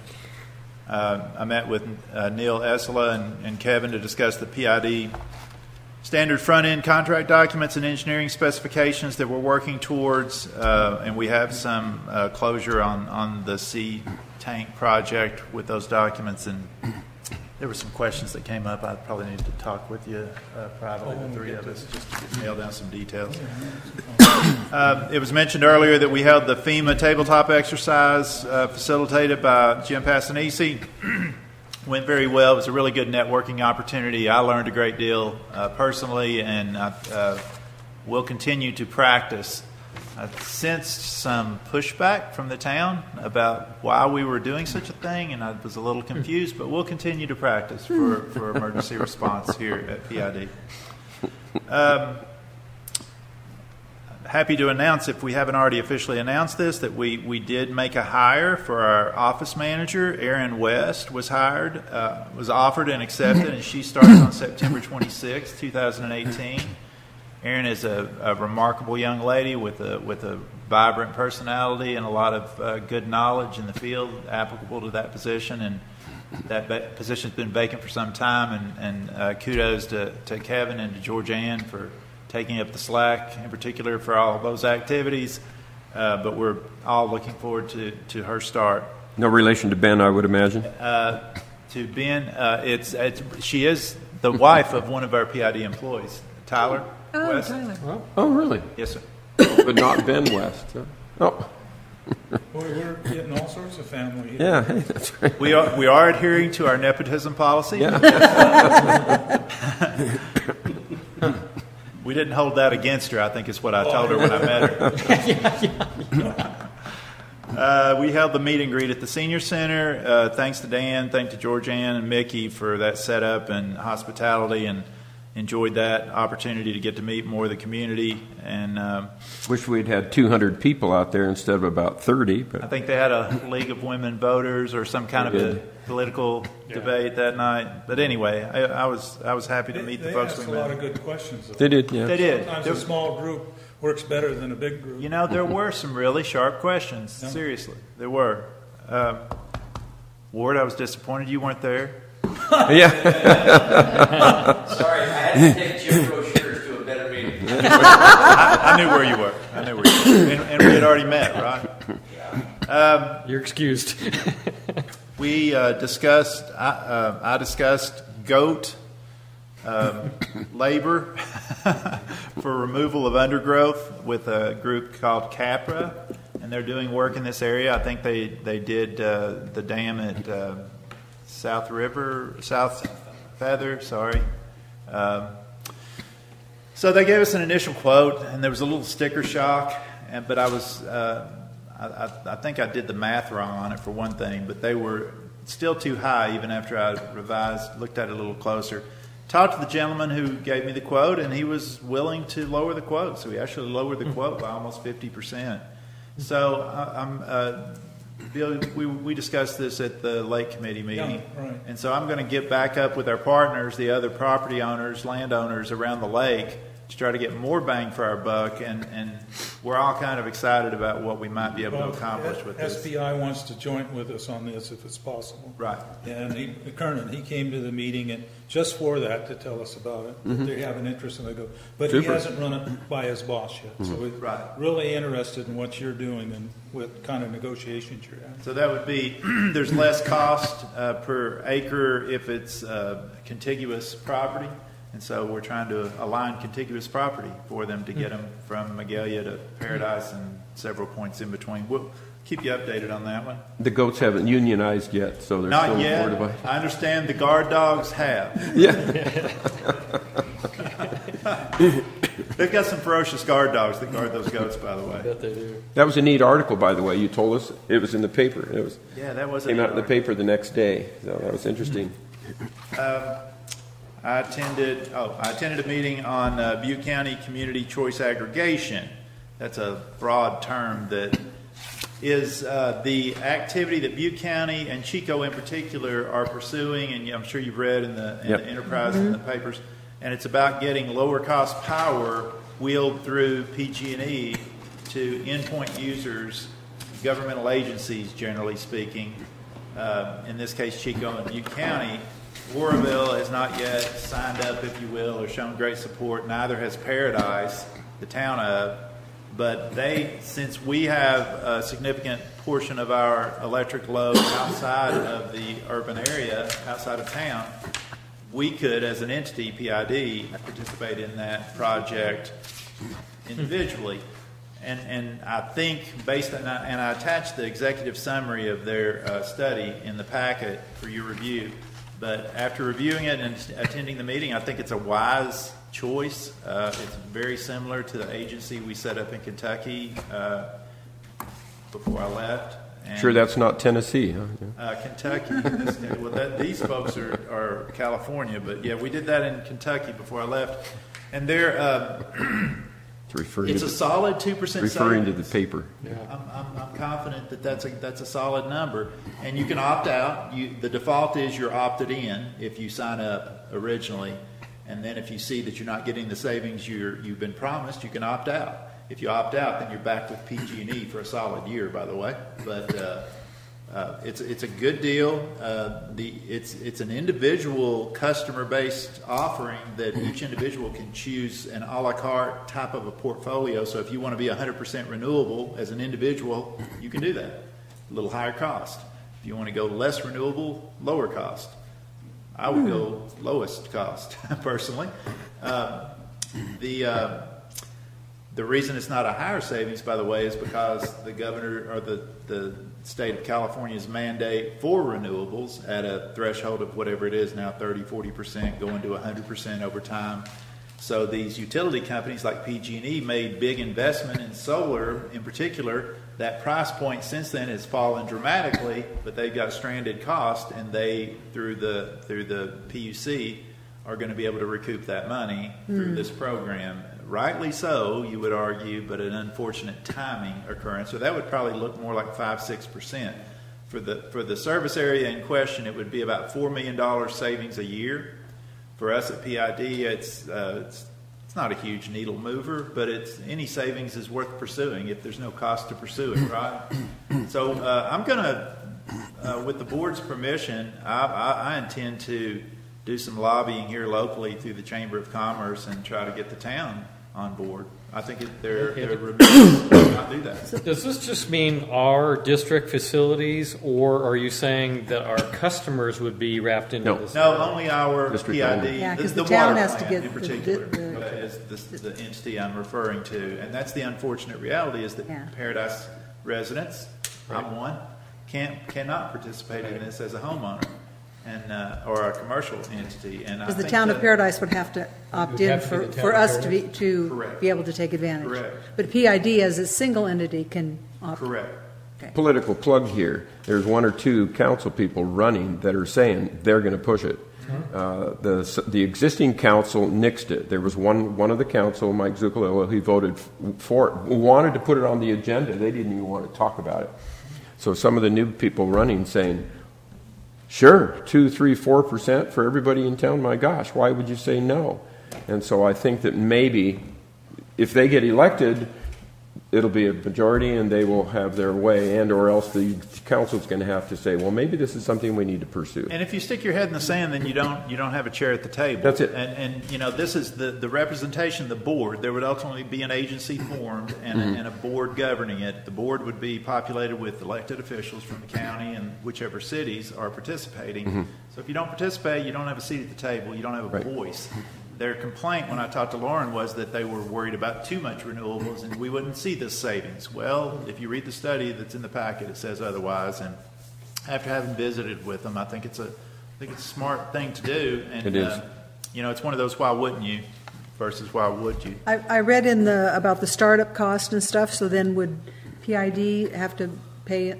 I met with Neil Esela and Kevin to discuss the PID standard front-end contract documents and engineering specifications that we're working towards, and we have some closure on the sea tank project with those documents, and there were some questions that came up. I probably need to talk with you privately, the three of us, just to nail down some details. It was mentioned earlier that we held the FEMA tabletop exercise facilitated by Jim Passanisi. Went very well. It was a really good networking opportunity. I learned a great deal personally, and we'll continue to practice. I sensed some pushback from the town about why we were doing such a thing, and I was a little confused, but we'll continue to practice for emergency response here at PID. Happy to announce, if we haven't already officially announced this, that we did make a hire for our office manager. Erin West was hired, was offered and accepted, and she starts on September 26, 2018. Erin is a remarkable young lady with a vibrant personality and a lot of good knowledge in the field applicable to that position, and that position's been vacant for some time, and kudos to Kevin and to George Ann for taking up the slack, in particular for all those activities, but we're all looking forward to her start. No relation to Ben, I would imagine? To Ben, she is the wife of one of our PID employees, Tyler. Oh, West. Tyler. Oh, really? Yes, sir. But not Ben West. Oh. Boy, we're getting all sorts of family here. Yeah, hey, that's right. We are adhering to our nepotism policy. Yeah. We didn't hold that against her, I think is what I told her when I met her. We held the meet and greet at the Senior Center. Thanks to Dan, thanks to George Ann and Mickey for that setup and hospitality, and enjoyed that opportunity to get to meet more of the community. And wish we'd had 200 people out there instead of about 30. But I think they had a League of Women Voters or some kind of a political debate that night. But anyway, I was happy to meet the folks we met. They asked a lot of good questions, though. They did, yeah. They did. Sometimes a small group works better than a big group. You know, there were some really sharp questions. Yeah. Seriously, there were. Ward, I was disappointed you weren't there. Yeah. Sorry, I had to take Jim brochures to a better meeting. I knew where you were. And we had already met, right? You're excused. We discussed. I discussed goat labor for removal of undergrowth with a group called Capra, and they're doing work in this area. I think they did the dam at South Feather, sorry. So they gave us an initial quote, and there was a little sticker shock, but I think I did the math wrong on it for one thing, but they were still too high even after I looked at it a little closer. Talked to the gentleman who gave me the quote, and he was willing to lower the quote, so he actually lowered the quote by almost 50%. So Bill, we discussed this at the Lake Committee meeting, yeah, right. And so I'm going to get back up with our partners, the other property owners, landowners around the lake, to try to get more bang for our buck, and we're all kind of excited about what we might be able to accomplish with this. SPI wants to join with us on this if it's possible. Right. And Kernan, he came to the meeting and just for that to tell us about it. Mm-hmm. They have an interest and they go, but Super. he hasn't run it by his boss yet. Mm-hmm. So we're really interested in what you're doing and what kind of negotiations you're having. So that would be, there's less cost per acre if it's contiguous property. And so we're trying to align contiguous property for them to get them from Magalia to Paradise and several points in between. We'll keep you updated on that one. The goats haven't unionized yet, so they're Not still yet. affordable. I understand the guard dogs have. Yeah. They've got some ferocious guard dogs that guard those goats, by the way. I bet they do. That was a neat article, by the way. You told us it was in the paper. It was. Yeah, that was a came neat out in the article. paper the next day. So that was interesting. I attended a meeting on Butte County Community Choice Aggregation. That's a broad term that is the activity that Butte County and Chico in particular are pursuing, and I'm sure you've read in the Enterprise and the papers, and it's about getting lower cost power wheeled through PG&E to endpoint users, governmental agencies generally speaking, in this case Chico and Butte County. Oroville has not yet signed up, if you will, or shown great support. Neither has Paradise, the town of. But since we have a significant portion of our electric load outside of the urban area, outside of town, we could, as an entity, PID, participate in that project individually. And I think, based on that, and I attached the executive summary of their study in the packet for your review. But after reviewing it and attending the meeting, I think it's a wise choice. It's very similar to the agency we set up in Kentucky before I left. And, Sure, that's not Tennessee, huh? Yeah. Kentucky. Well, these folks are California, but yeah, we did that in Kentucky before I left. And they're it's a solid 2% referring savings. to the paper. Yeah. I'm confident that that's a solid number, and you can opt out. The default is you're opted in if you sign up originally, and then if you see that you're not getting the savings you've been promised, you can opt out. If you opt out, then you're back with PG&E for a solid year, by the way. But it's a good deal. It's an individual customer-based offering that each individual can choose an a la carte type of a portfolio. So if you want to be 100% renewable as an individual, you can do that. A little higher cost. If you want to go less renewable, lower cost. I would go lowest cost, personally. The reason it's not a higher savings, by the way, is because the governor or the state of California's mandate for renewables at a threshold of whatever it is now, 30, 40%, going to 100% over time. So these utility companies like PG&E made big investment in solar in particular. That price point since then has fallen dramatically, but they've got stranded cost, and they, through the PUC, are going to be able to recoup that money through this program. Rightly so, you would argue, but an unfortunate timing occurrence. So that would probably look more like 5-6%. For the service area in question, it would be about $4 million savings a year. For us at PID, it's not a huge needle mover, but any savings is worth pursuing if there's no cost to pursue it, right? So I'm going to, with the board's permission, I intend to do some lobbying here locally through the Chamber of Commerce and try to get the town on board. I think they're remiss to not do that. Does this just mean our district facilities, or are you saying that our customers would be wrapped into this? No, only our District PID. only. Yeah, 'cause the the town water has to plant get in particular is the entity I'm referring to, and that's the unfortunate reality is that Paradise residents, I'm one, cannot participate in this as a homeowner. Or a commercial entity, and Because the town of Paradise would have to opt in for us to be able to take advantage. Correct. But PID as a single entity can opt. Correct. Okay. Political plug here. There's one or two council people running that are saying they're going to push it. The existing council nixed it. There was one of the council, Mike Zuccolillo, he voted for it, wanted to put it on the agenda. They didn't even want to talk about it. So some of the new people running saying, sure, 2, 3, 4% for everybody in town. My gosh, why would you say no? And so I think that maybe if they get elected, it'll be a majority and they will have their way, and or else the council's going to have to say, well, maybe this is something we need to pursue. And if you stick your head in the sand, then you don't have a chair at the table. That's it. And this is the representation, the board. There would ultimately be an agency formed and a board governing it. The board would be populated with elected officials from the county and whichever cities are participating. So if you don't participate, you don't have a seat at the table. You don't have a voice. Their complaint when I talked to Lauren was that they were worried about too much renewables and we wouldn't see this savings. Well, if you read the study that's in the packet, it says otherwise. And after having visited with them, I think it's a smart thing to do. And it is. It's one of those why wouldn't you versus why would you. I read about the startup cost and stuff. So then would PID have to pay?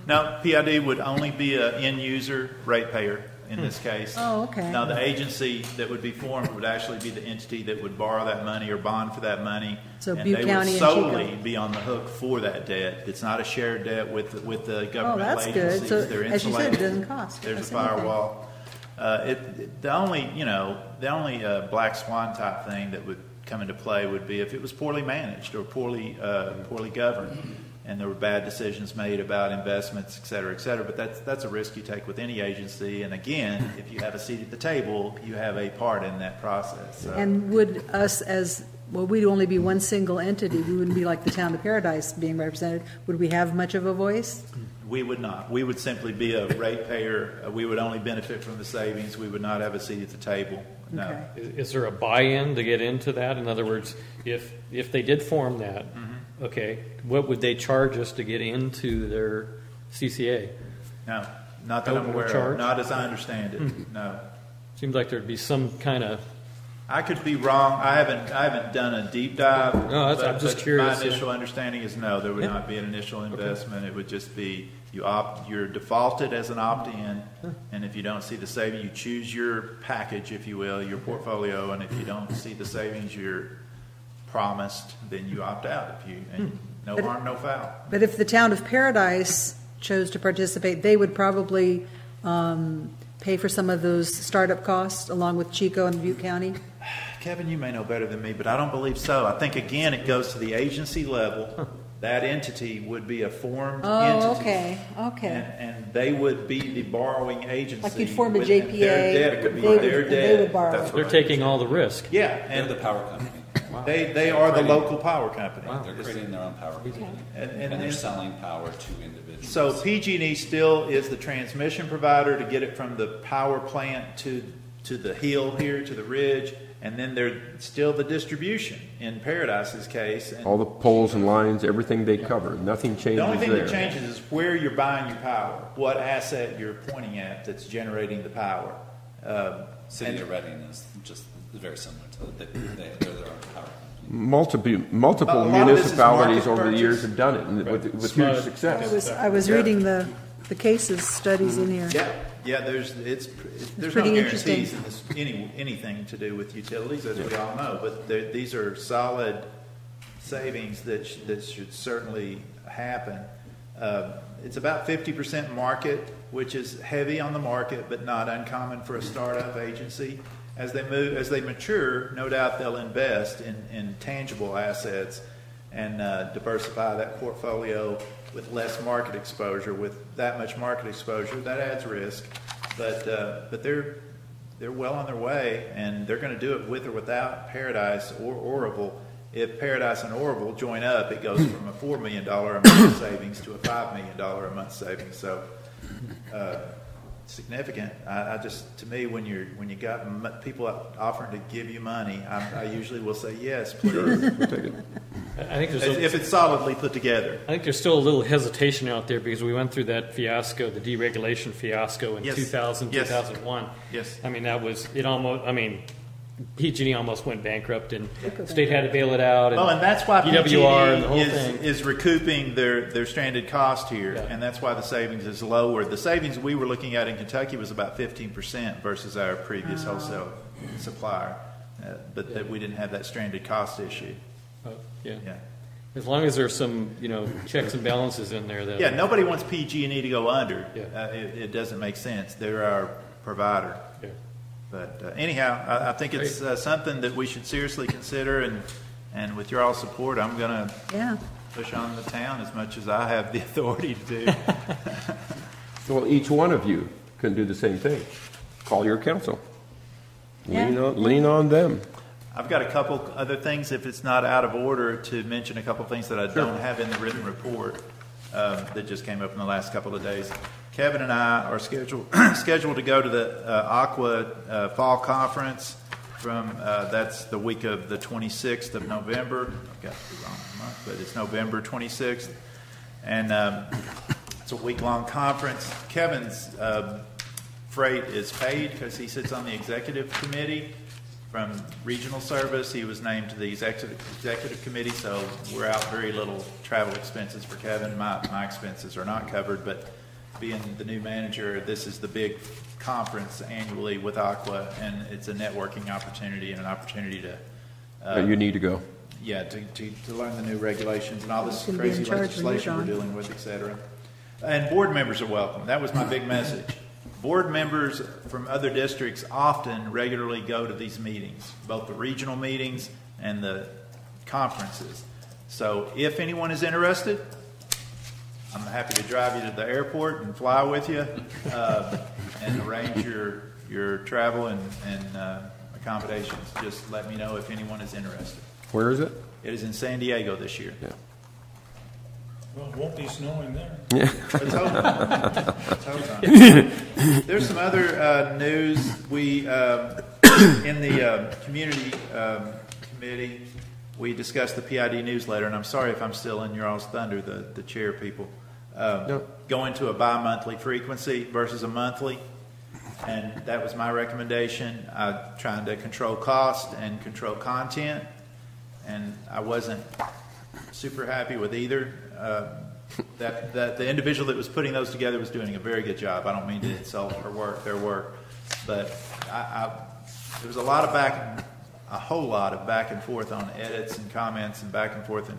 No, PID would only be an end user ratepayer. In this case. Oh, okay. Now, the agency that would be formed would actually be the entity that would borrow that money or bond for that money. So and Butte they County would and solely Chico. be on the hook for that debt. It's not a shared debt with the governmental Oh, that's agencies. good. So, They're as you said, insulated. it doesn't cost. There's us a anything. firewall. The only black swan type thing that would come into play would be if it was poorly managed or poorly governed. And there were bad decisions made about investments, et cetera, but that's a risk you take with any agency. And again, if you have a seat at the table, you have a part in that process. So. And would us we'd only be one single entity. We wouldn't be like the town of Paradise being represented. Would we have much of a voice? We would not. We would simply be a ratepayer. We would only benefit from the savings. We would not have a seat at the table. No. Okay. Is there a buy-in to get into that? In other words, if they did form that, okay, what would they charge us to get into their CCA? No, not that I'm aware of. Not as I understand it. No. Seems like there'd be some kind of. I could be wrong. I haven't done a deep dive. No, I'm just curious. My initial understanding is no, there would not be an initial investment. It would just be you're defaulted as an opt-in, and if you don't see the savings, you choose your package, if you will, your portfolio, and if you don't see the savings you're promised, then you opt out. No harm, no foul. But if the town of Paradise chose to participate, they would probably pay for some of those startup costs along with Chico and Butte County? Kevin, you may know better than me, but I don't believe so. I think, again, it goes to the agency level. That entity would be a formed entity. Oh, okay. And they would be the borrowing agency. Like you'd form a JPA. Their debt would be their debt. They would borrow. That's They're taking all the risk. Yeah. And the power company. Wow. They are the local power company. Wow. They're creating their own power company. And they're selling power to individuals. So PG&E still is the transmission provider to get it from the power plant to the hill here, to the ridge, and then they're still the distribution in Paradise's case. And all the poles and lines, everything they cover, nothing changes there. The only thing that changes is where you're buying your power, what asset you're pointing at that's generating the power. City of Reading is just very similar to it. They're their own power Multiple company. municipalities over the years have done it with huge success. I was reading the cases studies in here. Yeah. There's no guarantees in this anything to do with utilities, as we all know. But these are solid savings that should certainly happen. It's about 50% market, which is heavy on the market, but not uncommon for a startup agency. As they mature, no doubt they'll invest in tangible assets and diversify that portfolio with less market exposure. With that much market exposure, that adds risk. But they're they're well on their way, and they're going to do it with or without Paradise or Orville. If Paradise and Orville join up, it goes from a $4 million a month savings to a $5 million a month savings. So significant. I just, to me, when you got people offering to give you money, I usually will say yes, please. Sure, we'll take it. I think if it's solidly put together. I think there's still a little hesitation out there because we went through that fiasco, the deregulation fiasco in 2000, 2001. Yes. I mean, that was, it almost, I mean, PG&E almost went bankrupt, and the state had to bail it out. And that's why EWR and the whole PG&E is recouping their stranded cost here, and that's why the savings is lower. The savings we were looking at in Kentucky was about 15% versus our previous wholesale supplier, but that we didn't have that stranded cost issue. Yeah. As long as there's some, checks and balances in there. That nobody wants PG&E to go under. Yeah. It doesn't make sense. They're our provider. Yeah. But anyhow, I think it's something that we should seriously consider, and with your all support, I'm going to push on the town as much as I have the authority to do. Well, each one of you can do the same thing. Call your council. Lean on them. I've got a couple other things, if it's not out of order, to mention a couple things that I don't have in the written report that just came up in the last couple of days. Kevin and I are scheduled to go to the Aqua Fall Conference from that's the week of the 26th of November. I've got the wrong month, but it's November 26th, and it's a week-long conference. Kevin's freight is paid because he sits on the executive committee. From regional service, he was named to the executive committee, so we're out very little travel expenses for Kevin. My expenses are not covered, but being the new manager, this is the big conference annually with Aqua, and it's a networking opportunity and an opportunity to... you need to go. Yeah, to learn the new regulations and all this crazy legislation we're dealing with, et cetera. And board members are welcome. That was my big message. Board members from other districts often regularly go to these meetings, both the regional meetings and the conferences. So if anyone is interested, I'm happy to drive you to the airport and fly with you and arrange your travel and accommodations. Just let me know if anyone is interested. Where is it? It is in San Diego this year. Yeah. Well, it won't be snowing there. Yeah. Let's hope. There's some other news. We in the community committee, we discussed the PID newsletter, and I'm sorry if I'm still in your all's thunder, the chair people. Going to a bi-monthly frequency versus a monthly, and that was my recommendation. Trying to control cost and control content, and I wasn't super happy with either. That the individual that was putting those together was doing a very good job. I don't mean to insult their work, but there was a whole lot of back and forth on edits and comments and back and forth, and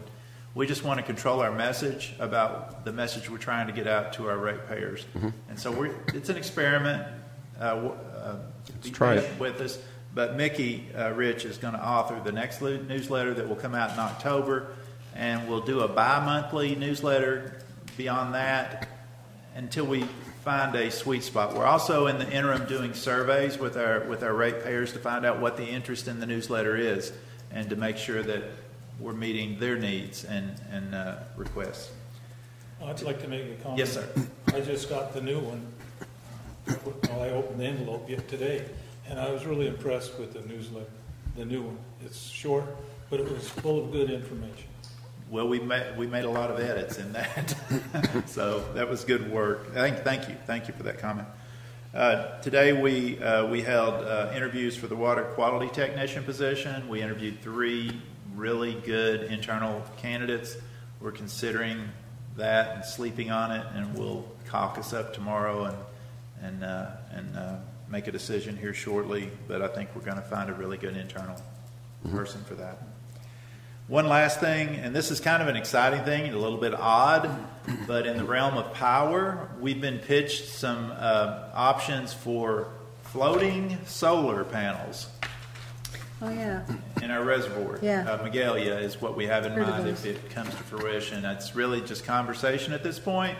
we just want to control our message about the message we're trying to get out to our ratepayers. Mm-hmm. And so it's an experiment. Let's try it with us. But Mickey Rich is going to author the next newsletter that will come out in October. And we'll do a bi-monthly newsletter beyond that until we find a sweet spot. We're also in the interim doing surveys with our ratepayers to find out what the interest in the newsletter is and to make sure that we're meeting their needs and requests. I'd like to make a comment. Yes, sir. I just got the new one. Well, I opened the envelope today, and I was really impressed with the newsletter, the new one. It's short, but it was full of good information. Well, we made a lot of edits in that, so that was good work. Thank you for that comment. Today we held interviews for the water quality technician position. We interviewed 3 really good internal candidates. We're considering that and sleeping on it, and we'll caucus up tomorrow and make a decision here shortly. But I think we're going to find a really good internal person for that. One last thing, and this is kind of an exciting thing, a little bit odd, but in the realm of power, we've been pitched some options for floating solar panels. Oh, yeah. In our reservoir. Yeah. Magalia is what we have in mind if it comes to fruition. It's really just conversation at this point.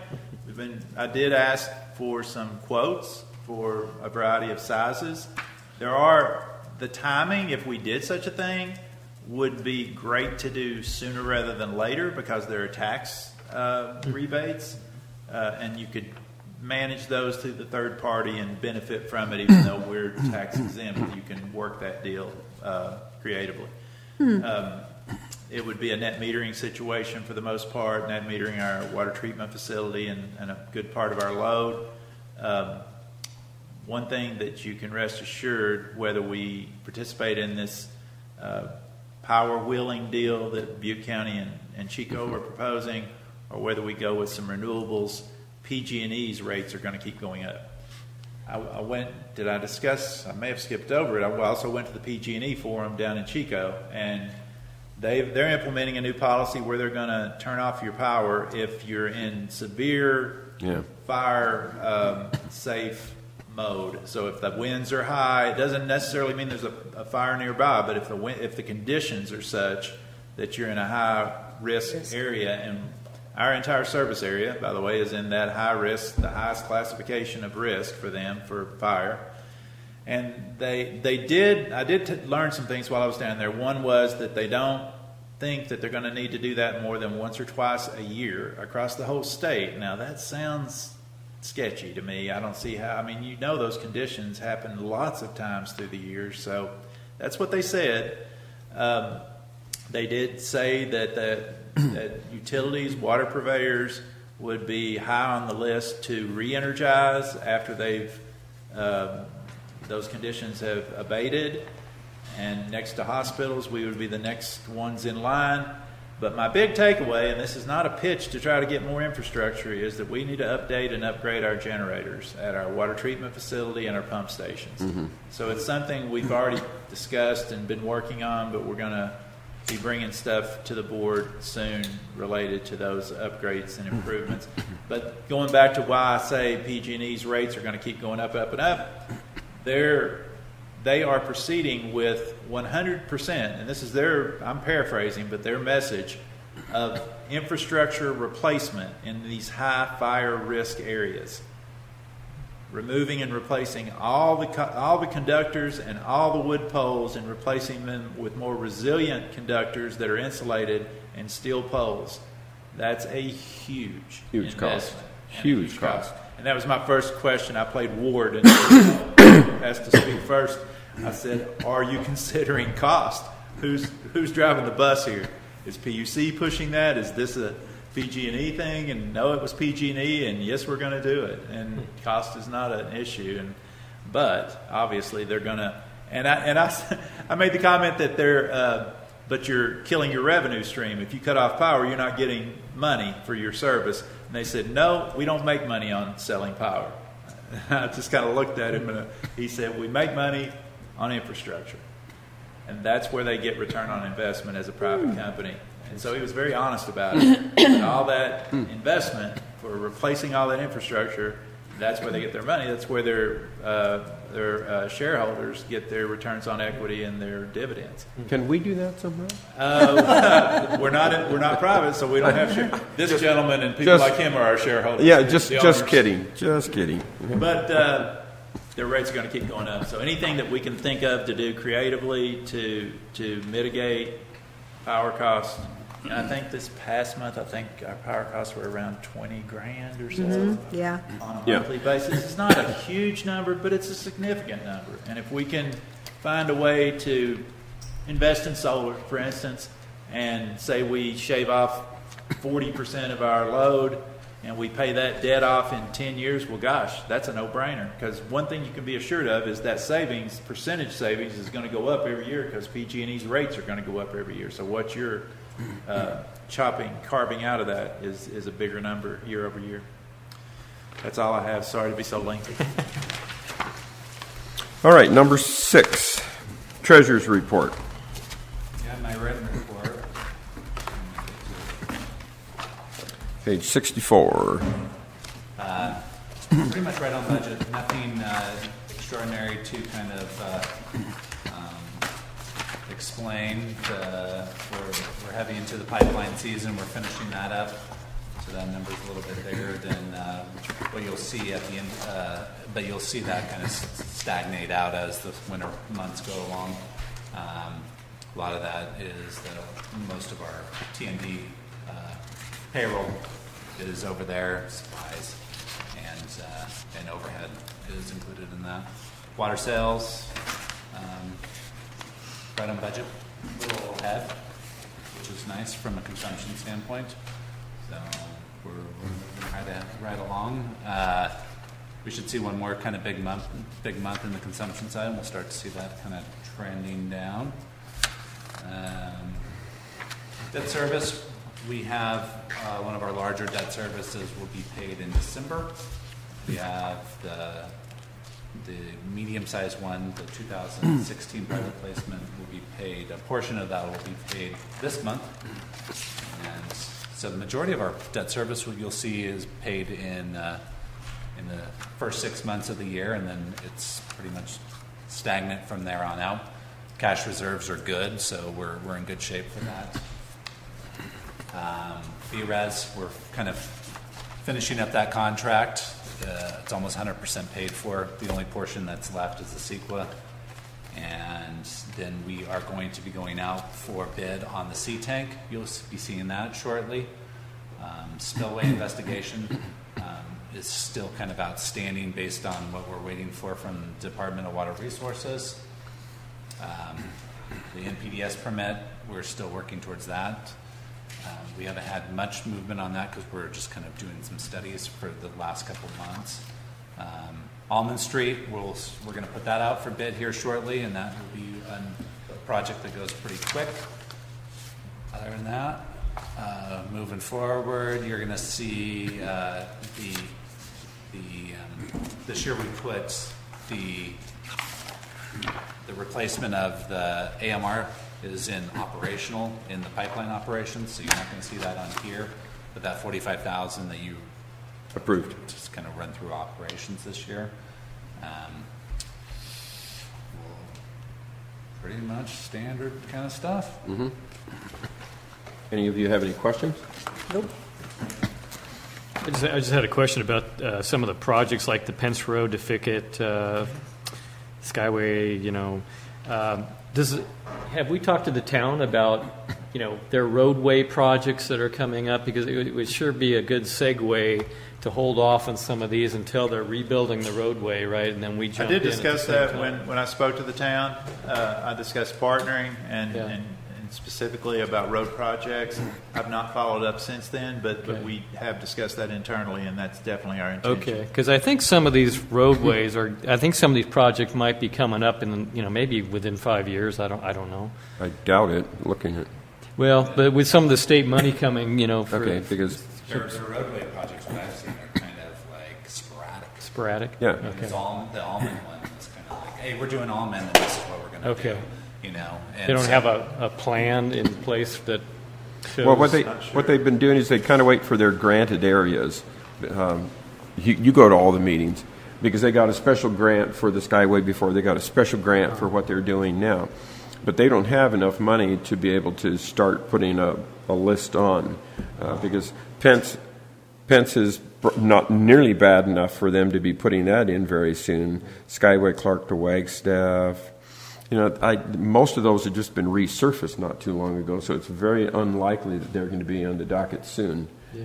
I did ask for some quotes for a variety of sizes. the timing, if we did such a thing, would be great to do sooner rather than later because there are tax rebates, and you could manage those through the third party and benefit from it, even though we're tax exempt. You can work that deal creatively. It would be a net metering situation for the most part, net metering our water treatment facility and a good part of our load. One thing that you can rest assured, whether we participate in this power wheeling deal that Butte County and Chico are proposing, or whether we go with some renewables, PG&E's rates are going to keep going up. I may have skipped over it. I also went to the PG&E forum down in Chico, and they're implementing a new policy where they're going to turn off your power if you're in severe fire safe mode. So if the winds are high, it doesn't necessarily mean there's a fire nearby, but if the conditions are such that you're in a high risk area, and our entire service area, by the way, is in that high risk, the highest classification of risk for them for fire. And I did learn some things while I was down there. One was that they don't think that they're going to need to do that more than once or twice a year across the whole state. Now that sounds sketchy to me. I don't see how. I mean, those conditions happen lots of times through the years. So that's what they said. They did say that utilities, water purveyors would be high on the list to re-energize after those conditions have abated. And next to hospitals, we would be the next ones in line. But my big takeaway, and this is not a pitch to try to get more infrastructure, is that we need to update and upgrade our generators at our water treatment facility and our pump stations. Mm-hmm. So it's something we've already discussed and been working on, but we're going to be bringing stuff to the board soon related to those upgrades and improvements. But going back to why I say PG&E's rates are going to keep going up, up, and up, they are proceeding with 100%, and this is I'm paraphrasing, but their message of infrastructure replacement in these high fire risk areas. Removing and replacing all the conductors and all the wood poles and replacing them with more resilient conductors that are insulated and steel poles. That's a huge cost. Huge cost. And that was my first question. I played ward and asked to speak first. I said, "Are you considering cost? Who's driving the bus here? Is PUC pushing that? Is this a PG&E thing?" And no, it was PG&E, and yes, we're going to do it. And cost is not an issue. But obviously they're going to. And I made the comment that but you're killing your revenue stream. If you cut off power, you're not getting money for your service. And they said, "No, we don't make money on selling power." I just kind of looked at him, and he said, "We make money on infrastructure." And that's where they get return on investment as a private company. And so he was very honest about it. And all that investment for replacing all that infrastructure, that's where they get their money. That's where their shareholders get their returns on equity and their dividends. Can we do that somehow? We're not private, so we don't have share. This gentleman and people like him are our shareholders. Yeah, just kidding. Just kidding. But their rates are going to keep going up. So anything that we can think of to do creatively to mitigate power costs. And I think this past month, our power costs were around $20,000 or so. Mm-hmm. Yeah. On a monthly basis. It's not a huge number, but it's a significant number. And if we can find a way to invest in solar, for instance, and say we shave off 40% of our load and we pay that debt off in 10 years, well, gosh, that's a no-brainer. Because one thing you can be assured of is that percentage savings is going to go up every year because PG&E's rates are going to go up every year. So what you're carving out of that is a bigger number year over year. That's all I have. Sorry to be so lengthy. All right, number 6, Treasurer's Report. Yeah, my written report. Page 64. Pretty much right on budget. Nothing extraordinary to kind of explain. We're heavy into the pipeline season. We're finishing that up. So that number's a little bit bigger than what you'll see at the end, but you'll see that kind of stagnate out as the winter months go along. A lot of that is that most of our T&D payroll is over there, supplies, and overhead is included in that. Water sales, right on budget, a little ahead, which is nice from a consumption standpoint. So we're moving right along. We should see one more kind of big month in the consumption side, and we'll start to see that kind of trending down. Debt service, we have one of our larger debt services will be paid in December. We have the medium-sized one, the 2016 private placement will be paid. A portion of that will be paid this month. And so the majority of our debt service, what you'll see, is paid in the first 6 months of the year, and then it's pretty much stagnant from there on out. Cash reserves are good, so we're in good shape for that. B-Res, we're kind of finishing up that contract. It's almost 100% paid for. The only portion that's left is the CEQA. And then we are going to be going out for bid on the C-Tank. You'll be seeing that shortly. Spillway investigation is still kind of outstanding based on what we're waiting for from the Department of Water Resources. The NPDES permit, we're still working towards that. We haven't had much movement on that because we're just kind of doing some studies for the last couple of months. Almond Street, we're going to put that out for bid here shortly, and that will be a project that goes pretty quick. Other than that, moving forward, you're going to see this year we put the replacement of the AMR is in operational in the pipeline operations, so you're not going to see that on here. But that $45,000 that you approved just kind of run through operations this year. Pretty much standard kind of stuff. Mm-hmm. Any of you have any questions? Nope. I just had a question about some of the projects like the Pence Road to Fickett, Skyway, have we talked to the town about, their roadway projects that are coming up? Because it would sure be a good segue to hold off on some of these until they're rebuilding the roadway, right? And then we jump in. I did discuss that when I spoke to the town. I discussed partnering and specifically about road projects. I've not followed up since then, but we have discussed that internally, and that's definitely our intention. Okay, because I think some of these roadways I think some of these projects might be coming up in, maybe within 5 years. I don't know. I doubt it, looking at. Well, but with some of the state money coming, for. Okay, because. The roadway projects that I've seen are kind of like sporadic. Sporadic? Yeah. Okay. The almond one is kind of like, hey, we're doing almond, and this is what we're going to do. And they don't have a plan in place that shows. Well, what they've been doing is they kind of wait for their granted areas. You go to all the meetings because they got a special grant for the Skyway before. They got a special grant for what they're doing now. But they don't have enough money to be able to start putting a list on because Pence is not nearly bad enough for them to be putting that in very soon. Skyway Clark to Wagstaff. Most of those have just been resurfaced not too long ago, so it's very unlikely that they're going to be on the docket soon. Yeah.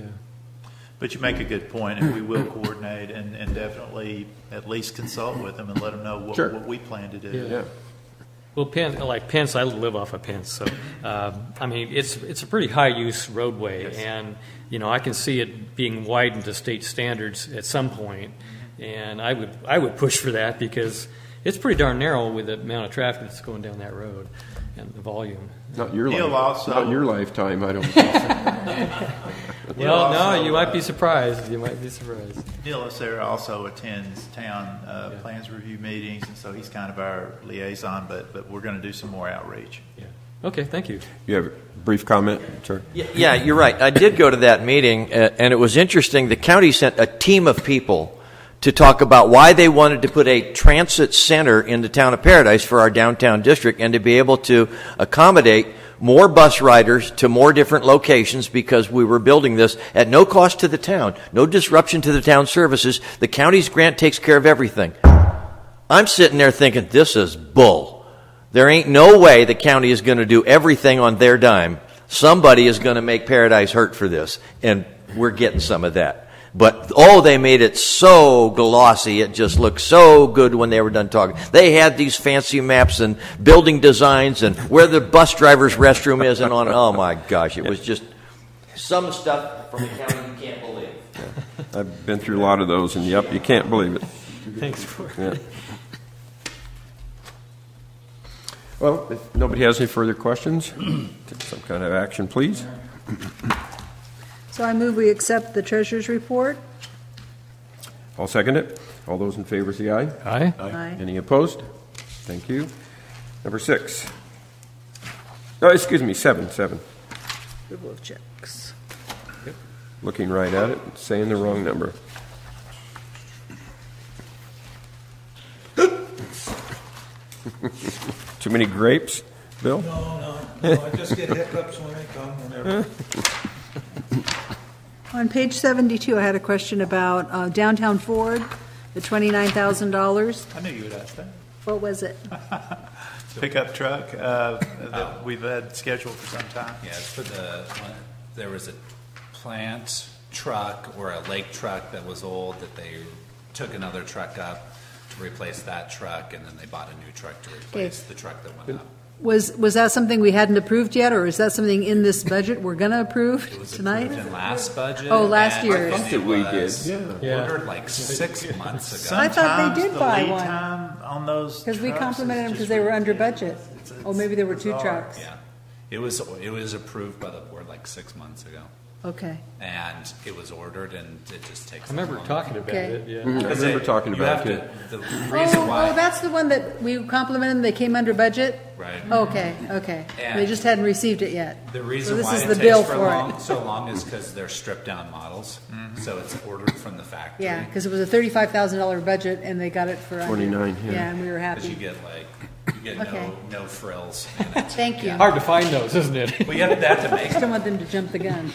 But you make a good point, and we will coordinate and definitely at least consult with them and let them know what we plan to do. Yeah. Well, Pence, I live off of Pence, so it's a pretty high-use roadway, and I can see it being widened to state standards at some point, and I would push for that because it's pretty darn narrow with the amount of traffic that's going down that road and the volume. Not your lifetime, I don't think. Well, no, you might be surprised. Neil Osera also attends town plans review meetings, and so he's kind of our liaison, but we're going to do some more outreach. Yeah. Okay, thank you. You have a brief comment, sir? Yeah, you're right. I did go to that meeting, and it was interesting. The county sent a team of people to talk about why they wanted to put a transit center in the town of Paradise for our downtown district and to be able to accommodate more bus riders to more different locations because we were building this at no cost to the town, no disruption to the town services. The county's grant takes care of everything. I'm sitting there thinking, this is bull. There ain't no way the county is going to do everything on their dime. Somebody is going to make Paradise hurt for this, and we're getting some of that. But, oh, they made it so glossy. It just looked so good when they were done talking. They had these fancy maps and building designs and where the bus driver's restroom is and on. Oh, my gosh. It was just some stuff from the county you can't believe. Yeah. I've been through a lot of those, and, yep, you can't believe it. Thanks for it. Yeah. Well, if nobody has any further questions, take some kind of action, please. So I move we accept the treasurer's report. I'll second it. All those in favor say aye. Aye. Aye. Any opposed? Thank you. Number 6. Oh, excuse me, 7. Approval of checks. Yep. Looking right at it, saying the wrong number. Too many grapes, Bill? No, I just get hiccups when they come whenever. On page 72, I had a question about downtown Ford, the $29,000. I knew you would ask that. What was it? Pickup truck that we've had scheduled for some time. Yeah, it's for there was a plant truck or a lake truck that was old that they took another truck up to replace that truck, and then they bought a new truck to replace the truck that went up. Was that something we hadn't approved yet, or is that something in this budget we're going to approve tonight? It was approved in last budget. Oh, last year. I think that we did. Yeah. Ordered like 6 months ago. I thought they did the buy lead one. time on those because we trucks complimented them is because just they were under ridiculous. budget. Oh, maybe there were 2 trucks. Yeah, it was approved by the board like 6 months ago. Okay. And it was ordered, and it just takes. I remember talking about it. Yeah. I remember talking about it. The reason why. Oh, that's the one that we complimented them. They came under budget. Right. Okay. And they just hadn't received it yet. The reason so this why is it the takes bill for so long is because they're stripped down models, so it's ordered from the factory. Yeah, because it was a $35,000 budget, and they got it for 29. Yeah, and we were happy. Because you get Okay. no frills. In it. Thank you. Hard to find those, isn't it? Well, you have that to I make. just don't want them to jump the gun.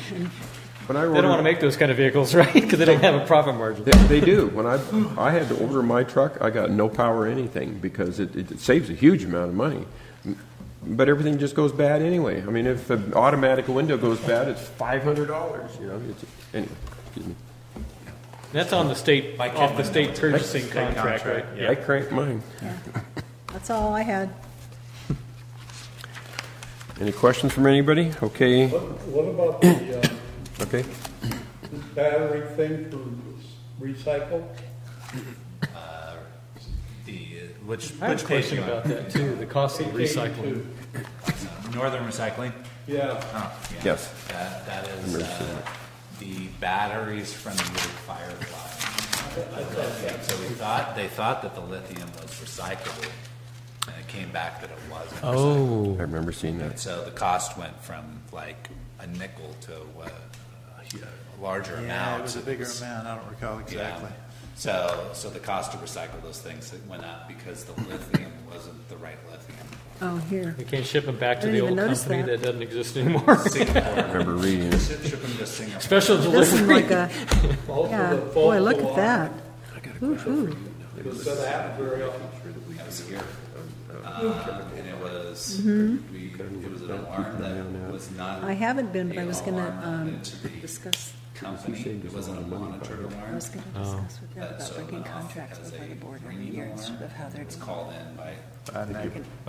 When I They don't want to make those kind of vehicles, right? Because they don't have a profit margin. They do. When I had to order my truck, I got no power anything because it saves a huge amount of money. But everything just goes bad anyway. I mean, if an automatic window goes bad, it's $500. You know. Anyway, excuse me. That's on the state, off the state purchasing contract, right? Yeah. I cranked mine. Yeah. That's all I had. Any questions from anybody? Okay. What about the Okay. battery thing to recycle? Which I have a page question you want? about that too. The cost of recycling. Northern Recycling. Yeah. Oh, yeah. Yes. That is the batteries from the Firefly. So they thought that the lithium was recyclable, and it came back that it wasn't. Oh, I remember seeing that. So the cost went from like a nickel to a larger amount. Yeah, it was a bigger amount. I don't recall exactly. Yeah. So the cost to recycle those things went up because the lithium wasn't the right lithium. Oh, here. we can't ship them back to I the didn't old even notice company that. that doesn't exist anymore. Singapore. I remember reading it. Ship them to Singapore. Special This is delivery. like a. Yeah. Boy, look at that. Ooh. Does that happen very often? That was here. And it was it was an alarm that was not. I haven't been, but I was going alarm to to the discuss. company. It wasn't a monitored I alarm. was going to discuss with them about So breaking it went off contracts as with by a the board every ringing year alarm. instead of how they're It's called in by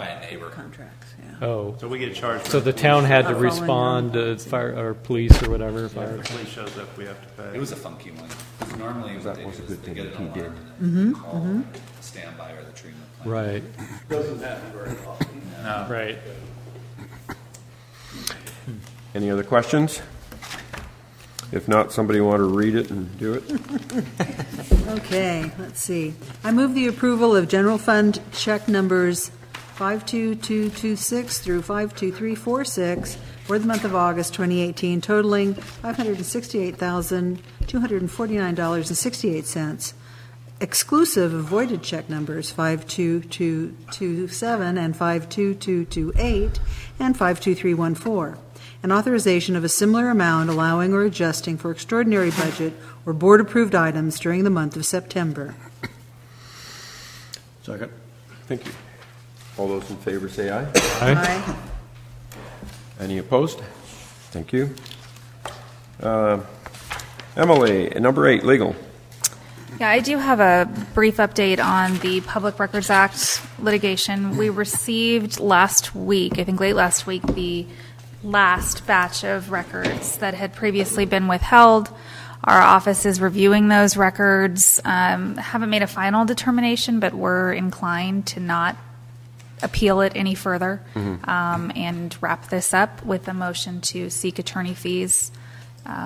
a neighbor. contracts. Yeah. Oh, So we get charged. so the town had to Not following respond to fire or police or whatever. Fire. If the police shows up, we have to pay. It was a funky one. 'Cause normally That what they was do a is good they thing get that an he alarm did. and then call standby or the treatment plant. Right. Doesn't happen very often. No. Right. Any other questions? If not, somebody want to read it and do it? Okay, let's see. I move the approval of general fund check numbers 52226 through 52346 for the month of August 2018, totaling $568,249.68. exclusive of voided check numbers 52227 and 52228 and 52314. An authorization of a similar amount allowing or adjusting for extraordinary budget or board-approved items during the month of September. Second. Thank you. All those in favor say aye. Aye. Any opposed? Thank you. Emily, number 8, legal. Yeah, I do have a brief update on the Public Records Act litigation. We received last week, I think late last week, the last batch of records that had previously been withheld. Our office is reviewing those records. Haven't made a final determination, but we're inclined to not appeal it any further and wrap this up with a motion to seek attorney fees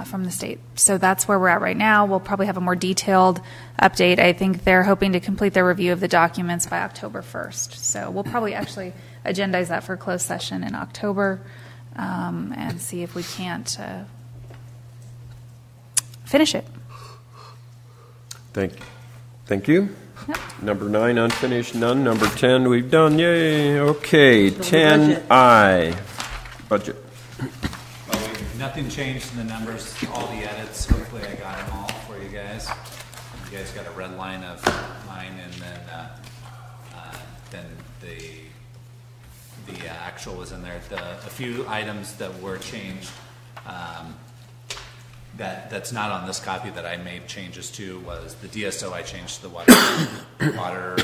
from the state. So that's where we're at right now. We'll probably have a more detailed update. I think they're hoping to complete their review of the documents by October 1st. So we'll probably actually agendize that for closed session in October and see if we can't finish it. Thank you. Yep. Number 9, unfinished, none. Number 10, we've done. Yay. Okay, 10I, budget. Well, nothing changed in the numbers, all the edits. Hopefully I got them all for you guys. You guys got a red line of mine, and then the actual was in there. A few items that were changed that's not on this copy that I made changes to was the DSO I changed to the water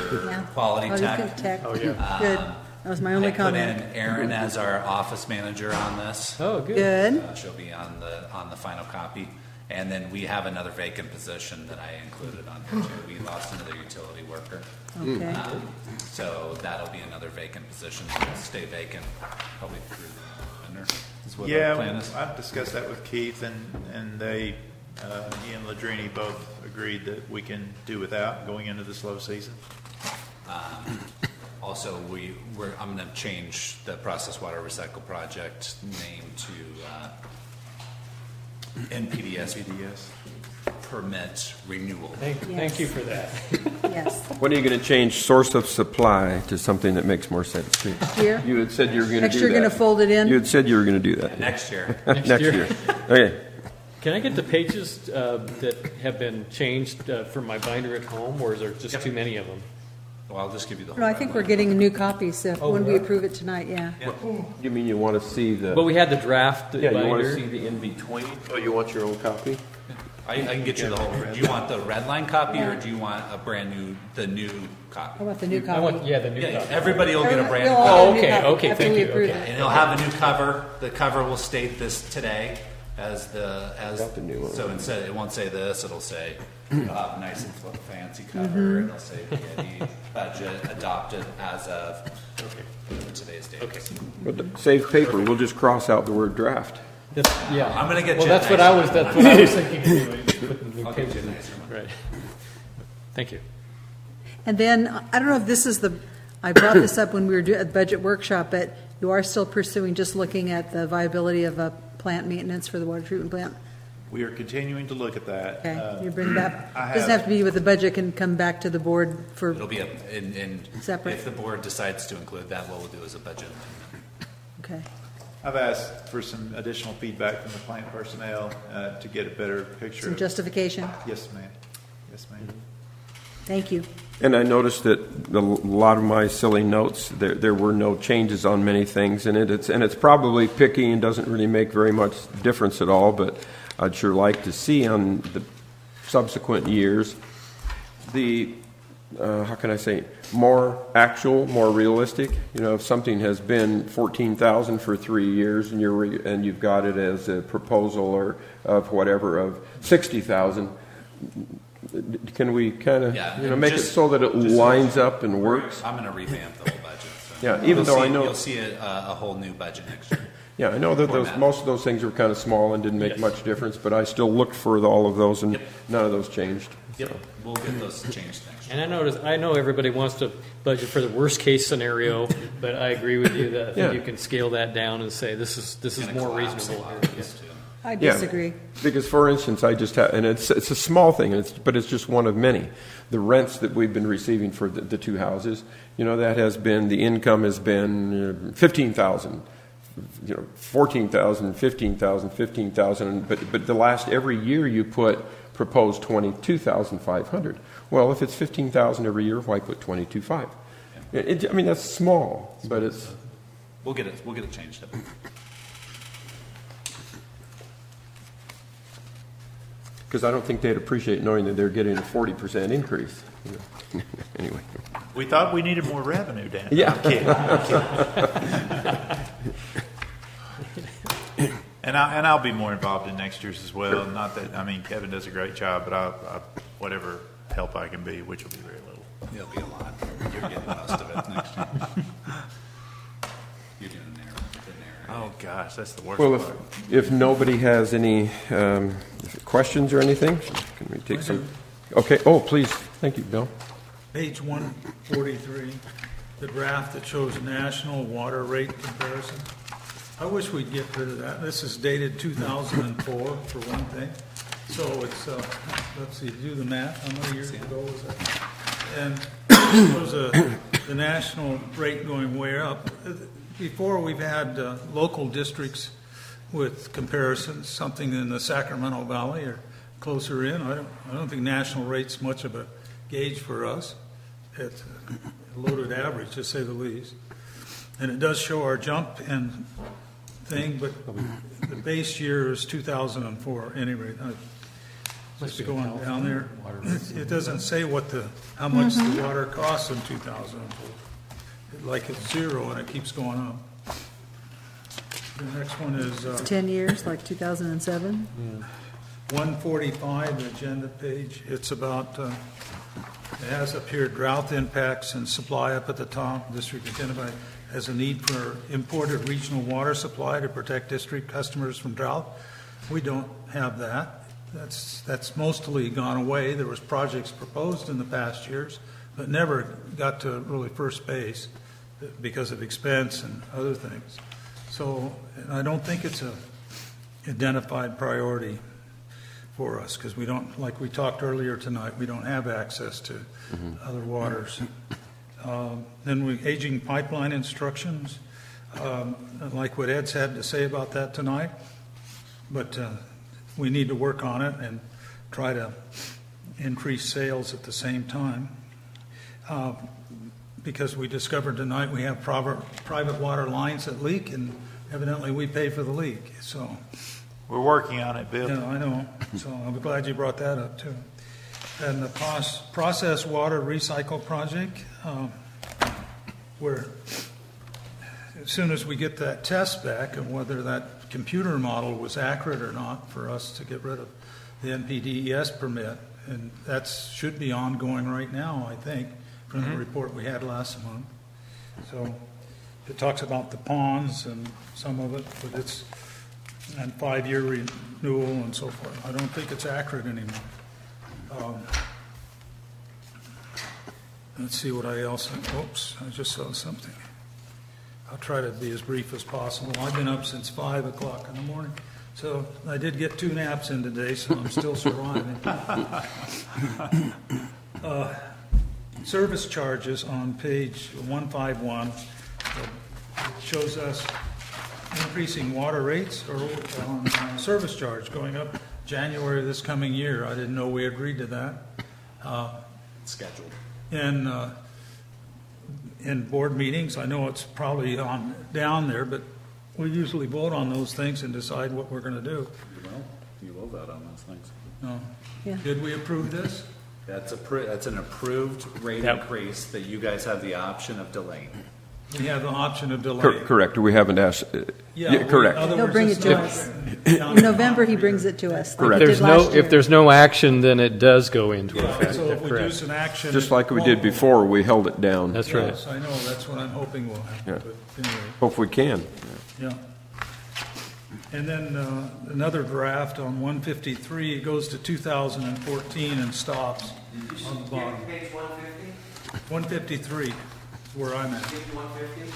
quality tech. Oh, yeah. Good. That was my only comment. I put in Erin as our office manager on this. Oh, good. Good. She'll be on the final copy. And then we have another vacant position that I included on here too. We lost another utility worker. Okay. So that'll be another vacant position. It'll stay vacant probably through the winter. Is what our plan is. I've discussed that with Keith, and they, he and Ladrini both agreed that we can do without going into the slow season. Also, I'm going to change the process water recycle project name to NPDS permit renewal. Thank you for that. Yes. When are you going to change source of supply to something that makes more sense? Here? You had said you were going to do that. You're going to fold it in? You had said you were going to do that. Next year. Next year. Okay. Can I get the pages that have been changed from my binder at home, or is there just too many of them? Well, I'll just give you the whole. No, I think we're getting a new copy, so when we approve it tonight, yeah. You mean you want to see the... Well, we had the draft binder. Yeah, you want to see the in-between? Oh, you want your own copy? I can get you the whole. Do you want the red line copy, or do you want the new copy? I want the new copy. The new copy. Everybody will get a brand new copy. copy. Okay, thank you. Okay. And it'll have a new cover. The cover will state this today as the new one. So instead, it won't say this. It'll say nice and fancy cover. It'll say PID budget adopted as of today's date. Okay. But to save paper, we'll just cross out the word draft. Yeah, I'm going to get. Well, you that's what I was thinking. Anyway. I'll get you a nicer one. Right. Thank you. And then, I don't know if this is I brought this up when we were at the budget workshop, but you are still pursuing just looking at the viability of a plant maintenance for the water treatment plant? We are continuing to look at that. Okay, you bring that, doesn't have to be with the budget, can come back to the board for. It'll be separate. If the board decides to include that, what we'll do is a budget amendment. Okay. I've asked for some additional feedback from the plant personnel to get a better picture. Some justification? Yes, ma'am. Yes, ma'am. Thank you. And I noticed that a lot of my silly notes, there were no changes on many things in it. It's probably picky and doesn't really make very much difference at all, but I'd sure like to see on the subsequent years the, how can I say, more actual, more realistic. You know, if something has been $14,000 for 3 years and you've got it as a proposal or of whatever of $60,000, can we kind of make it so that it lines up and works? I'm going to revamp the whole budget. So yeah, even though I know you'll see a whole new budget next year. Yeah, I know that most of those things were kind of small and didn't make much difference, but I still looked for all of those, and none of those changed. Yep, so. We'll get those changed next year. And I know everybody wants to budget for the worst case scenario, but I agree with you that I think you can scale that down and say this is more reasonable. I disagree. Yeah, because, for instance, I just have, and it's a small thing, but it's just one of many. The rents that we've been receiving for the two houses, that has been, the income has been $15,000, $14,000, $15,000, $15,000, but the last, every year you put proposed $22,500. Well, if it's $15,000 every year, why put $22,500? I mean, that's small, but it's... We'll get it changed up. Because I don't think they'd appreciate knowing that they're getting a 40% increase. Anyway. We thought we needed more revenue, Dan. Yeah. I'm kidding. And I'll be more involved in next year's as well. Not that, Kevin does a great job, but I whatever help I can be, which will be very little. It'll be a lot. You're getting most of it next year. You're doing an error. Oh gosh, that's the worst Well, part. if nobody has any questions or anything, can we take some? Okay. Oh, please. Thank you, Bill. Page 143, the draft that shows national water rate comparison. I wish we'd get rid of that. This is dated 2004 for one thing. So it's, let's see, do the math. How many years ago was that? And it was the national rate going way up. Before we've had local districts with comparisons, something in the Sacramento Valley or closer in. I don't think national rate's much of a gauge for us. It's a loaded average, to say the least. And it does show our jump and thing, but the base year is 2004. At any rate, just going down there, it doesn't say how much the water costs in 2004. Like it's zero and it keeps going up. The next one is 10 years, like 2007. 145, the agenda page. It's about it has up here drought impacts and supply up at the top. District identified as a need for imported regional water supply to protect district customers from drought. We don't have that. That's mostly gone away. There was projects proposed in the past years, but never got to really first base because of expense and other things. So I don't think it's a identified priority for us because we don't, like we talked earlier tonight, we don't have access to other waters. Then aging pipeline instructions, like what Ed's had to say about that tonight, but we need to work on it and try to increase sales at the same time. Because we discovered tonight we have private water lines that leak, and evidently we pay for the leak. So we're working on it, Bill. Yeah, I know. So I'm glad you brought that up too. And the process water recycle project, where as soon as we get that test back and whether that computer model was accurate or not for us to get rid of the NPDES permit, and that should be ongoing right now, I think, from the report we had last month. So it talks about the ponds and some of it, but it's and 5-year renewal and so forth. I don't think it's accurate anymore. Let's see what I else. Oops, I just saw something. I'll try to be as brief as possible. I've been up since 5 o'clock in the morning, so I did get 2 naps in today, so I'm still surviving. Service charges on page 151 shows us increasing water rates or service charge going up January of this coming year. I didn't know we agreed to that. Scheduled. In board meetings, I know it's probably on down there, but we usually vote on those things and decide what we're going to do. You will vote on those things. No. Yeah. Did we approve this? That's an approved rate increase that you guys have the option of delaying. We have the option of delaying. Correct. We haven't asked. Correct. He'll bring it to us. In November, he brings it to us. Correct. If there's no action, then it does go into effect. So if we do some action, just like we did before, we held it down. That's right. Yes, I know. That's what I'm hoping will happen. Yeah. But anyway. Hope we can. Yeah. And then another draft on 153. It goes to 2014 and stops on the bottom. Page 150? 153 is where I'm at.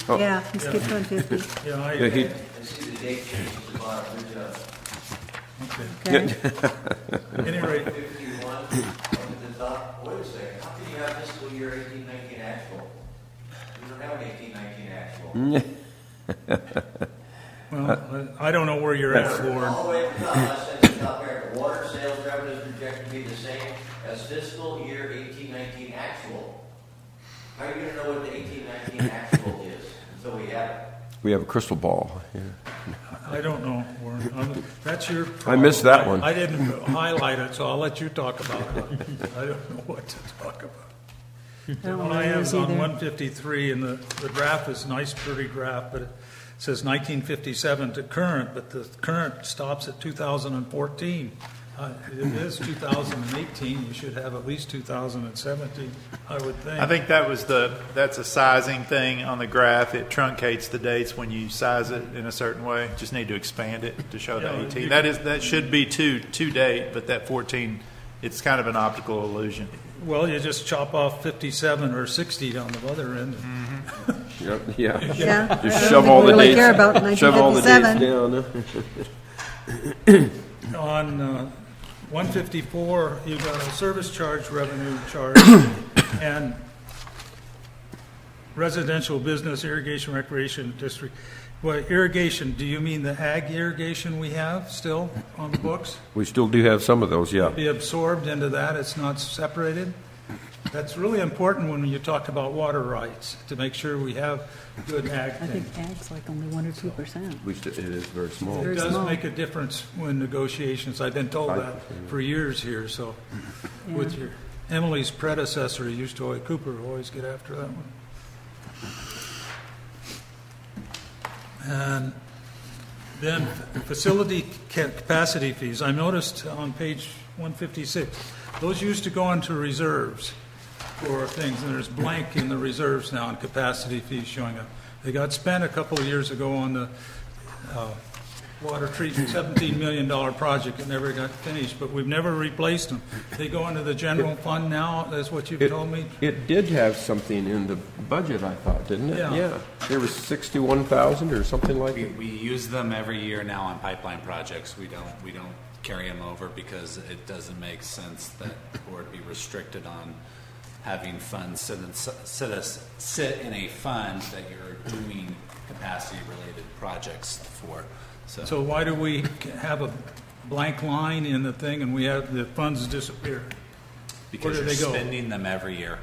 Oh. Yeah, he skipped 150. Yeah, Yeah, I see the date change at the bottom. Good job. Okay. At any rate, 51, up at the top. Wait a second, how can you have fiscal year 18-19 actual? You don't have an 18-19 actual. well, I don't know where you're at, Lord. All the way at the top, I said the top there, water sales revenue is projected to be the same as fiscal year 18-19 actual. How are you going to know what the 18-19 actual is until we have it? We have a crystal ball. Yeah. I don't know, Warren. That's your problem. I missed that one. I didn't highlight it, so I'll let you talk about it. I don't know what to talk about. What I have is on 153, and the graph is a nice, pretty graph, but it says 1957 to current, but the current stops at 2014. It is 2018. You should have at least 2017, I would think. I think that's a sizing thing on the graph. It truncates the dates when you size it in a certain way. Just need to expand it to show the 18. That should be to date, but that 14, it's kind of an optical illusion. Well, you just chop off 57 or 60 on the other end. Mm-hmm. Yep, yeah. Just shove all the dates. Care about shove all the dates down. On 154, you've got a service charge, revenue charge, and residential business, irrigation, recreation district. Well, irrigation, do you mean the ag irrigation we have still on the books? We still do have some of those, yeah. Be absorbed into that, it's not separated? That's really important when you talk about water rights, to make sure we have good ag things. I think ag's like only 1 or 2%. It is very small. It does make a difference when negotiations. I've been told that for years here. So, with your Emily's predecessor, used to Cooper, always get after that one. And then facility capacity fees. I noticed on page 156, those used to go into reserves for things, and there's blank in the reserves now, and capacity fees showing up. They got spent a couple of years ago on the water treatment, $17 million project that never got finished, but we've never replaced them. They go into the general fund now, that's what you've told me? It did have something in the budget, I thought, didn't it? Yeah. There was 61,000 or something like that. We use them every year now on pipeline projects. We don't carry them over because it doesn't make sense that the board be restricted on having funds sit in a fund that you're doing capacity-related projects for. So why do we have a blank line in the thing and we have the funds disappear? Because where do they go? Spending them every year.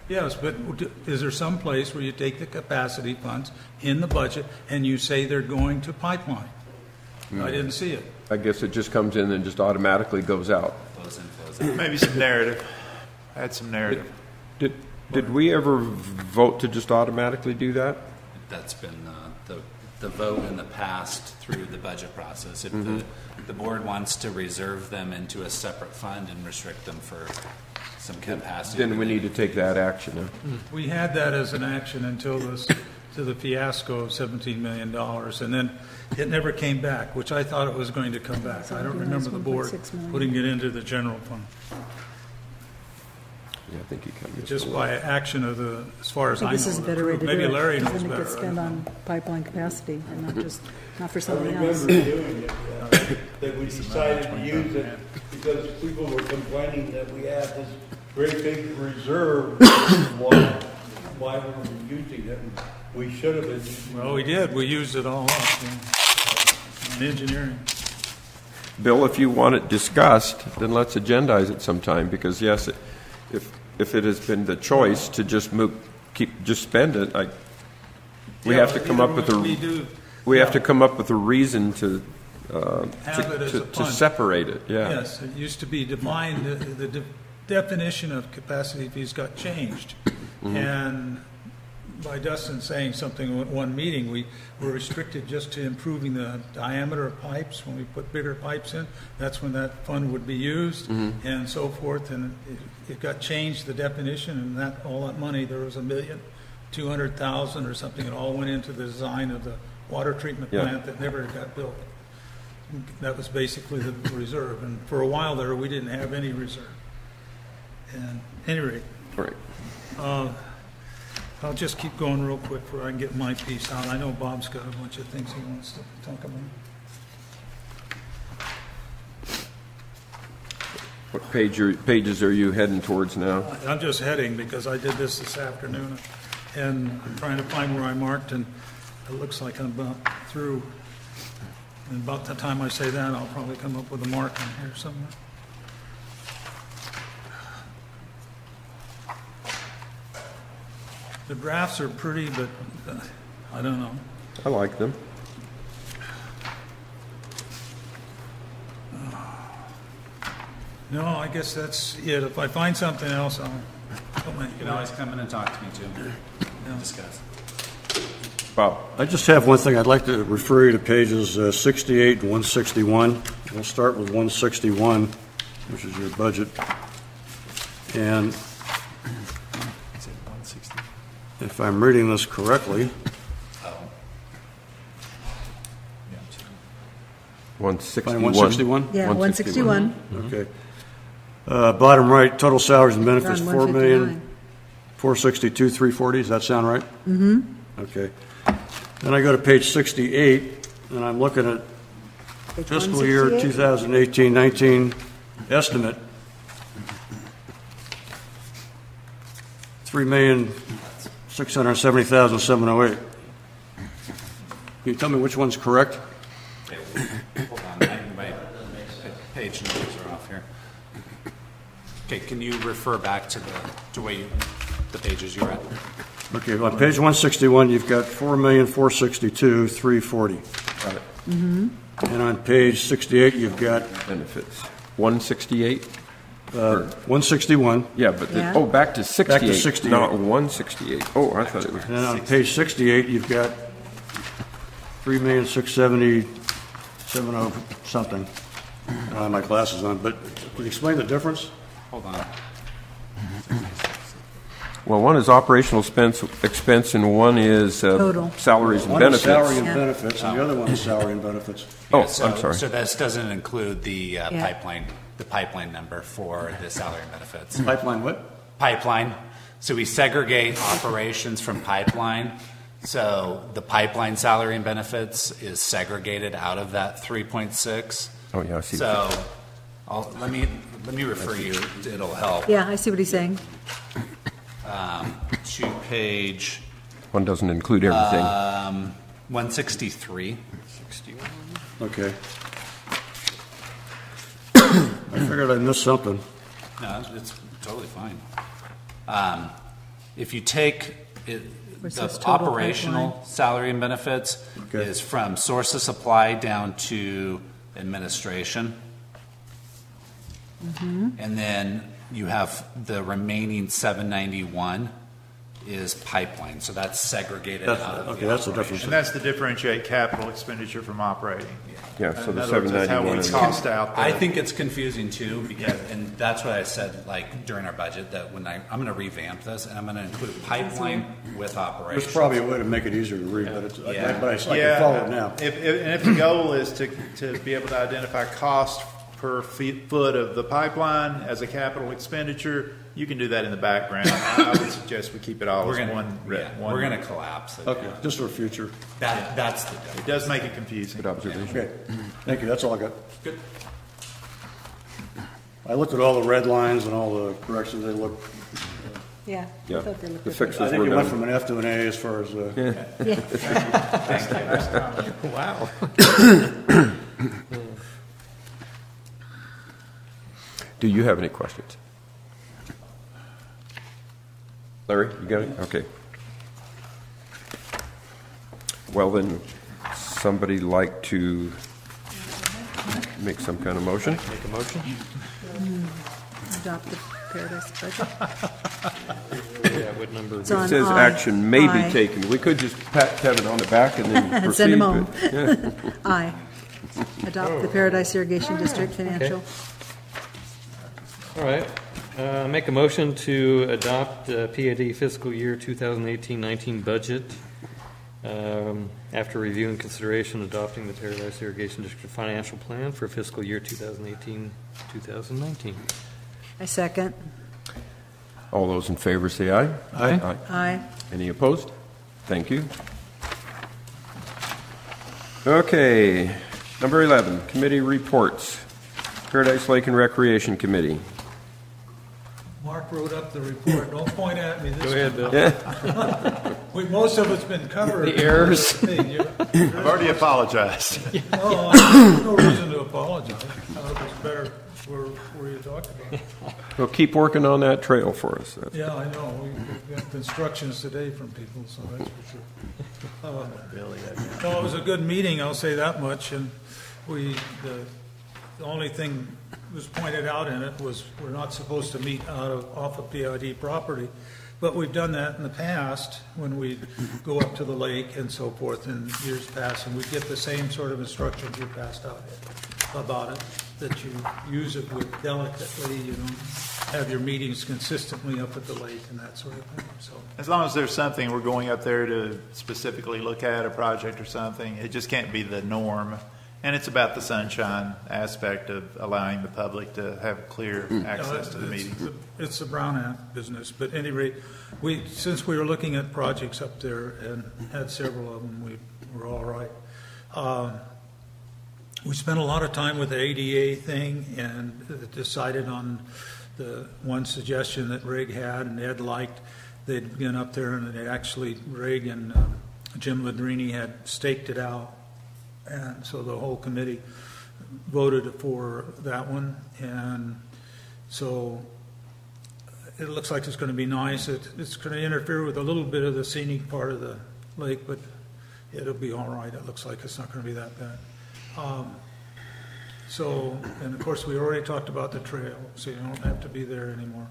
Yes, but is there some place where you take the capacity funds in the budget and you say they're going to pipeline? I didn't see it. I guess it just comes in and just automatically goes out. Flows in, flows out. Maybe some narrative. Add some narrative. Did we ever vote to just automatically do that? That's been the vote in the past through the budget process. If the board wants to reserve them into a separate fund and restrict them for some capacity, then we need to take that action. Huh? We had that as an action until the fiasco of $17 million, and then it never came back, which I thought it was going to come back. I don't remember the board putting it into the general fund. Yeah, I think you kind of just by action of as far as I know. This is a better way to maybe do it. Larry knows Then it better. gets spent on pipeline capacity and not for something else. I remember doing it, that we decided to use it because people were complaining that we had this great big reserve. Why were we using it? We should have been. Well, we did. We used it all up in engineering. Bill, if you want it discussed, then let's agendize it sometime, because yes, if it has been the choice to just spend it, we have to come up with have to come up with a reason to separate it. Yeah. Yes, it used to be defined. The definition of capacity fees got changed, and by Dustin saying something at one meeting, we were restricted just to improving the diameter of pipes. When we put bigger pipes in, that's when that fund would be used, and so forth. And it got changed, the definition, and all that money, there was $1,200,000 or something. It all went into the design of the water treatment plant that never got built. That was basically the reserve. And for a while there, we didn't have any reserve. And at any rate, I'll just keep going real quick before I can get my piece out. I know Bob's got a bunch of things he wants to talk about. What pages are you heading towards now? I'm just heading because I did this afternoon, and I'm trying to find where I marked, and it looks like I'm about through. And about the time I say that, I'll probably come up with a mark in here somewhere. The drafts are pretty, but I don't know. I like them. No, I guess that's it. If I find something else, I'll You can always come in and talk to me, too. Discuss. Bob? I just have one thing. I'd like to refer you to pages 68 and 161. We'll start with 161, which is your budget. And if I'm reading this correctly, 161. 161? Yeah, 161. Okay. Bottom right, total salaries and benefits, You're on 159. $462,340. Does that sound right? Mm-hmm. Okay. Then I go to page 68, and I'm looking at Page fiscal year 168? 2018-19 estimate. $3,670,708. Can you tell me which one's correct? Hold on, my page numbers are off here. Okay, can you refer back to the pages you're at? Okay, on page 161, you've got $4,462,340. Got it. Mm-hmm. And on page 68, you've got benefits. 168? 161. Yeah, but back to 68. Back to 68. Not 168. Oh, I thought it was. And then on page 68, you've got $3,670,700 something. I don't have my glasses on, but can you explain the difference? Hold on. Well, one is operational expense and one is Total. salaries and One is benefits. salary and benefits, and the other one is salary and benefits. Oh, So- I'm sorry. So this doesn't include the pipeline number for the salary and benefits. Pipeline what? Pipeline. So we segregate operations from pipeline. So the pipeline salary and benefits is segregated out of that 3.6. Oh, yeah, I see. So let me refer you. It'll help. Yeah, I see what he's saying. To page. One doesn't include everything. 163. Okay. I figured I missed something. No, it's totally fine. If you take it, Where's the this total operational pipeline? salary and benefits is from source of supply down to administration. Mm-hmm. And then you have the remaining 791 is pipeline. So that's segregated out of the that's the difference. And that's to differentiate capital expenditure from operating. Yeah, so the In other words, that's how we 791 cost out the- I think it's confusing too, because, and that's what I said, like, during our budget, that when I'm going to revamp this, and I'm going to include pipeline with operations. There's probably a way to make it easier to read, but it's, I can follow it now. If the goal is to be able to identify cost per foot of the pipeline as a capital expenditure, you can do that in the background. I would suggest we keep it all as one. We're going to collapse it. Okay, just for future. That's the difference. It does make it confusing. Good observation. Okay, thank you, that's all I got. Good. I looked at all the red lines and all the corrections, they look, Yeah. Yeah. I thought they looked The good. fixes I think were you went done. from an F to an A as far as, Wow. Do you have any questions? Larry, you got it? Okay. Well, then, somebody like to make some kind of motion? Make a motion? Adopt the Paradise budget. Yeah, what number? It's It on says I. action may be I. taken. We could just pat Kevin on the back and then And proceed. send him home. but- yeah. Aye. Adopt the Paradise Irrigation District financial. All right. Make a motion to adopt PAD fiscal year 2018-19 budget after review and consideration adopting the Paradise Irrigation District financial plan for fiscal year 2018-2019. I second. All those in favor say aye. Aye. Aye. Any opposed? Thank you. Okay, number 11, committee reports. Paradise Lake and Recreation Committee. Mark wrote up the report. Don't point at me this Go ahead, Bill. Most of it's been covered. The errors. I've already apologized. No, there's no reason to apologize. It's better where you talked about. Well, keep working on that trail for us. Yeah, I know. We got instructions today from people, so that's for sure. No, it was a good meeting, I'll say that much. And the only thing was pointed out in it was we're not supposed to meet off of PID property. But we've done that in the past when we go up to the lake and so forth in years past, and we get the same sort of instructions you passed out about it, that you use it with delicately, have your meetings consistently up at the lake and that sort of thing. So as long as there's something we're going up there to specifically look at, a project or something, it just can't be the norm. And it's about the sunshine aspect of allowing the public to have clear access to the meetings. It's the Brown Act business. But at any rate, since we were looking at projects up there and had several of them, we were all right. We spent a lot of time with the ADA thing and decided on the one suggestion that Rig had and Ed liked. They'd been up there and Rig and Jim Ladrini had staked it out. And so the whole committee voted for that one. And so it looks like it's going to be nice. It's going to interfere with a little bit of the scenic part of the lake, but it'll be all right. It looks like it's not going to be that bad. And of course, we already talked about the trail, so you don't have to be there anymore.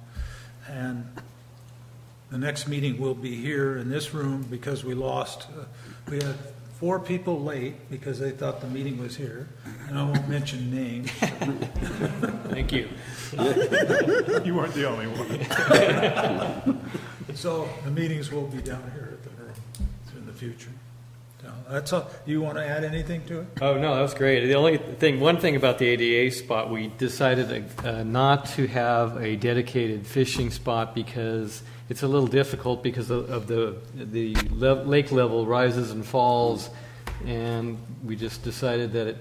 And the next meeting will be here in this room because we had 4 people late because they thought the meeting was here, and I won't mention names. Thank you. You weren't the only one. So the meetings will be down here at the room in the future. That's all. You want to add anything to it? Oh, no, that was great. One thing about the ADA spot, we decided not to have a dedicated fishing spot because it's a little difficult because of the lake level rises and falls, and we just decided that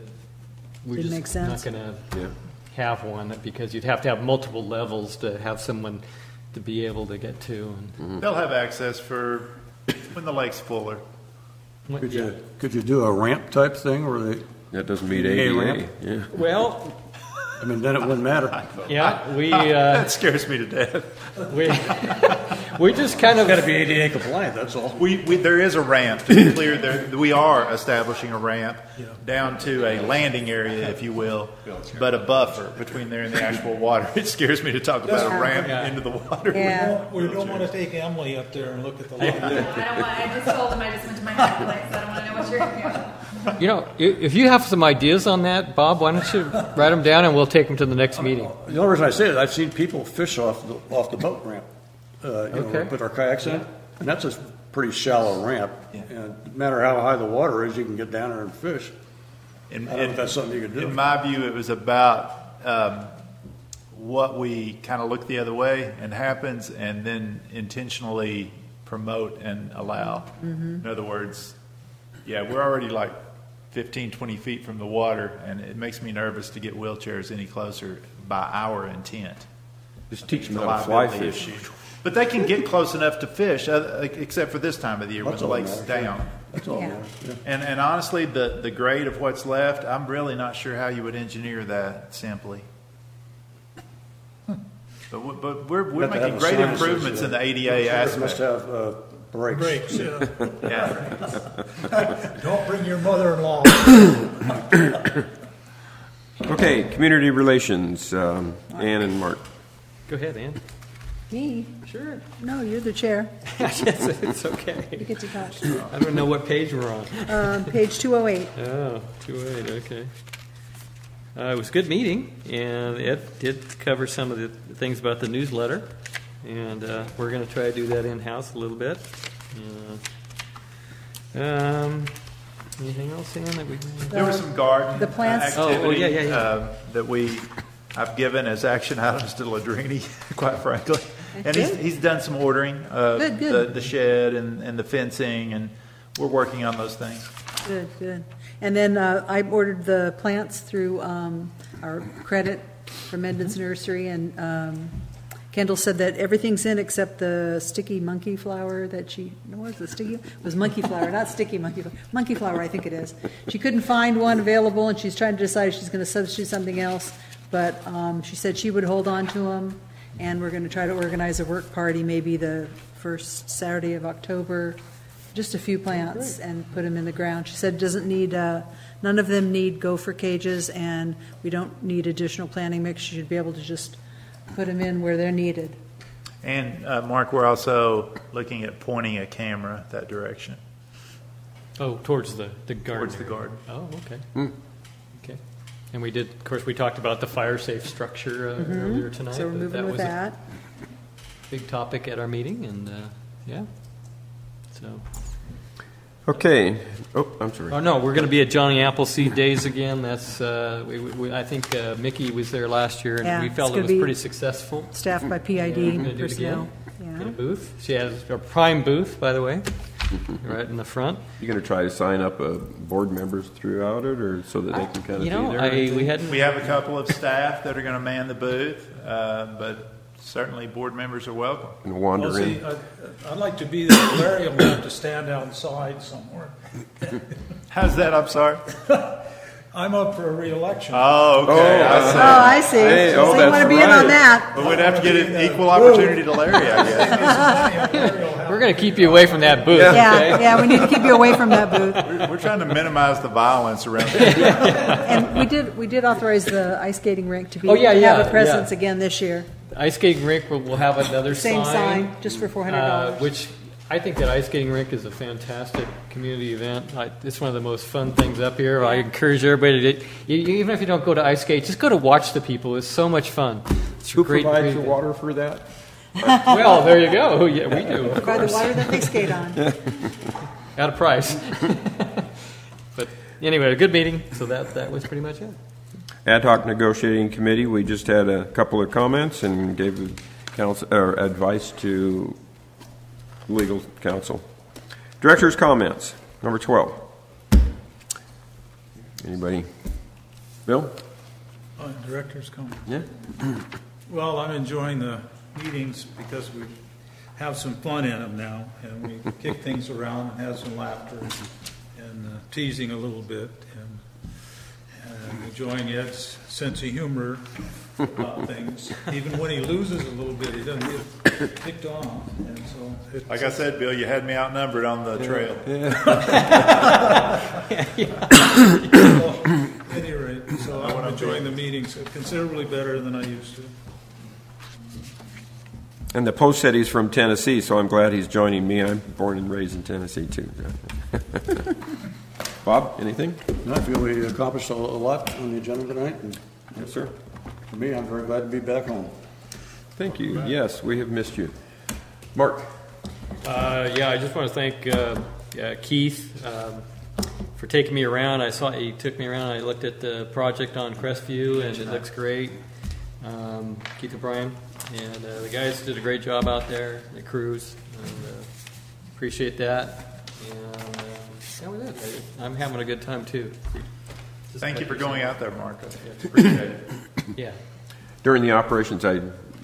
we're just not going to have one because you'd have to have multiple levels to have someone to be able to get to. And they'll have access for when the lake's fuller. Could you do a ramp type thing where that doesn't meet ADA? Yeah. Well, I mean, then it wouldn't matter. Yeah, that scares me to death. We just kind of got to be ADA compliant. That's all. There is a ramp. To be clear, we are establishing a ramp down to a landing area, if you will, but a buffer between there and the actual water. It scares me to talk about a ramp into the water. Yeah. We don't want to take Emily up there and look at the lake. I just told him I just went to my happy place. I don't want to know what you're doing. If you have some ideas on that, Bob, why don't you write them down and we'll take them to the next meeting. The only reason I say it, I've seen people fish off the boat ramp. Put our kayaks in it, and that's a pretty shallow ramp. Yeah. And no matter how high the water is, you can get down there and fish. I don't know if that's something you could do. In my view, it was about what we kind of look the other way and happens, and then intentionally promote and allow. Mm-hmm. In other words, we're already like 15, 20 feet from the water, and it makes me nervous to get wheelchairs any closer by our intent. Just teach them how to fly fish. But they can get close enough to fish, except for this time of the year when the lake's down. That's all. Yeah. And honestly, the grade of what's left, I'm really not sure how you would engineer that simply. But we're making great improvements in the ADA aspect. Must have brakes. Don't bring your mother-in-law. Okay, community relations, Ann and Mark. Go ahead, Ann. Me? Sure. No, you're the chair. Yes, it's okay. You get to talk. I don't know what page we're on. Page 208. Oh, 208, okay. It was a good meeting, and it did cover some of the things about the newsletter, and we're going to try to do that in-house a little bit. Anything else, Ann, that we... There was some garden the plants. activity that I've given as action items to Ladrini, quite frankly. And he's done some ordering of the shed and the fencing, and we're working on those things. Good, good. And then I ordered the plants through our credit from Edmonds Nursery, and Kendall said that everything's in except the sticky monkey flower that she, what was the sticky? It was monkey flower, not sticky monkey flower. Monkey flower, I think it is. She couldn't find one available, and she's trying to decide if she's going to substitute something else, but she said she would hold on to them, and we're going to try to organize a work party maybe the first Saturday of October, just a few plants, and put them in the ground. She said it doesn't need, none of them need gopher cages, and we don't need additional planting mix. She should be able to just put them in where they're needed. And Mark, we're also looking at pointing a camera that direction. Oh, towards the garden. Towards the garden. Oh, okay. Okay. And we did, of course, we talked about the fire safe structure earlier tonight. So we're moving with that. Big topic at our meeting, and yeah. So. Okay. Oh, I'm sorry. Oh no, we're going to be at Johnny Appleseed Days again. That's I think Mickey was there last year, and we felt it was pretty successful. Staffed by PID personnel. Yeah. Get a booth. She has a prime booth, by the way, right in the front. You going to try to sign up board members throughout it, or so that they can kind of be there? We have a couple of staff that are going to man the booth, but certainly board members are welcome. And wander in. I'd like to be there. Larry will have to stand outside somewhere. How's that? I'm sorry. I'm up for a re-election. Oh, okay. I see. Hey, so you want to be in on that. But we'd have to get an equal opportunity to Larry, I guess. We're going to keep you away from that booth. Yeah, we need to keep you away from that booth. We're trying to minimize the violence around here. And we did authorize the ice skating rink to have a presence again this year. The ice skating rink will have another same sign, just for $400. Which I think that ice skating rink is a fantastic community event. It's one of the most fun things up here. I encourage everybody to, even if you don't go to ice skate, just go to watch the people. It's so much fun. It's Who provides your water for that? Well, there you go. Yeah, we do. Provide the water that they skate on. At a price. But anyway, a good meeting. So that was pretty much it. Ad hoc negotiating committee. We just had a couple of comments and gave advice to legal counsel. Director's comments. Number 12. Anybody? Bill? Director's comments. Yeah. Well, I'm enjoying the meetings because we have some fun in them now, and we kick things around and have some laughter and teasing a little bit, and enjoying Ed's sense of humor about things. Even when he loses a little bit, he doesn't get ticked off. And so like I said, Bill, you had me outnumbered on the trail. At any rate, so I'm enjoying the meetings considerably better than I used to. And the post said he's from Tennessee, so I'm glad he's joining me. I'm born and raised in Tennessee, too. Bob, anything? I feel we accomplished a lot on the agenda tonight. Yes, sir. For me, I'm very glad to be back home. Thank you. Yes, we have missed you. Mark? I just want to thank Keith for taking me around. He took me around. I looked at the project on Crestview, and it looks great. Keith O'Brien. And the guys did a great job out there, the crews, and appreciate that. And that was it. I'm having a good time, too. Thank you for going out there, Mark. Appreciate it. Yeah. During the operations, I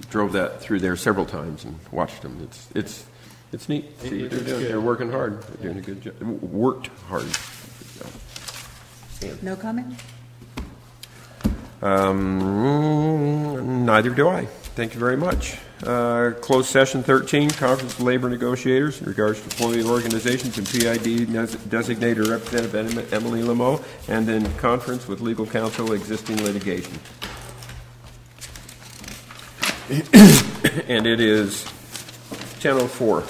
drove that through there several times and watched them. It's neat. See, they're working hard. They're doing a good job. Worked hard. No comment? Neither do I. Thank you very much. Closed session 13, conference with labor negotiators in regards to employee organizations and PID designated Representative Emily Lameau, and then conference with legal counsel existing litigation. And it is 10:04.